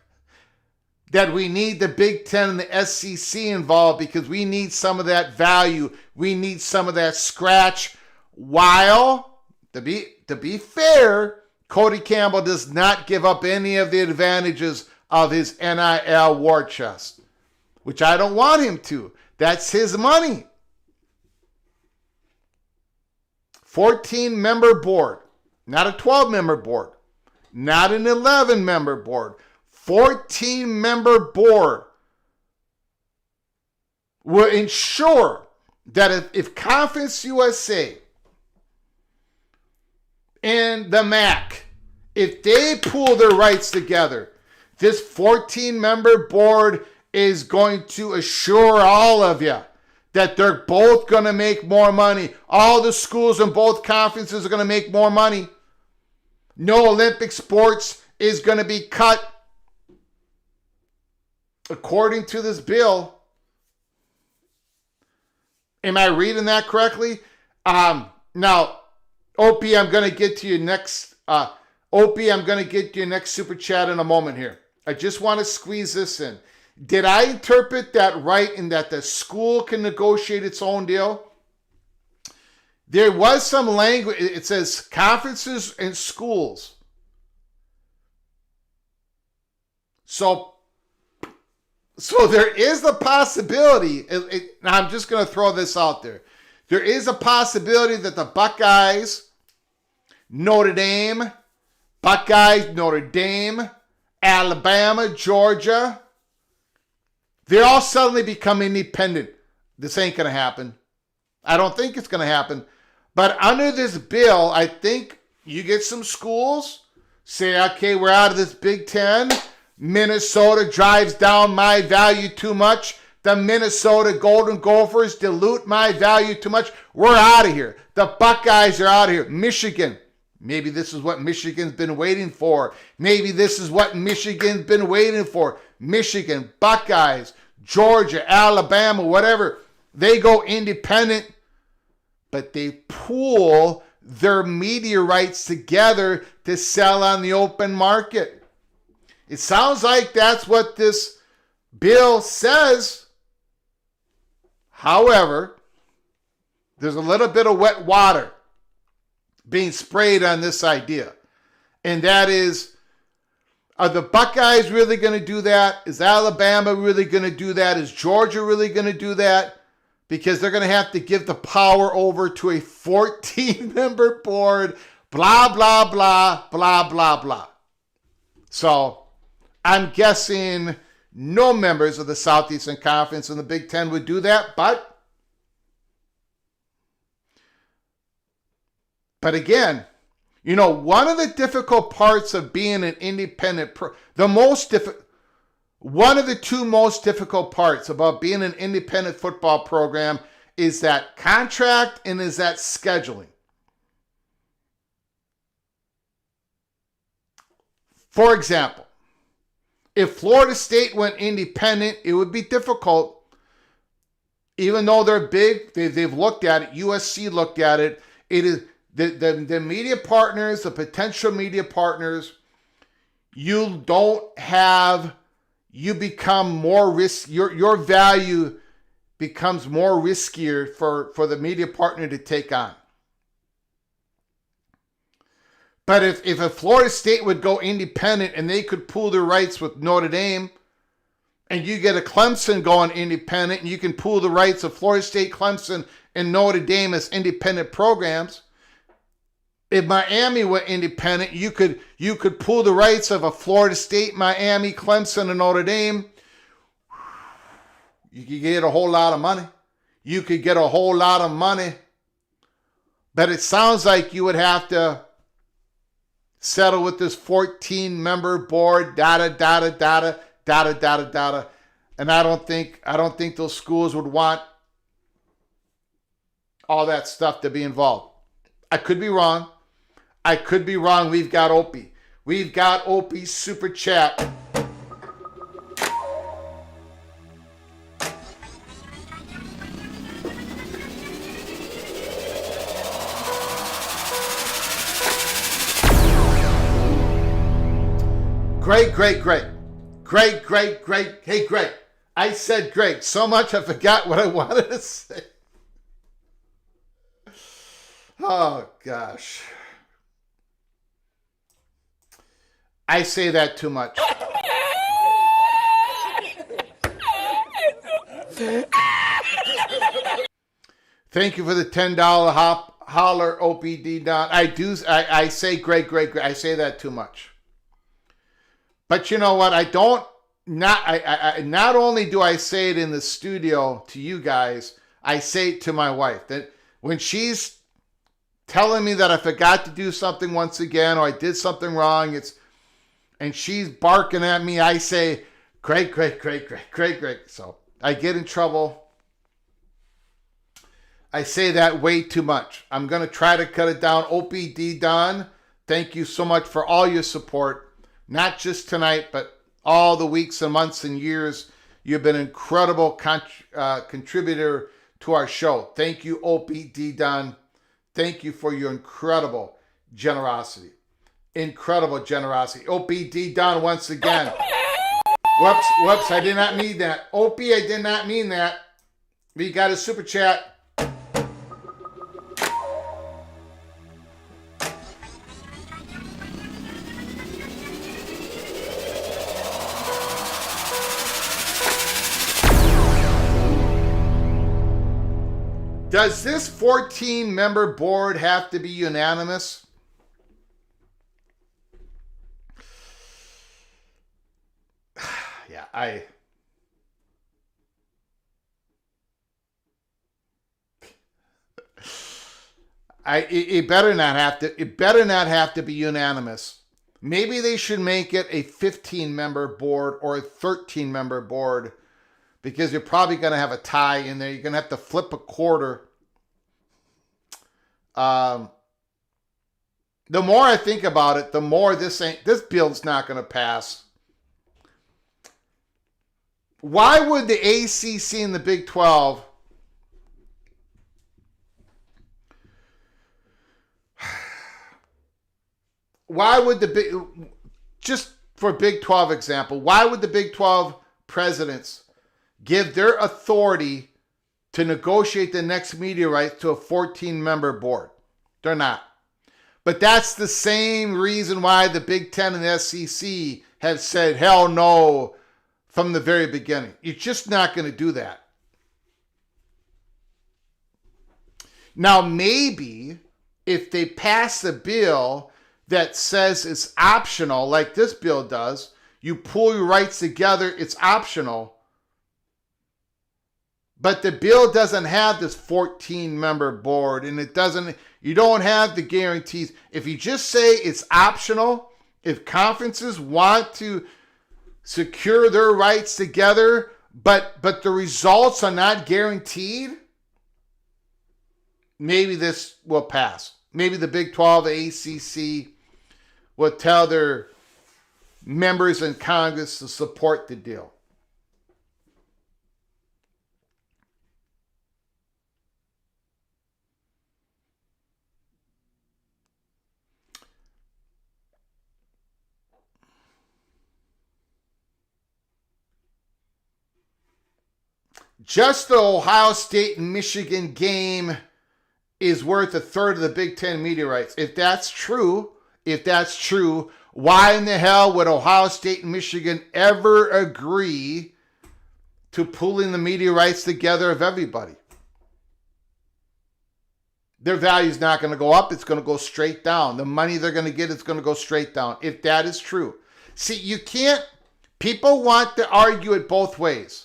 that we need the Big Ten and the SEC involved because we need some of that value, we need some of that scratch, while, to be fair, Cody Campbell does not give up any of the advantages of his NIL war chest, which I don't want him to. That's his money. 14-member board, not a 12-member board. not an 11-member board, 14-member board will ensure that if Conference USA and the MAC, if they pool their rights together, this 14-member board is going to assure all of you that they're both going to make more money. All the schools in both conferences are going to make more money. No Olympic sports is going to be cut. According to this bill, am I reading that correctly? Now, Opie, I'm going to get to your next. Opie, I'm going to get to your next super chat in a moment here. I just want to squeeze this in. Did I interpret that right in that the school can negotiate its own deal? There was some language. It says conferences and schools. So there is a possibility. I'm just going to throw this out there. There is a possibility that the Buckeyes, Notre Dame, Alabama, Georgia, they all suddenly become independent. This ain't going to happen. I don't think it's going to happen. But under this bill, I think you get some schools say, okay, we're out of this Big Ten. Minnesota drives down my value too much. The Minnesota Golden Gophers dilute my value too much. We're out of here. The Buckeyes are out of here. Michigan. Maybe this is what Michigan's been waiting for. Michigan, Buckeyes, Georgia, Alabama, whatever. They go independent, but they pool their media rights together to sell on the open market. It sounds like that's what this bill says. However, there's a little bit of wet water being sprayed on this idea. And that is, are the Buckeyes really going to do that? Is Alabama really going to do that? Is Georgia really going to do that? Because they're going to have to give the power over to a 14-member board, blah, blah, blah, blah, blah, blah. So I'm guessing no members of the Southeastern Conference and the Big Ten would do that, but again, you know, one of the difficult parts of being an independent, one of the two most difficult parts about being an independent football program is that contract and is that scheduling. For example, if Florida State went independent, it would be difficult. Even though they're big, they've looked at it. USC looked at it. It is the media partners, the potential media partners. You become more risk. Your value becomes more riskier for the media partner to take on. But if a Florida State would go independent and they could pool their rights with Notre Dame, and you get a Clemson going independent, and you can pool the rights of Florida State, Clemson, and Notre Dame as independent programs. If Miami went independent, you could pool the rights of a Florida State, Miami, Clemson, and Notre Dame. You could get a whole lot of money. But it sounds like you would have to settle with this 14-member board, data. And I don't think those schools would want all that stuff to be involved. I could be wrong. We've got Opie's super chat. Great. Hey, Greg. I said Greg so much I forgot what I wanted to say. Oh, gosh. I say that too much. Thank you for the $10 holler, OPD Don. I say Greg. I say that too much. But you know what? Not only do I say it in the studio to you guys, I say it to my wife. That when she's telling me that I forgot to do something once again, or I did something wrong, and she's barking at me, I say, Craig. So I get in trouble. I say that way too much. I'm going to try to cut it down. OPD Don, thank you so much for all your support. Not just tonight, but all the weeks and months and years. You've been an incredible contributor to our show. Thank you, OPD Don. Thank you for your incredible generosity. Incredible generosity. OPD Don once again. Whoops, I did not mean that. Opie, I did not mean that. We got a super chat. Does this 14-member board have to be unanimous? Yeah, it better not have to. It better not have to be unanimous. Maybe they should make it a 15-member board or a 13-member board, because you're probably going to have a tie in there. You're going to have to flip a quarter. The more I think about it, the more this bill's not going to pass. Why would the ACC and the Big 12 just for Big 12 example, why would the Big 12 presidents give their authority to negotiate the next media rights to a 14-member board? They're not. But that's the same reason why the Big Ten and the SEC have said, hell no, from the very beginning. You're just not going to do that. Now, maybe if they pass a bill that says it's optional, like this bill does, you pull your rights together, it's optional. But the bill doesn't have this 14-member board, and you don't have the guarantees. If you just say it's optional, if conferences want to secure their rights together, but the results are not guaranteed, maybe this will pass. Maybe the Big 12, the ACC, will tell their members in Congress to support the deal. Just the Ohio State and Michigan game is worth a third of the Big Ten media rights. If that's true, why in the hell would Ohio State and Michigan ever agree to pooling the media rights together of everybody? Their value is not going to go up. It's going to go straight down. The money they're going to get is going to go straight down, if that is true. See, you can't, people want to argue it both ways.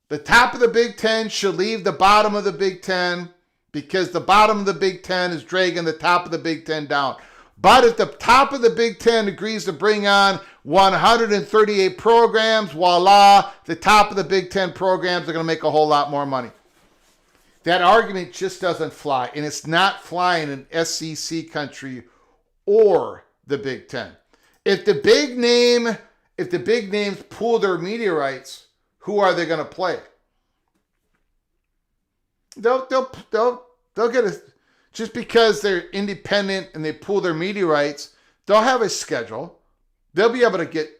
The top of the Big Ten should leave the bottom of the Big Ten, because the bottom of the Big Ten is dragging the top of the Big Ten down. But if the top of the Big Ten agrees to bring on 138 programs, voila, the top of the Big Ten programs are going to make a whole lot more money. That argument just doesn't fly, and it's not flying in SEC country or the Big Ten. If the big names pool their media rights, who are they going to play? They'll get a, just because they're independent and they pool their media rights, they'll have a schedule. They'll be able to get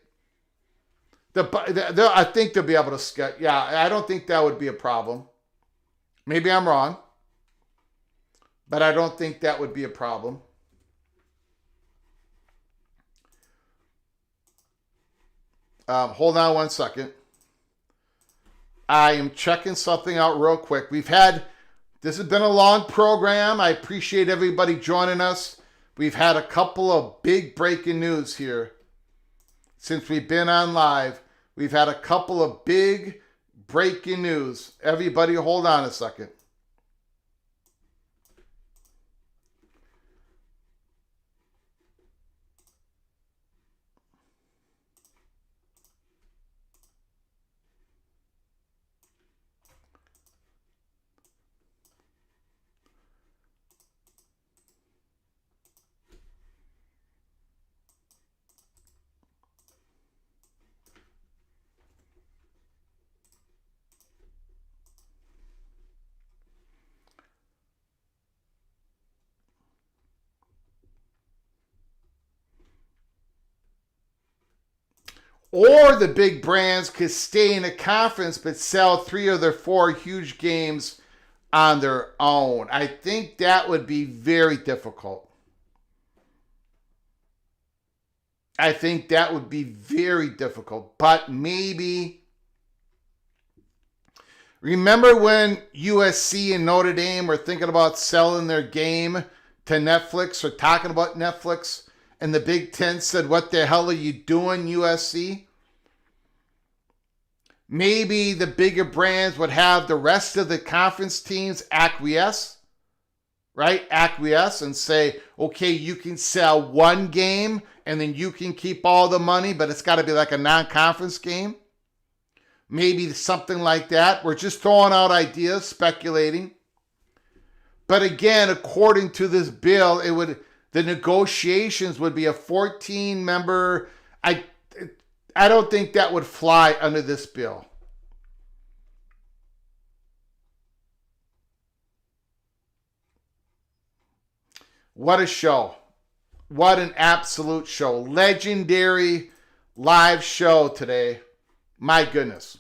I think they'll be able to schedule. Yeah, I don't think that would be a problem. Maybe I'm wrong, but I don't think that would be a problem. Hold on one second. I am checking something out real quick. This has been a long program. I appreciate everybody joining us. We've had a couple of big breaking news here since we've been on live. We've had a couple of big breaking news. Everybody hold on a second. Or the big brands could stay in a conference but sell 3 of their 4 huge games on their own. I think that would be very difficult. I think that would be very difficult. But maybe... Remember when USC and Notre Dame were thinking about selling their game to Netflix or talking about Netflix? And the Big Ten said, what the hell are you doing, USC? Maybe the bigger brands would have the rest of the conference teams acquiesce, right? Acquiesce and say, okay, you can sell 1 game and then you can keep all the money, but it's got to be like a non-conference game. Maybe something like that. We're just throwing out ideas, speculating. But again, according to this bill, the negotiations would be a 14-member. I don't think that would fly under this bill. What a show. What an absolute show. Legendary live show today. My goodness.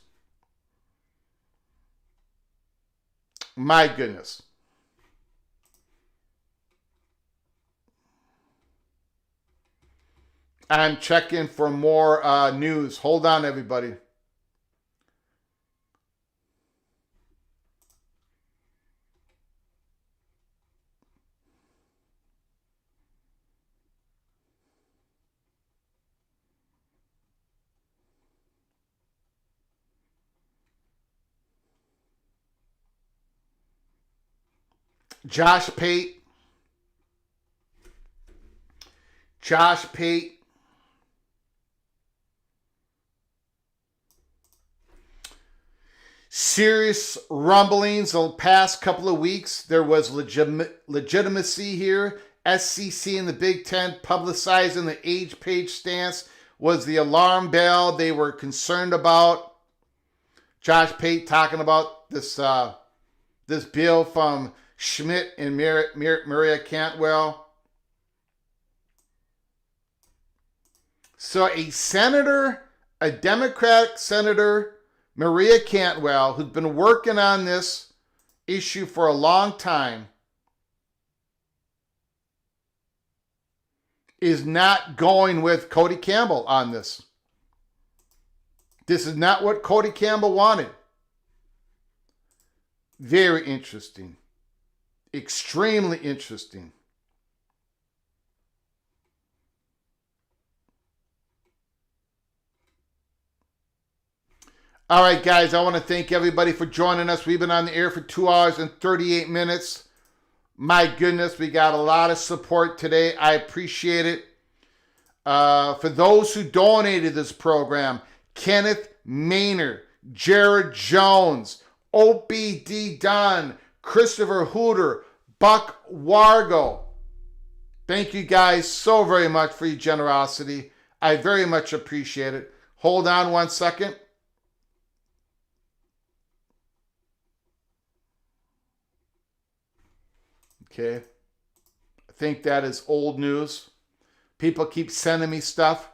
My goodness. I'm checking for more news. Hold on, everybody. Josh Pate. Serious rumblings the past couple of weeks. There was legitimacy here. SEC and the Big Ten publicizing the age page stance was the alarm bell they were concerned about. Josh Pate talking about this bill from Schmidt and Maria Cantwell. So a Democratic senator, Maria Cantwell, who's been working on this issue for a long time, is not going with Cody Campbell on this. This is not what Cody Campbell wanted. Very interesting. Extremely interesting. All right, guys, I want to thank everybody for joining us. We've been on the air for 2 hours and 38 minutes. My goodness, we got a lot of support today. I appreciate it. For those who donated this program, Kenneth Maynard, Jared Jones, OBD Dunn, Christopher Hooter, Buck Wargo. Thank you guys so very much for your generosity. I very much appreciate it. Hold on one second. Okay. I think that is old news. People keep sending me stuff.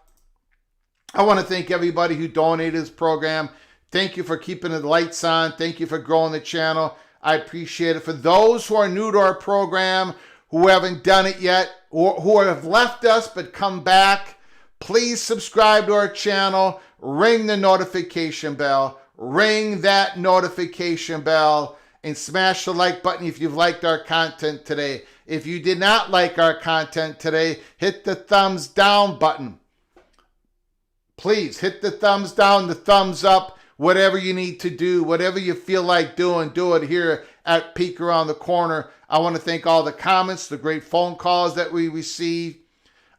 I want to thank everybody who donated this program. Thank you for keeping the lights on. Thank you for growing the channel. I appreciate it. For those who are new to our program, who haven't done it yet, or who have left us but come back, please subscribe to our channel. Ring the notification bell. Ring that notification bell. And smash the like button if you've liked our content today. If you did not like our content today, hit the thumbs down button. Please hit the thumbs down, the thumbs up, whatever you need to do, whatever you feel like doing, do it here at Peek Around the Corner. I want to thank all the comments, the great phone calls that we received.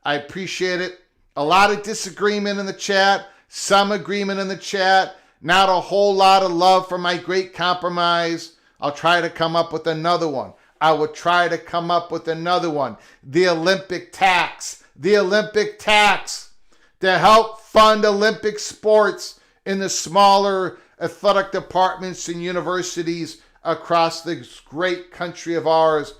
I appreciate it. A lot of disagreement in the chat, some agreement in the chat, not a whole lot of love for my great compromise. I'll try to come up with another one. I will try to come up with another one. The Olympic tax. The Olympic tax to help fund Olympic sports in the smaller athletic departments and universities across this great country of ours.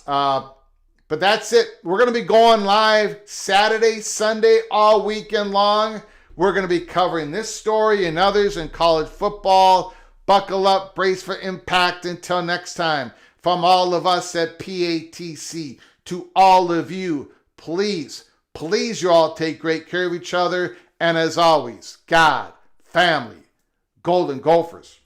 But that's it. We're going to be going live Saturday, Sunday, all weekend long. We're going to be covering this story and others in college football. Buckle up, brace for impact. Until next time, from all of us at PATC to all of you, please you all take great care of each other. And as always, God, family, Golden Gophers.